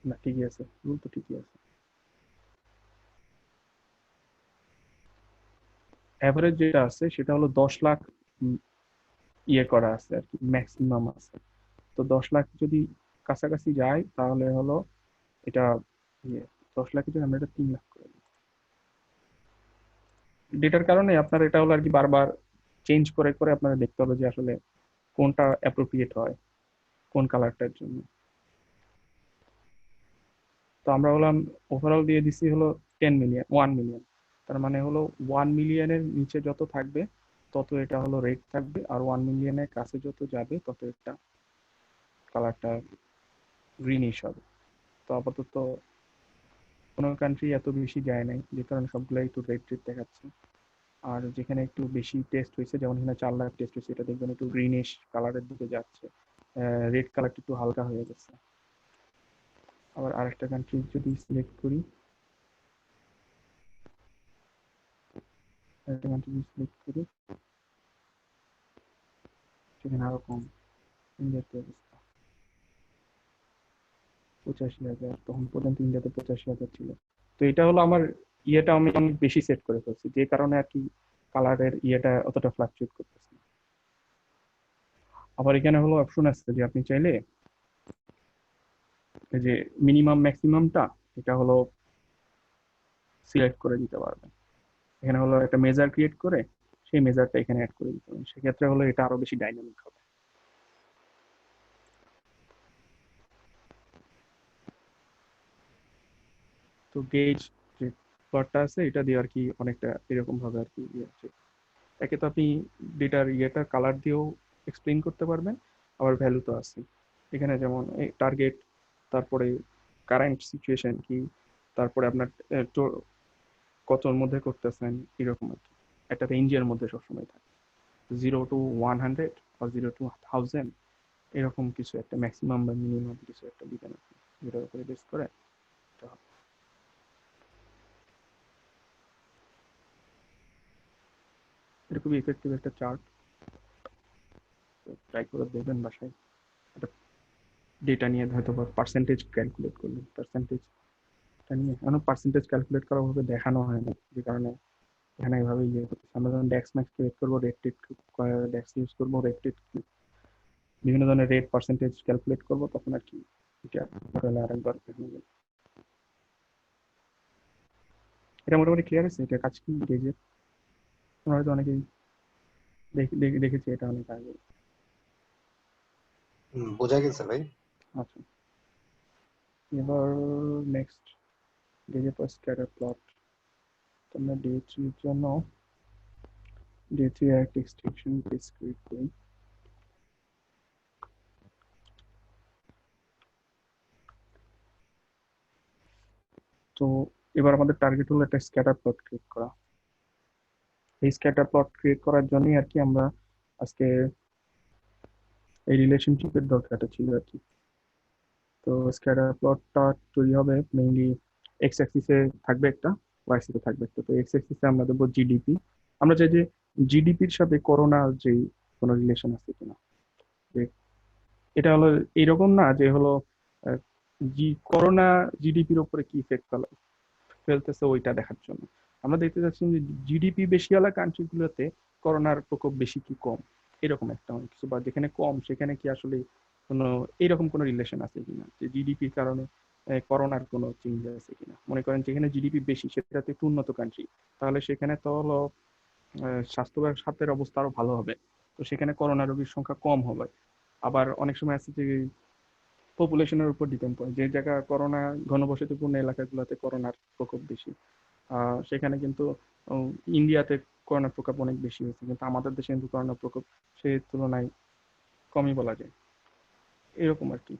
Speaker 1: না, ঠিকই আছে, রুল তো ঠিকই আছে। অ্যাভারেজ যেটা আছে সেটা হলো 10 লাখ করা আছে আর কি, ম্যাক্সিমাম আছে। তো 10 লাখ যদি কাছাকাছি যায় তাহলে হলো এটা ইয়ে 10 লাখের জন্য আমরা এটা 3 লাখ করে দিই। ডেটার কারণে আপনার এটা হলো আর কি বারবার চেঞ্জ করে করে আপনারা দেখতে হবে যে আসলে কোনটা অ্যাপ্রোপ্রিয়েট হয় কোন কালারটার জন্য। তো আমরা হলাম ওভারঅল দিয়ে দিচ্ছি হলো 10 মিলিয়ন, 1 মিলিয়ন। তার মানে হলো 1 মিলিয়নের নিচে যত থাকবে তত এটা হলো রেড থাকবে, আর 1 মিলিয়নের কাছে যত যাবে তত এটা কালারটা গ্রিনিশ হবে। তো আপাতত কোনো কান্ট্রি এত বেশি যায় নাই, যে কারণে সবগুলো একটু রেড রেড দেখাচ্ছে। আর যেখানে একটু বেশি টেস্ট হয়েছে, যেমন এখানে 4 লাখ টেস্ট হয়েছে, এটা দেখবেন একটু গ্রিনিশ কালারের দিকে যাচ্ছে, রেড কালারটা একটু হালকা হয়ে গেছে। আবার আরেকটা কান্ট্রি যদি সিলেক্ট করি, আরেকটা কান্ট্রি সিলেক্ট করি, সেখানে আরো কম। ইন্ডিয়াতে অবস্থা 85,000, তখন পর্যন্ত ইন্ডিয়াতে 85,000 ছিল। তো এটা হলো আমার ইয়েটা আমি অনেক বেশি সেট করে ফেলছি, যে কারণে আর কি কালারের ইয়েটা অতটা ফ্লাকচুয়েট করতেছে না। আবার এখানে হলো অপশন আছে যে আপনি চাইলে এই যে মিনিমাম ম্যাক্সিমামটা এটা হলো সিলেক্ট করে দিতে পারবেন। এখানে হলো একটা মেজার ক্রিয়েট করে সেই মেজারটা এখানে অ্যাড করে দিতে পারবেন, সেক্ষেত্রে হলো এটা আরো বেশি ডাইনামিক হবে। তো গেজ যে প্লটটা আছে এটা দিয়ে আর কি অনেকটা এরকম ভাবে আর কি ইয়ে আছে। একে তো আপনি ডেটার ইয়েটা কালার দিয়েও এক্সপ্লেইন করতে পারবেন, আবার ভ্যালু তো আছে এখানে, যেমন টার্গেট, তারপরে কারেন্ট সিচুয়েশন কি, তারপরে আপনার কতর মধ্যে করতেছেন এরকম আর কি। একটা রেঞ্জের মধ্যে সবসময় থাকে 0 to 100 বা 0 to 1000 এরকম কিছু একটা ম্যাক্সিমাম বা মিনিমাম কিছু একটা দিবেন আপনি, যেটার উপরে বেস করে এটা হবে। এটা খুবই ইফেক্টিভ একটা চার্ট, ট্রাই করে দেখবেন বাসায়। একটা ডেটা নিয়ে হয়তো বা পার্সেন্টেজ ক্যালকুলেট করলেন, পার্সেন্টেজটা নিয়ে এখন পার্সেন্টেজ ক্যালকুলেট করা ভাবে দেখানো হয় না, যে কারণে এখানে এইভাবে ইয়ে করতেছে। আমরা যখন ডেক্স ম্যাক্স ক্রিয়েট করবো, রেট ডেক্স ইউজ করবো, বিভিন্ন ধরনের রেট পার্সেন্টেজ ক্যালকুলেট করবো, তখন আর কি এটা আরেকবার দেখানো যাবে। এটা মোটামুটি ক্লিয়ার আছে এটা কাজ কি গেজের? তোমরা হয়তো অনেকেই দেখেছি এটা অনেক আগে।
Speaker 2: বোঝা গেছে ভাই।
Speaker 1: আচ্ছা, এবার নেক্সট গেজের পর স্ক্যাটার প্লট। তোমরা ডে 3 এর জন্য ডে 3 এর একটা এক্সটেনশন পেজ ক্রিয়েট করি। তো এবার আমাদের টার্গেট হলো একটা স্ক্যাটার প্লট ক্রিয়েট করা। এই স্ক্যাটার প্লট ক্রিয়েট করার জন্যই আর কি আমরা আজকে এই রিলেশনশিপের দরকারটা ছিল আর কি। তো স্ক্যাটার প্লটটা তৈরি হবে মেইনলি এক্স অ্যাক্সিসে থাকবে একটা, ওয়াই অ্যাক্সিসে থাকবে একটা। তো এক্স অ্যাক্সিসে আমরা দেবো জিডিপি। আমরা চাই যে জিডিপির সাথে করোনার যে কোনো রিলেশন আছে কিনা। যে এটা হলো এরকম না যে হলো করোনা জিডিপির উপরে কি ইফেক্ট ফেলতেছে ওইটা দেখার জন্য আমরা দেখতে যাচ্ছি যে জিডিপি বেশিওয়ালা কান্ট্রি গুলোতে করোনার প্রকোপ বেশি কি কম, এরকম একটা অনেক কিছু, বা যেখানে কম সেখানে কি আসলে কোনো এইরকম কোনো রিলেশন আছে কিনা, যে জিডিপির কারণে করোনার কোনো চেঞ্জ আছে কিনা। মনে করেন যেখানে জিডিপি বেশি সেটাতে একটু উন্নত কান্ট্রি, তাহলে সেখানে তো হলো স্বাস্থ্য খাতের অবস্থা আরো ভালো হবে, তো সেখানে করোনা রোগীর সংখ্যা কম হবে। আবার অনেক সময় আছে যে পপুলেশনের উপর ডিপেন্ড করে, যে জায়গা করোনা ঘনবসতিপূর্ণ এলাকাগুলোতে করোনার প্রকোপ বেশি, সেখানে কিন্তু ইন্ডিয়াতে করোনার প্রকোপ অনেক বেশি হয়েছে, কিন্তু আমাদের দেশে কিন্তু করোনার প্রকোপ সেই তুলনায় কমই বলা যায়, এরকম আর কি।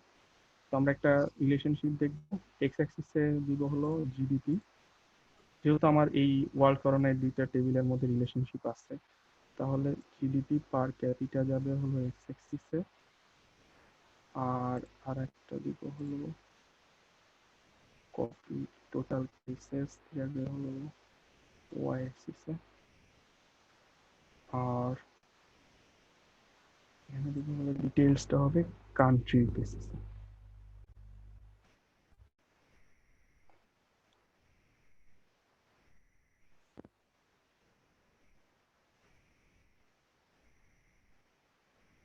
Speaker 1: তো আমরা একটা রিলেশনশিপ দেখবো, এক্স অ্যাক্সিসে দিব হলো জিডিপি। যেহেতু আমার এই ওয়ার্ল্ড করোনায় দুইটা টেবিলের মধ্যে রিলেশনশিপ আছে, তাহলে জিডিপি পার ক্যাপিটা যাবে হলো এক্স অ্যাক্সিসে, আর একটা দিব হলো কপি টোটাল কেসেস যাবে হলো ওয়াই অ্যাক্সিসে, আর এখানে দিব হলো ডিটেইলসটা হবে কান্ট্রি বেসিসে।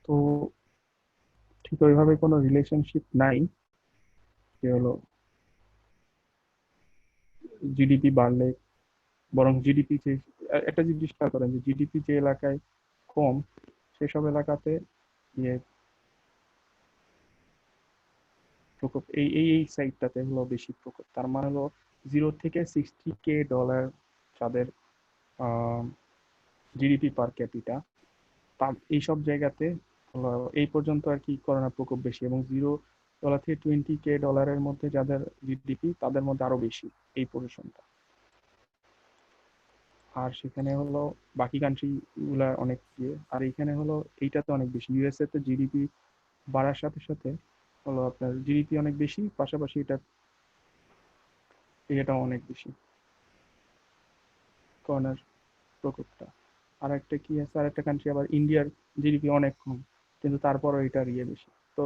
Speaker 1: তো ঠিক ওইভাবে কোনো রিলেশনশিপ নাই যে হলো জিডিপি বাড়লে, বরং জিডিপি যে একটা জিনিস খেয়াল করেন যে জিডিপি যে এলাকায় কম সেসব এলাকাতে ইয়ে প্রকোপ এই এই এই সাইডটাতে হলো বেশি প্রকোপ। তার মানে হলো $0 থেকে $60K যাদের জিডিপি পার ক্যাপিটা, এইসব জায়গাতে হলো এই পর্যন্ত আর কি করোনা প্রকোপ বেশি, এবং $0 থেকে $20K মধ্যে যাদের জিডিপি তাদের মধ্যে আরো বেশি এই পজিশনটা। আর সেখানে হলো বাকি কান্ট্রি গুলা অনেক ইয়ে, আর এইখানে হলো এইটাতে অনেক বেশি। ইউএসএ তে জিডিপি বাড়ার সাথে সাথে হলো আপনার জিডিপি অনেক বেশি, পাশাপাশি এটাও অনেক বেশি করোনার প্রকোপটা। আর একটা কি আছে, আর একটা কান্ট্রি আবার ইন্ডিয়ার জিডিপি অনেক কম, কিন্তু তারপরও এটার ইয়ে বেশি। তো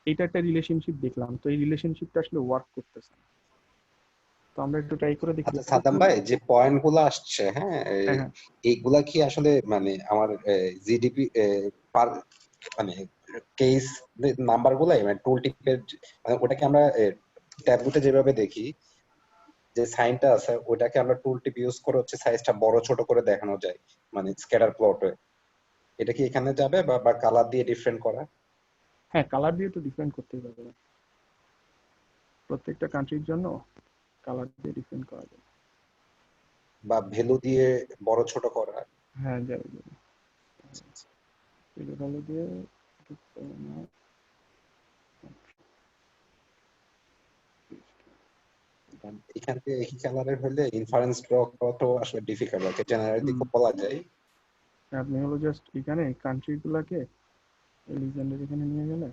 Speaker 1: এটা একটা রিলেশনশিপ দেখলাম, তো এই রিলেশনশিপটা আসলে ওয়ার্ক করতেছে, তো আমরা একটু ট্রাই করে দেখি।
Speaker 2: আচ্ছা সাদ্দাম ভাই, যে পয়েন্ট গুলো আসছে, হ্যাঁ
Speaker 1: হ্যাঁ হ্যাঁ
Speaker 2: এইগুলা কি আসলে মানে আমার জিডিপি পার মানে কেস নাম্বার গুলাই মানে টুল টিপের মানে ওটাকে আমরা ট্যাবলেটে যেভাবে দেখি যে সাইনটা আছে ওটাকে আমরা টুল টিপ ইউজ করে হচ্ছে সাইজটা বড় ছোট করে দেখানো যায় মানে স্ক্যাটার প্লটে। এটা কি এখানে যাবে বা কালার দিয়ে ডিফারেন্ট করা?
Speaker 1: হ্যাঁ, কালার দিয়ে তো ডিফারেন্ট করতেই পারবে, প্রত্যেকটা কান্ট্রির জন্য কালার দিয়ে ডিফারেন্ট করা যায়।
Speaker 2: বা ভ্যালু দিয়ে বড় ছোট করা?
Speaker 1: হ্যাঁ, যাবে যাবে, ভ্যালু দিয়ে
Speaker 2: এখান থেকে একই কালারের হলে ইনফারেন্স ড্র করাটা আসলে ডিফিকাল্ট, ওকে জেনারেলি খুব বলা যায়।
Speaker 1: আপনি হলো জাস্ট এখানে কান্ট্রি গুলাকে লিজেন্ডের এখানে নিয়ে গেলে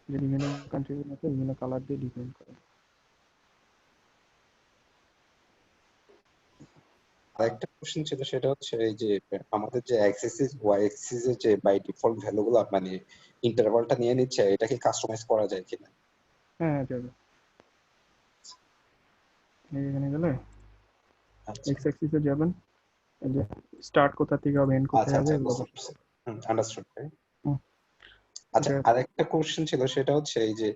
Speaker 1: যে বিভিন্ন কান্ট্রি গুলোকে বিভিন্ন কালার দিয়ে ডিফাইন করে।
Speaker 2: আরেকটা কোশ্চেন ছিল, সেটা হচ্ছে এই যে আমাদের যে এক্স ওয়াই অ্যাক্সিস এর যে বাই ডিফল্ট ভ্যালুগুলো মানে ইন্টারভালটা নিয়ে নিচ্ছে, এটা কি কাস্টমাইজ করা যায় কিনা?
Speaker 1: হ্যাঁ, যাবে, এখানে গেলে
Speaker 2: আচ্ছা
Speaker 1: এক্স অ্যাক্সিসে যাবেন, এই যে স্টার্ট কোথা থেকে হবে এন্ড কোথায়
Speaker 2: আচ্ছা
Speaker 1: হবে
Speaker 2: আচ্ছা
Speaker 1: এগুলো
Speaker 2: বুঝতে পারছি। আন্ডারস্টুড।
Speaker 1: হুম,
Speaker 2: আচ্ছা
Speaker 1: এটা
Speaker 2: আরেকটা কোশ্চেন ছিল, সেটা হচ্ছে এই যে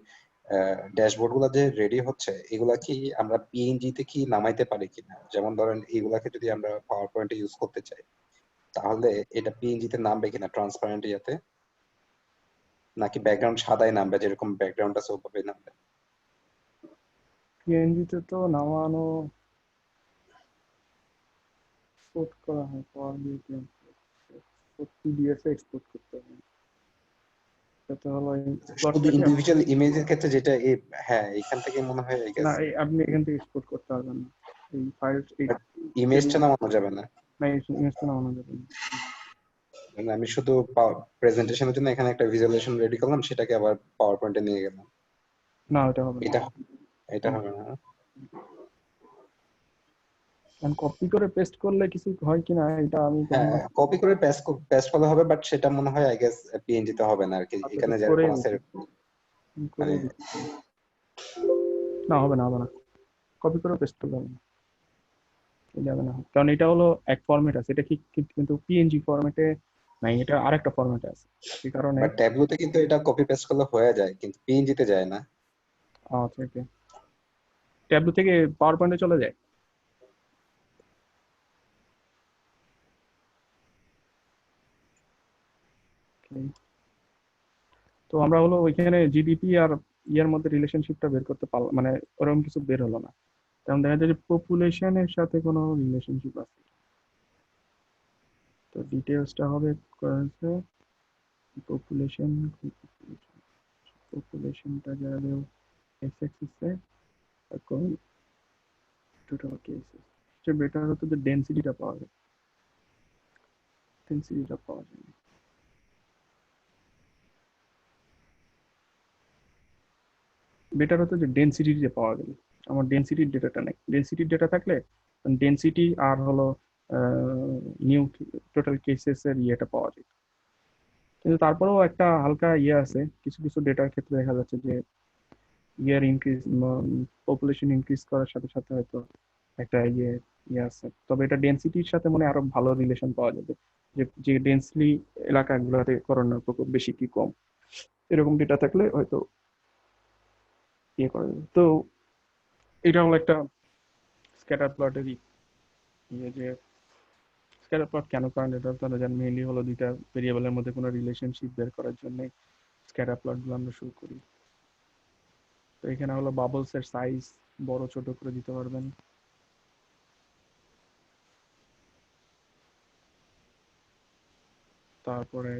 Speaker 2: ড্যাশবোর্ড গুলা যে রেডি হচ্ছে এগুলা কি আমরা পিএনজি তে কি নামাইতে পারি কিনা? যেমন ধরেন এগুলাকে যদি আমরা পাওয়ার পয়েন্টে ইউজ করতে চাই তাহলে এটা পিএনজি তে নামবে কিনা ট্রান্সপারেন্ট ইয়াতে, নাকি ব্যাকগ্রাউন্ড সাদাই নামবে যেরকম ব্যাকগ্রাউন্ড আছে ওভাবে নামবে?
Speaker 1: পিএনজিতে তো নামানো এক্সপোর্ট করা হয়, পাওয়ার দিয়ে পিডিএফ এ এক্সপোর্ট করতে হবে, সেটা হলো এই
Speaker 2: শুধু
Speaker 1: প্লটটাকে
Speaker 2: ইন্ডিভিজুয়াল ইমেজের ক্ষেত্রে যেটা হ্যাঁ এখান থেকে মনে হয় আই
Speaker 1: না,
Speaker 2: গেস
Speaker 1: এই আপনি এখান থেকে এক্সপোর্ট করতে পারবেন না, এই ফাইল এই
Speaker 2: ইমেজটা নামানো যাবে না।
Speaker 1: না, ইমেজটা নামানো যাবে না।
Speaker 2: মানে আমি শুধু প্রেজেন্টেশনের জন্য এখানে একটা ভিজুয়ালাইজেশন রেডি করলাম, সেটাকে আবার পাওয়ার পয়েন্টে নিয়ে গেলাম,
Speaker 1: না, ওটা হবে না।
Speaker 2: এটা এটা হবে না?
Speaker 1: কপি করে পেস্ট করলে কিছু হয় কিনা এটা আমি
Speaker 2: হ্যাঁ
Speaker 1: কখনো
Speaker 2: কপি করে পেস্ট করলে হবে, বাট সেটা মনে হয় আই গেস পিএনজি তে হবে না আর কি, এখানে
Speaker 1: করে
Speaker 2: যেরকম আছে মানে
Speaker 1: না, হবে না, হবে না, কপি করে পেস্ট করলে হবে না, যাবে না, কারণ এটা হলো এক ফরম্যাট আছে, এটা কিন্তু পিএনজি ফরম্যাটে নাই, এটা আরেকটা ফরম্যাটে আছে, এই কারণে।
Speaker 2: বাট ট্যাবলুতে কিন্তু এটা কপি পেস্ট করলে হয়ে যায় কিন্তু পিএনজি তে যায় না।
Speaker 1: আচ্ছা, ওকে, ট্যাবলু থেকে পাওয়ার পয়েন্টে চলে যায়। Okay. তো আমরা হলো ওইখানে জিডিপি আর ইয়ার মধ্যে রিলেশনশিপটা বের করতে পারলাম, মানে ওরকম কিছু বের হলো না, কারণ দেখা যায় যে পপুলেশনের সাথে কোনো রিলেশনশিপ আছে। তো ডিটেলসটা হবে পপুলেশন, পপুলেশনটা যাবে এক্স অ্যাক্সিসে, এখন টোটাল কেসেস যে বেটার হতো যে ডেনসিটিটা পাওয়া যায়, ডেনসিটিটা পাওয়া যায় না। বেটার হতো যে ডেনসিটি যে পাওয়া গেল, আমার ডেনসিটির ডেটাটা নেই, ডেনসিটির ডেটা থাকলে ডেনসিটি আর হলো নিউ টোটাল কেসেস এর ইয়েটা পাওয়া যায়। কিন্তু তারপরেও একটা হালকা ইয়ে আছে, কিছু কিছু ডেটার ক্ষেত্রে দেখা যাচ্ছে যে ইয়ার ইনক্রিজ, পপুলেশন ইনক্রিজ করার সাথে সাথে হয়তো একটা ইয়ে আছে, তবে এটা ডেনসিটির সাথে মনে হয় আরো ভালো রিলেশন পাওয়া যাবে, যে যে ডেন্সলি এলাকাগুলোতে করোনার প্রকোপ বেশি কি কম, এরকম ডেটা থাকলে হয়তো ইয়ে করা যাবে। তো এটা হলো একটা স্ক্যাটার প্লটেরই ইয়ে, যে স্ক্যাটার প্লট কেন করেন এটা আপনারা জানেন, মেইনলি হলো দুইটা ভেরিয়েবলের মধ্যে কোনো রিলেশনশিপ বের করার জন্য স্ক্যাটার প্লটগুলো আমরা শুরু করি। তো এখানে হলো বাবলস এর সাইজ বড় ছোট করে দিতে পারবেন, তারপরে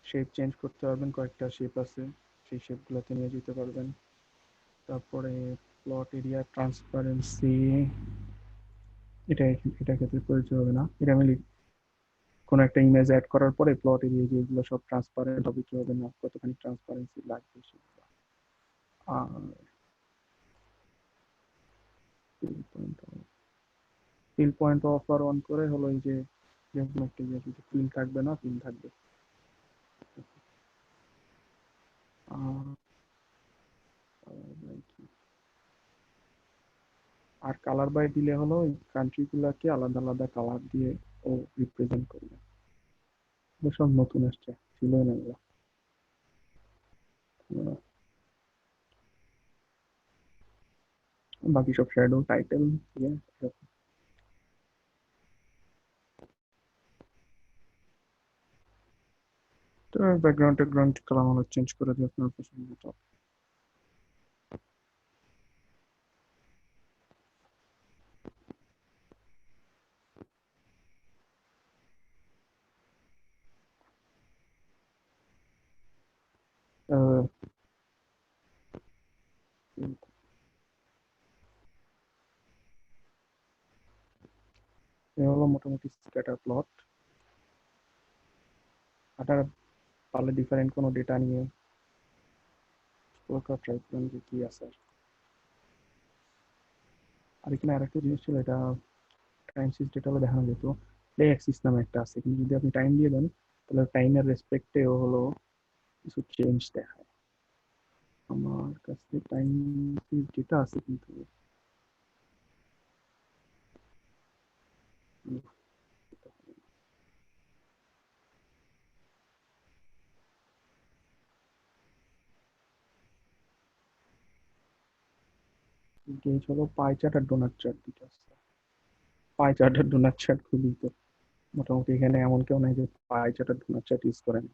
Speaker 1: শেপ চেঞ্জ করতে পারবেন, কয়েকটা শেপ আছে সেই শেপগুলোতে নিয়ে যেতে পারবেন। তারপরে প্লট এরিয়া ট্রান্সপারেন্সি, এটা এটা ক্ষেত্রে প্রযোজ্য হবে না, এটা আমি কোনো একটা ইমেজ অ্যাড করার পরে প্লট এরিয়া যেগুলো সব ট্রান্সপারেন্ট হবে কি হবে না, কতখানি ট্রান্সপারেন্সি লাগবে সেগুলো। আর ফিল পয়েন্ট অফার অন করে হলো এই যে যেরকম একটা ইয়ে ফিল থাকবে না, ফিল থাকবে। আর কালার বাই দিলে হলো এই কান্ট্রি গুলাকে আলাদা আলাদা কালার দিয়ে ও রিপ্রেজেন্ট করবে, সব নতুন আসছে। ছিলই না এগুলো। বাকি সব শ্যাডো টাইটেল তো ব্যাকগ্রাউন্ড কালার আমরা চেঞ্জ করে দিই আপনার পছন্দ মতো। এ হলো মোটামুটি স্ক্যাটার প্লট। আপনারা পারলে ডিফারেন্ট কোনো ডেটা নিয়ে ট্রাই করেন যে কি আছে। আর এখানে আরেকটা জিনিস ছিল, এটা টাইম সিরিজ ডেটা হলে দেখানো যেত, প্লে অ্যাক্সিস নামে একটা আছে, কিন্তু যদি আপনি টাইম দিয়ে দেন তাহলে টাইমের রেসপেক্টে হলো কিছু চেঞ্জ দেখায়। আমার কাছে টাইম সিরিজ ডেটা আছে কিন্তু গেজ হলো পাই চার্ট আর ডোনাট চার্ট দুটো আছে। পাই চার্ট আর ডোনাট চার্ট খুবই তো মোটামুটি এখানে এমন কেউ নাই যে পাই চার্ট আর ডোনাট চার্ট ইউজ করেন।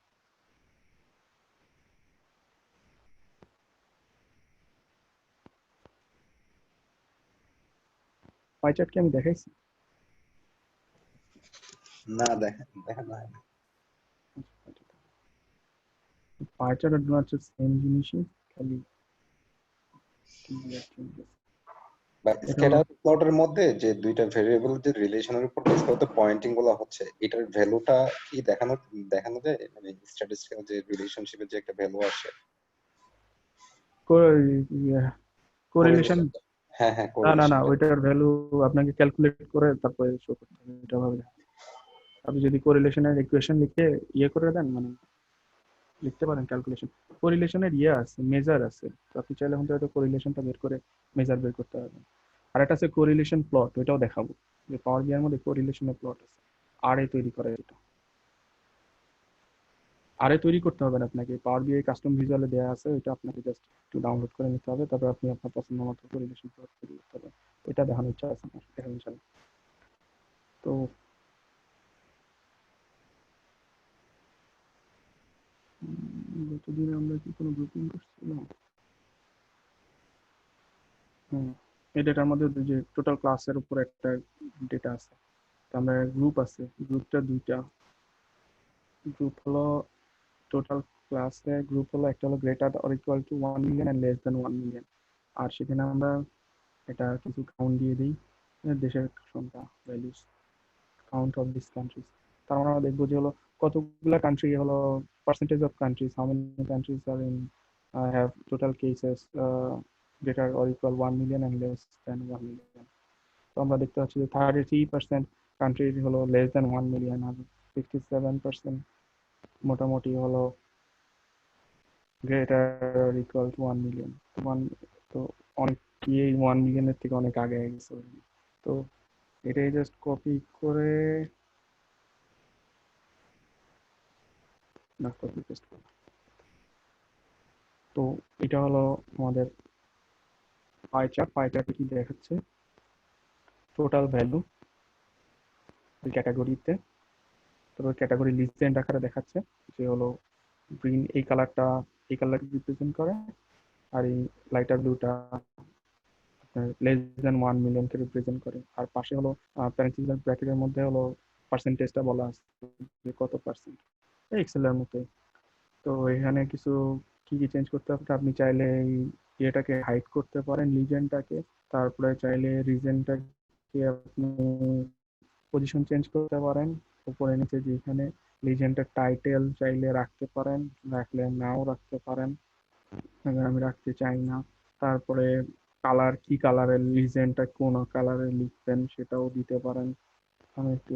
Speaker 1: পাই চার্ট কি আমি দেখাইছি?
Speaker 2: না দেখেন দেখেন না।
Speaker 1: পাই চার্ট আর ডোনাট চার্ট সেম জিনিসই, খালি
Speaker 2: স্ক্যাটার প্লটের মধ্যে যে দুইটা ভেরিয়েবল যে রিলেশনের উপর বেস করে পয়েন্টিং গুলো হচ্ছে, এটার ভ্যালুটা কি দেখানো যায়, মানে স্ট্যাটিস্টিক্যাল যে রিলেশনশিপের যে একটা ভ্যালু আসে
Speaker 1: কোরিলেশন।
Speaker 2: হ্যাঁ হ্যাঁ
Speaker 1: না ওইটার ভ্যালু আপনাকে ক্যালকুলেট করে তারপরে শো করতে হবে, এটা ভাবে। আপনি যদি কোরিলেশনের ইকুয়েশন লিখে ইয়ে করে দেন, মানে লিখতে পারেন ক্যালকুলেশন, কোরিলেশনের ইয়ে আছে, মেজার আছে, তো আপনি চাইলে হয়তো কোরিলেশনটা বের করে মেজার বের করতে পারবেন। আর একটা আছে কোরিলেশন প্লট, ওইটাও দেখাবো যে পাওয়ার বিআই এর মধ্যে কোরিলেশনের প্লট আছে। আর এ তৈরি করে এটা, আর এ তৈরি করতে হবে না আপনাকে, পাওয়ার বিআই কাস্টম ভিজুয়ালে দেওয়া আছে, ওইটা আপনাকে জাস্ট একটু ডাউনলোড করে নিতে হবে, তারপর আপনি আপনার পছন্দ মতো কোরিলেশন প্লট তৈরি করতে হবে। এটা দেখানোর ইচ্ছা আছে আমার, দেখানো ইচ্ছা। তো গতদিন আমরা কি কোনো গ্রুপিং করছিলাম? এই ডেটার মধ্যে যে টোটাল ক্লাসের উপর একটা ডেটা আছে, তো আমরা গ্রুপ আছে, গ্রুপটা দুইটা গ্রুপ হলো টোটাল ক্লাসে, গ্রুপ হলো একটা হলো greater or equal to 1 million and less than 1 million. আর সেখানে আমরা এটা কিছু কাউন্ট দিয়ে দিই, দেশের সংখ্যা, values, count of this countries. তার মানে আমরা দেখবো যে হলো কতগুলা কান্ট্রি হলো, percentage of countries, how many countries are in have total cases greater or equal 1 million and less than 1 million. তো আমরা দেখতে পাচ্ছি যে 33% কান্ট্রি হলো লেস দেন 1 মিলিয়ন, আর 57% মোটামুটি হলো greater or equal to 1 million. তো অনেক এই 1 মিলিয়নের থেকে অনেক আগে গেছে। তো এটাই জাস্ট কপি করে না কপি পেস্ট করব। তো এটা হলো আমাদের পাই চার্টে কি দেখাচ্ছে, টোটাল ভ্যালু ক্যাটাগরিতে, তারপর ক্যাটাগরি লিস্টেন্ট আকারে দেখাচ্ছে যে হলো গ্রিন এই কালারটা এই কালার রিপ্রেজেন্ট করে, আর এই লাইটার ব্লুটা আপনার লেস দেন 1 মিলিয়ন কে রিপ্রেজেন্ট করে। আর পাশে হলো প্যারেন্থেসিস ব্র্যাকেটের মধ্যে হলো পার্সেন্টেজটা বলা আছে যে কত পার্সেন্ট, এক্সেলের মতো। তো এখানে কিছু কি কি চেঞ্জ করতে হবে, আপনি চাইলে এই ইয়েটাকে হাইড করতে পারেন লিজেন্ডটাকে, তারপরে চাইলে রিজেন্টটাকে আপনি পজিশন চেঞ্জ করতে পারেন, উপরে নিচে যেখানে লিজেন্ডের টাইটেল চাইলে রাখতে পারেন, রাখলে নাও রাখতে পারেন, আমি রাখতে চাই না। তারপরে কালার, কি কালারের লিজেন্ডটা কোন কালারে লিখবেন সেটাও দিতে পারেন, আমি একটু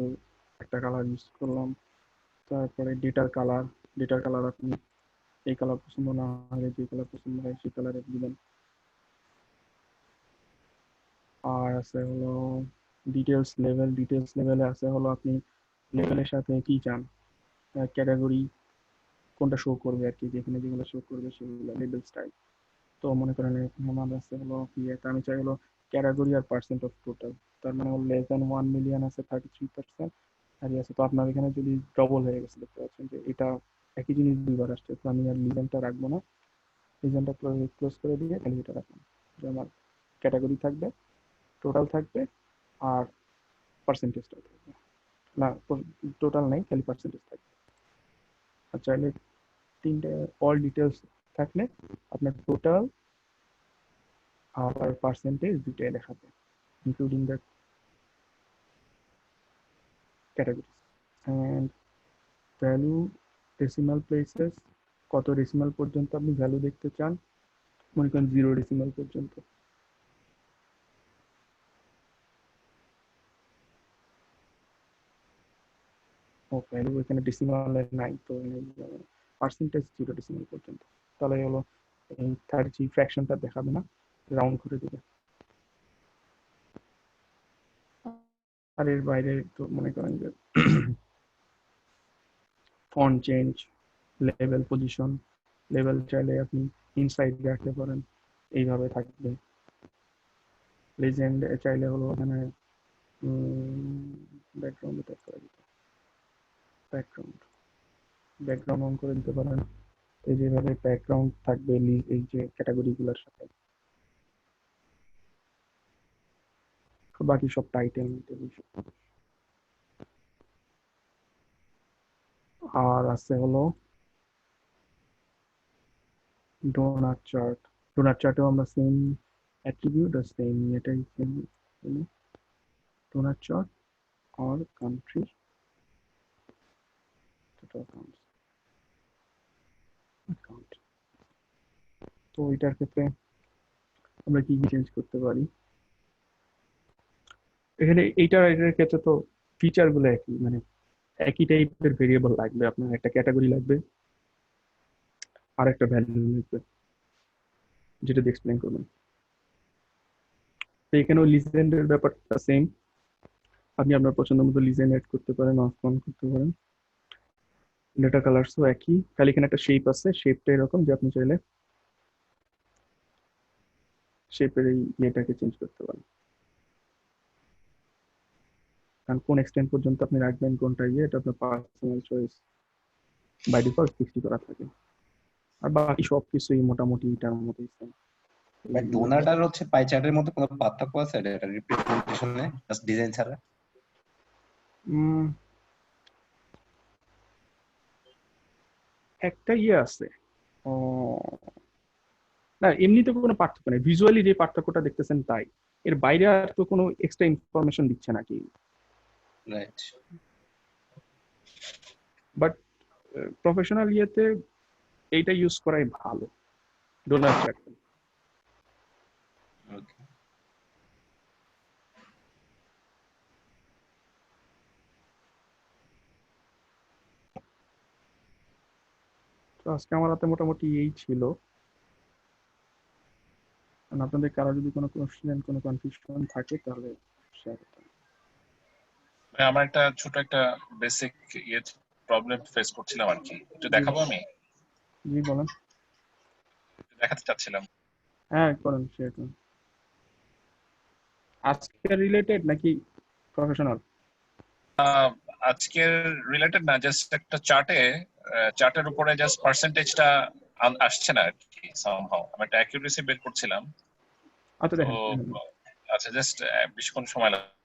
Speaker 1: একটা কালার ইউজ করলাম। তারপরে ডেটার কালার আপনি এই কালার পছন্দ না হলে যে কালার পছন্দ হয় সেই কালারে দিবেন। আর আছে হলো ডিটেলস লেভেলে আছে হলো আপনি লেভেলের সাথে কি চান, ক্যাটাগরি কোনটা শো করবে আর কি, যেখানে যেগুলো শো করবে সেগুলো লেবেল স্টাইল। তো মনে করেন আমার আছে হলো কি একটা, আমি চাই হলো ক্যাটাগরি আর পার্সেন্ট অফ টোটাল। তার মানে হলো লেস দ্যান 1 মিলিয়ন আছে 33%, আর আছে। তো আপনার এখানে যদি ডবল হয়ে গেছে দেখতে পাচ্ছেন যে এটা একই জিনিস দুইবার আসছে, তো আমি আর লিজেন্ডটা রাখবো না, লিজেন্ডটা ক্লোজ করে দিয়ে খালি এটা রাখবো, যে আমার ক্যাটাগরি থাকবে, টোটাল থাকবে, আর পার্সেন্টেজটা থাকবে না, টোটাল নাই, খালি পার্সেন্টেজ থাকবে। আর চাইলে তিনটে অল ডিটেলস থাকলে আপনার টোটাল আর পার্সেন্টেজ দুটাই দেখাবে, including the categories and value decimal places, কত ডেসিমাল পর্যন্ত আপনি ভ্যালু দেখতে চান, মনে করেন 0 ডেসিমাল পর্যন্ত। ও ভ্যালু এখানে ডেসিমালে নাই, তো পার্সেন্টেজ 0 ডেসিমাল পর্যন্ত, তাহলে হলো এই 30 ফ্র্যাকশনটা দেখাবে না, রাউন্ড করে দেবে। আর এর বাইরে তো মনে করেন যে font change, level position, level চাইলে আপনি ইনসাইড রাখতে পারেন, এইভাবে থাকবে। লেজেন্ড চাইলে হলো এখানে ব্যাকগ্রাউন্ড টাইপ করা যেত, ব্যাকগ্রাউন্ড অন করে দিতে পারেন। এই যেভাবে ব্যাকগ্রাউন্ড থাকবে এই যে ক্যাটাগরিগুলোর সাথে, বাকি সব টাইটেল। আর আছে হলো ডোনার চার্ট। ডোনার চার্টেও আমরা সেম অ্যাট্রিবিউট আর সেম এটাই সেম ডোনার চার্ট আর কান্ট্রি অ্যাকাউন্ট। তো এটার ক্ষেত্রে আমরা কি কি চেঞ্জ করতে পারি, এখানে এটার ক্ষেত্রে তো ফিচার গুলো একই, মানে একই টাইপের ভেরিয়েবল লাগবে, আপনার একটা ক্যাটাগরি লাগবে আর একটা ভ্যালু লাগবে, যেটা দিয়ে এক্সপ্লেন করবেন। তো এখানেও লিজেন্ডের ব্যাপারটা সেম, আপনি আপনার পছন্দ মতো লিজেন্ড অ্যাড করতে পারেন, অফ অন করতে পারেন। ডেটা কালার্সও একই, খালি এখানে একটা শেপ আছে, শেপটা এরকম যে আপনি চাইলে শেপের এই ইয়েটাকে চেঞ্জ করতে পারেন, কারণ কোন এক্সটেন্ট পর্যন্ত আপনি রাখবেন কোনটা ইয়ে, এটা আপনার পার্সোনাল চয়েস, বাই ডিফল্ট 60 করা থাকে। আর বাকি সব কিছুই মোটামুটি এটার মতোই সেম।
Speaker 2: ডোনাট আর হচ্ছে পাই চার্টের মধ্যে কোনো পার্থক্য আছে এটা রিপ্রেজেন্টেশনে, জাস্ট ডিজাইন ছাড়া?
Speaker 1: একটা ইয়ে আছে, না এমনিতে কোনো পার্থক্য নেই, ভিজুয়ালি যে পার্থক্যটা দেখতেছেন তাই, এর বাইরে আর তো কোনো এক্সট্রা ইনফরমেশন দিচ্ছে নাকি।
Speaker 2: রাইট।
Speaker 1: বাট প্রফেশনাল ইয়েতে এইটা ইউজ করাই ভালো, ডোনার চার্ট।
Speaker 2: ওকে।
Speaker 1: তো আজকে আমার হাতে মোটামুটি এই ছিল। আপনাদের কারো যদি কোনো কোশ্চেন কোনো কনফিউশন থাকে তাহলে শেয়ার করতে।
Speaker 7: আমার একটা ছোট একটা বেসিক প্রবলেম ফেস করছিলাম আর কি, একটু দেখাবো আমি?
Speaker 1: জি বলেন।
Speaker 7: দেখাতে চাচ্ছিলাম।
Speaker 1: হ্যাঁ করেন, শেয়ার করুন। আজকে রিলেটেড নাকি প্রফেশনাল?
Speaker 7: আজকের রিলেটেড না, জাস্ট একটা চার্টের উপরে জাস্ট পার্সেন্টেজটা আসছে না আর কি, সামহাউ আমি একটা অ্যাকিউরেসি বের করছিলাম।
Speaker 1: আচ্ছা
Speaker 7: তো
Speaker 1: দেখেন।
Speaker 7: আচ্ছা জাস্ট বেশিক্ষণ সময় লাগবে।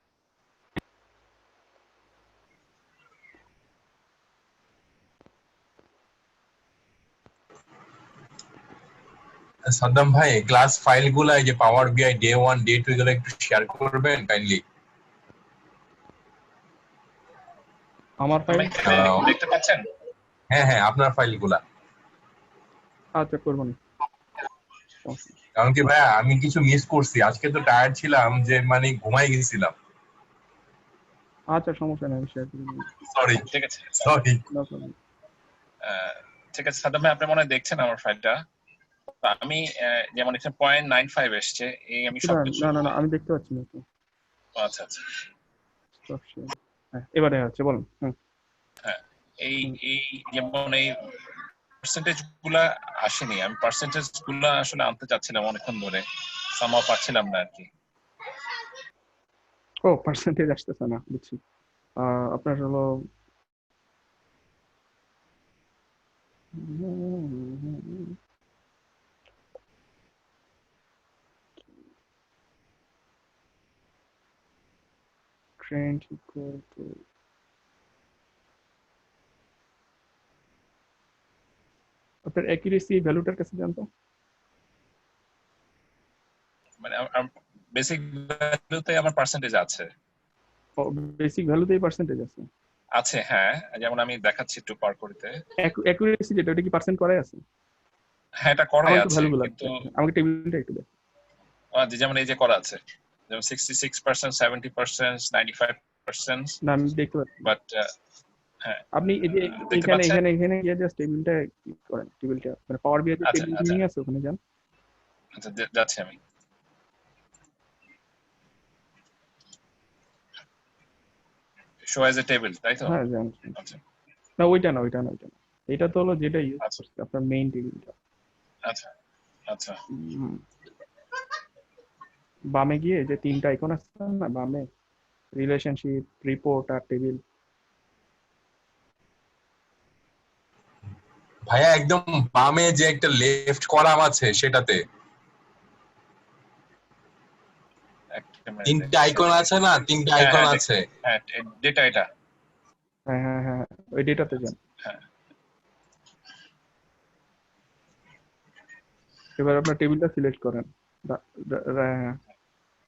Speaker 7: সাদ্দাম ভাই, ক্লাস ফাইলগুলো এই যে পাওয়ার বিআই ডে 1 ডে 2 এগুলো একটু শেয়ার করবেন কাইন্ডলি।
Speaker 1: আমার ফাইল
Speaker 7: দেখতে পাচ্ছেন? হ্যাঁ হ্যাঁ, আপনার ফাইলগুলা।
Speaker 1: আচ্ছা করব না।
Speaker 7: কারণ কি ভাইয়া, আমি কিছু মিস করছি, আজকে তো টায়ার্ড ছিলাম যে মানে ঘুমাই গেছিলাম।
Speaker 1: আচ্ছা সমস্যা নেই, শেয়ার করে দিন।
Speaker 7: সরি, ঠিক আছে, সরি।
Speaker 1: No problem.
Speaker 7: ঠিক আছে সাদ্দাম ভাই, আপনি মনে হয় দেখছেন আমার ফাইলটা। আমি যেমন এখানে 0.95 এসছে, এই আমি সবকিছু।
Speaker 1: না আমি দেখতে পাচ্ছি না তো।
Speaker 7: আচ্ছা আচ্ছা,
Speaker 1: স্টপ শেয়ার। হ্যাঁ এবারে আছে, বলুন।
Speaker 7: হ্যাঁ এই এই যেমন এই পার্সেন্টেজ গুলা আসেনি, আমি পার্সেন্টেজ গুলা আসলে আনতে চাচ্ছিলাম অনেকক্ষণ ধরে, সামহাও পাচ্ছিলাম না আর কি।
Speaker 1: ও পার্সেন্টেজ আসতেছে না, বুঝছি। আপনার হলো ট্রেন্ড ইকুয়াল টু আপনার অ্যাকুরেসি ভ্যালুটার কাছে জানতো।
Speaker 7: মানে বেসিক ভ্যালুতে আমার পার্সেন্টেজ আছে।
Speaker 1: বেসিক ভ্যালুতেই পার্সেন্টেজ আছে।
Speaker 7: আছে হ্যাঁ, যেমন আমি দেখাচ্ছি একটু পার করতে।
Speaker 1: অ্যাকুরেসি যেটা, ওটা কি পার্সেন্ট করাই আছে?
Speaker 7: হ্যাঁ এটা করাই
Speaker 1: আমাকে
Speaker 7: আছে,
Speaker 1: ভ্যালুগুলো
Speaker 7: কিন্তু
Speaker 1: আমাকে টেবিলটা একটু দেখ।
Speaker 7: যেমন এই যে করা আছে, যেমন 66%, 70%, 95%।
Speaker 1: না আমি দেখতে পাচ্ছি,
Speaker 7: বাট হ্যাঁ
Speaker 1: আপনি এই যে
Speaker 7: দেখতে
Speaker 1: এখানে
Speaker 7: পাচ্ছেন?
Speaker 1: এখানে এখানে গিয়ে জাস্ট টেবিলটা ক্লিক করেন, টেবিলটা মানে পাওয়ার বিআই যে
Speaker 7: আচ্ছা
Speaker 1: টেবিল
Speaker 7: আচ্ছা
Speaker 1: নিয়ে আছে ওখানে যান।
Speaker 7: আচ্ছা যাচ্ছি আমি। শো অ্যাজ এ টেবিল, তাই তো?
Speaker 1: হ্যাঁ যান।
Speaker 7: আচ্ছা
Speaker 1: না ওইটা না, ওইটা না, ওইটা না, এটা তো হলো যেটা ইউজ
Speaker 7: আচ্ছা
Speaker 1: করছে আপনার মেইন টেবিলটা।
Speaker 7: আচ্ছা আচ্ছা
Speaker 1: বামে গিয়ে যে তিনটা আইকন আছে না বামে, রিলেশনশিপ, রিপোর্ট আর টেবিল।
Speaker 10: ভাইয়া একদম বামে যে একটা লেফট কলাম আছে সেটাতে তিনটা আইকন আছে না, তিনটা আইকন আছে।
Speaker 7: হ্যাঁ ডেটা, এটা
Speaker 1: হ্যাঁ হ্যাঁ হ্যাঁ ওই ডেটাতে যান।
Speaker 7: হ্যাঁ
Speaker 1: এবার আপনার টেবিলটা সিলেক্ট করেন।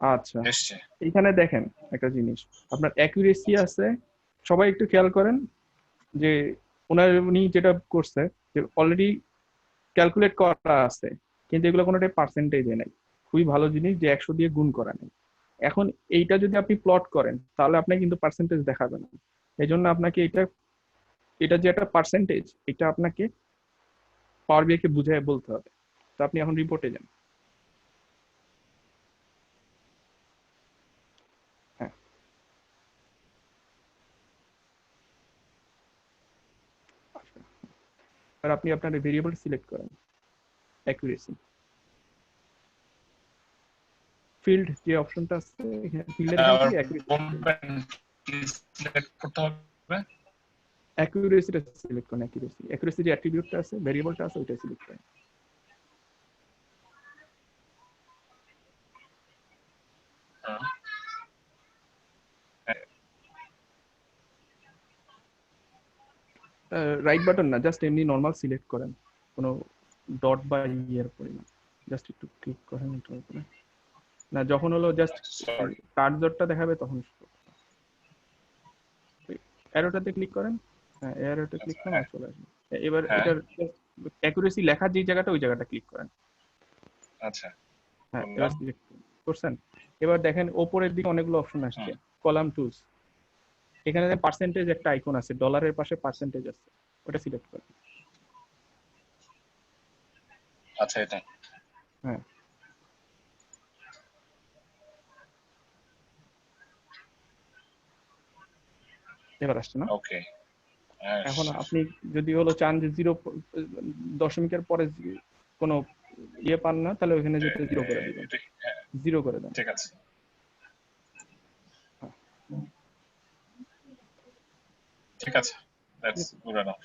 Speaker 1: আচ্ছা
Speaker 7: এসছে।
Speaker 1: এইখানে দেখেন একটা জিনিস, আপনার অ্যাকুরেসি আছে, সবাই একটু খেয়াল করেন যে উনি যেটা করছে যে অলরেডি ক্যালকুলেট করা আছে, কিন্তু এগুলো কোনোটাই পার্সেন্টেজে নাই। খুবই ভালো জিনিস যে 100 দিয়ে গুণ করা নেই। এখন এইটা যদি আপনি প্লট করেন তাহলে আপনাকে কিন্তু পার্সেন্টেজ দেখাবে না। এই জন্য আপনাকে এটা যে একটা পার্সেন্টেজ, এটা আপনাকে পাওয়ার বিআই কে বুঝায় বলতে হবে। তো আপনি এখন রিপোর্টে যান। হ্যাঁ আর আপনি আপনার ভেরিয়েবল সিলেক্ট করেন, অ্যাকুরেসি ফিল্ড যে অপশনটা আছে ফিল্ডের এখান থেকে
Speaker 7: সিলেক্ট করতে হবে,
Speaker 1: অ্যাকুরেসিটা সিলেক্ট করেন। অ্যাকুরেসি যে অ্যাট্রিবিউটটা আছে, ভেরিয়েবলটা আছে, ওইটা সিলেক্ট করেন। রাইট বাটন না, জাস্ট এমনি নরমাল সিলেক্ট করেন, কোনো ডট বা ইয়ের পরিমাণ, জাস্ট একটু ক্লিক করেন এটার উপরে। না যখন হলো জাস্ট কার্সরটা দেখাবে তখন অ্যারোটাতে ক্লিক করেন। হ্যাঁ অ্যারোতে ক্লিক করেন আর চলে আসবে। এবার এটার অ্যাকুরেসি লেখার যে জায়গাটা, ওই জায়গাটা ক্লিক করেন।
Speaker 7: আচ্ছা
Speaker 1: হ্যাঁ এবার সিলেক্ট করছেন। এবার দেখেন ওপরের দিকে অনেকগুলো অপশন আসছে, কলাম টুলস। এখানে পার্সেন্টেজ একটা আইকন আছে, ডলারের পাশে পার্সেন্টেজ আছে, ওটা সিলেক্ট করেন।
Speaker 7: আচ্ছা এটা
Speaker 1: হ্যাঁ এবার আসছে না?
Speaker 7: ওকে।
Speaker 1: এখন আপনি যদি হলো চান যে 0 দশমিকের পরে কোনো ইয়ে পান না, তাহলে ওখানে যেতে 0 করে দিবেন, 0 করে দেন।
Speaker 7: ঠিক আছে ঠিক আছে, দ্যাটস গুড এনাফ।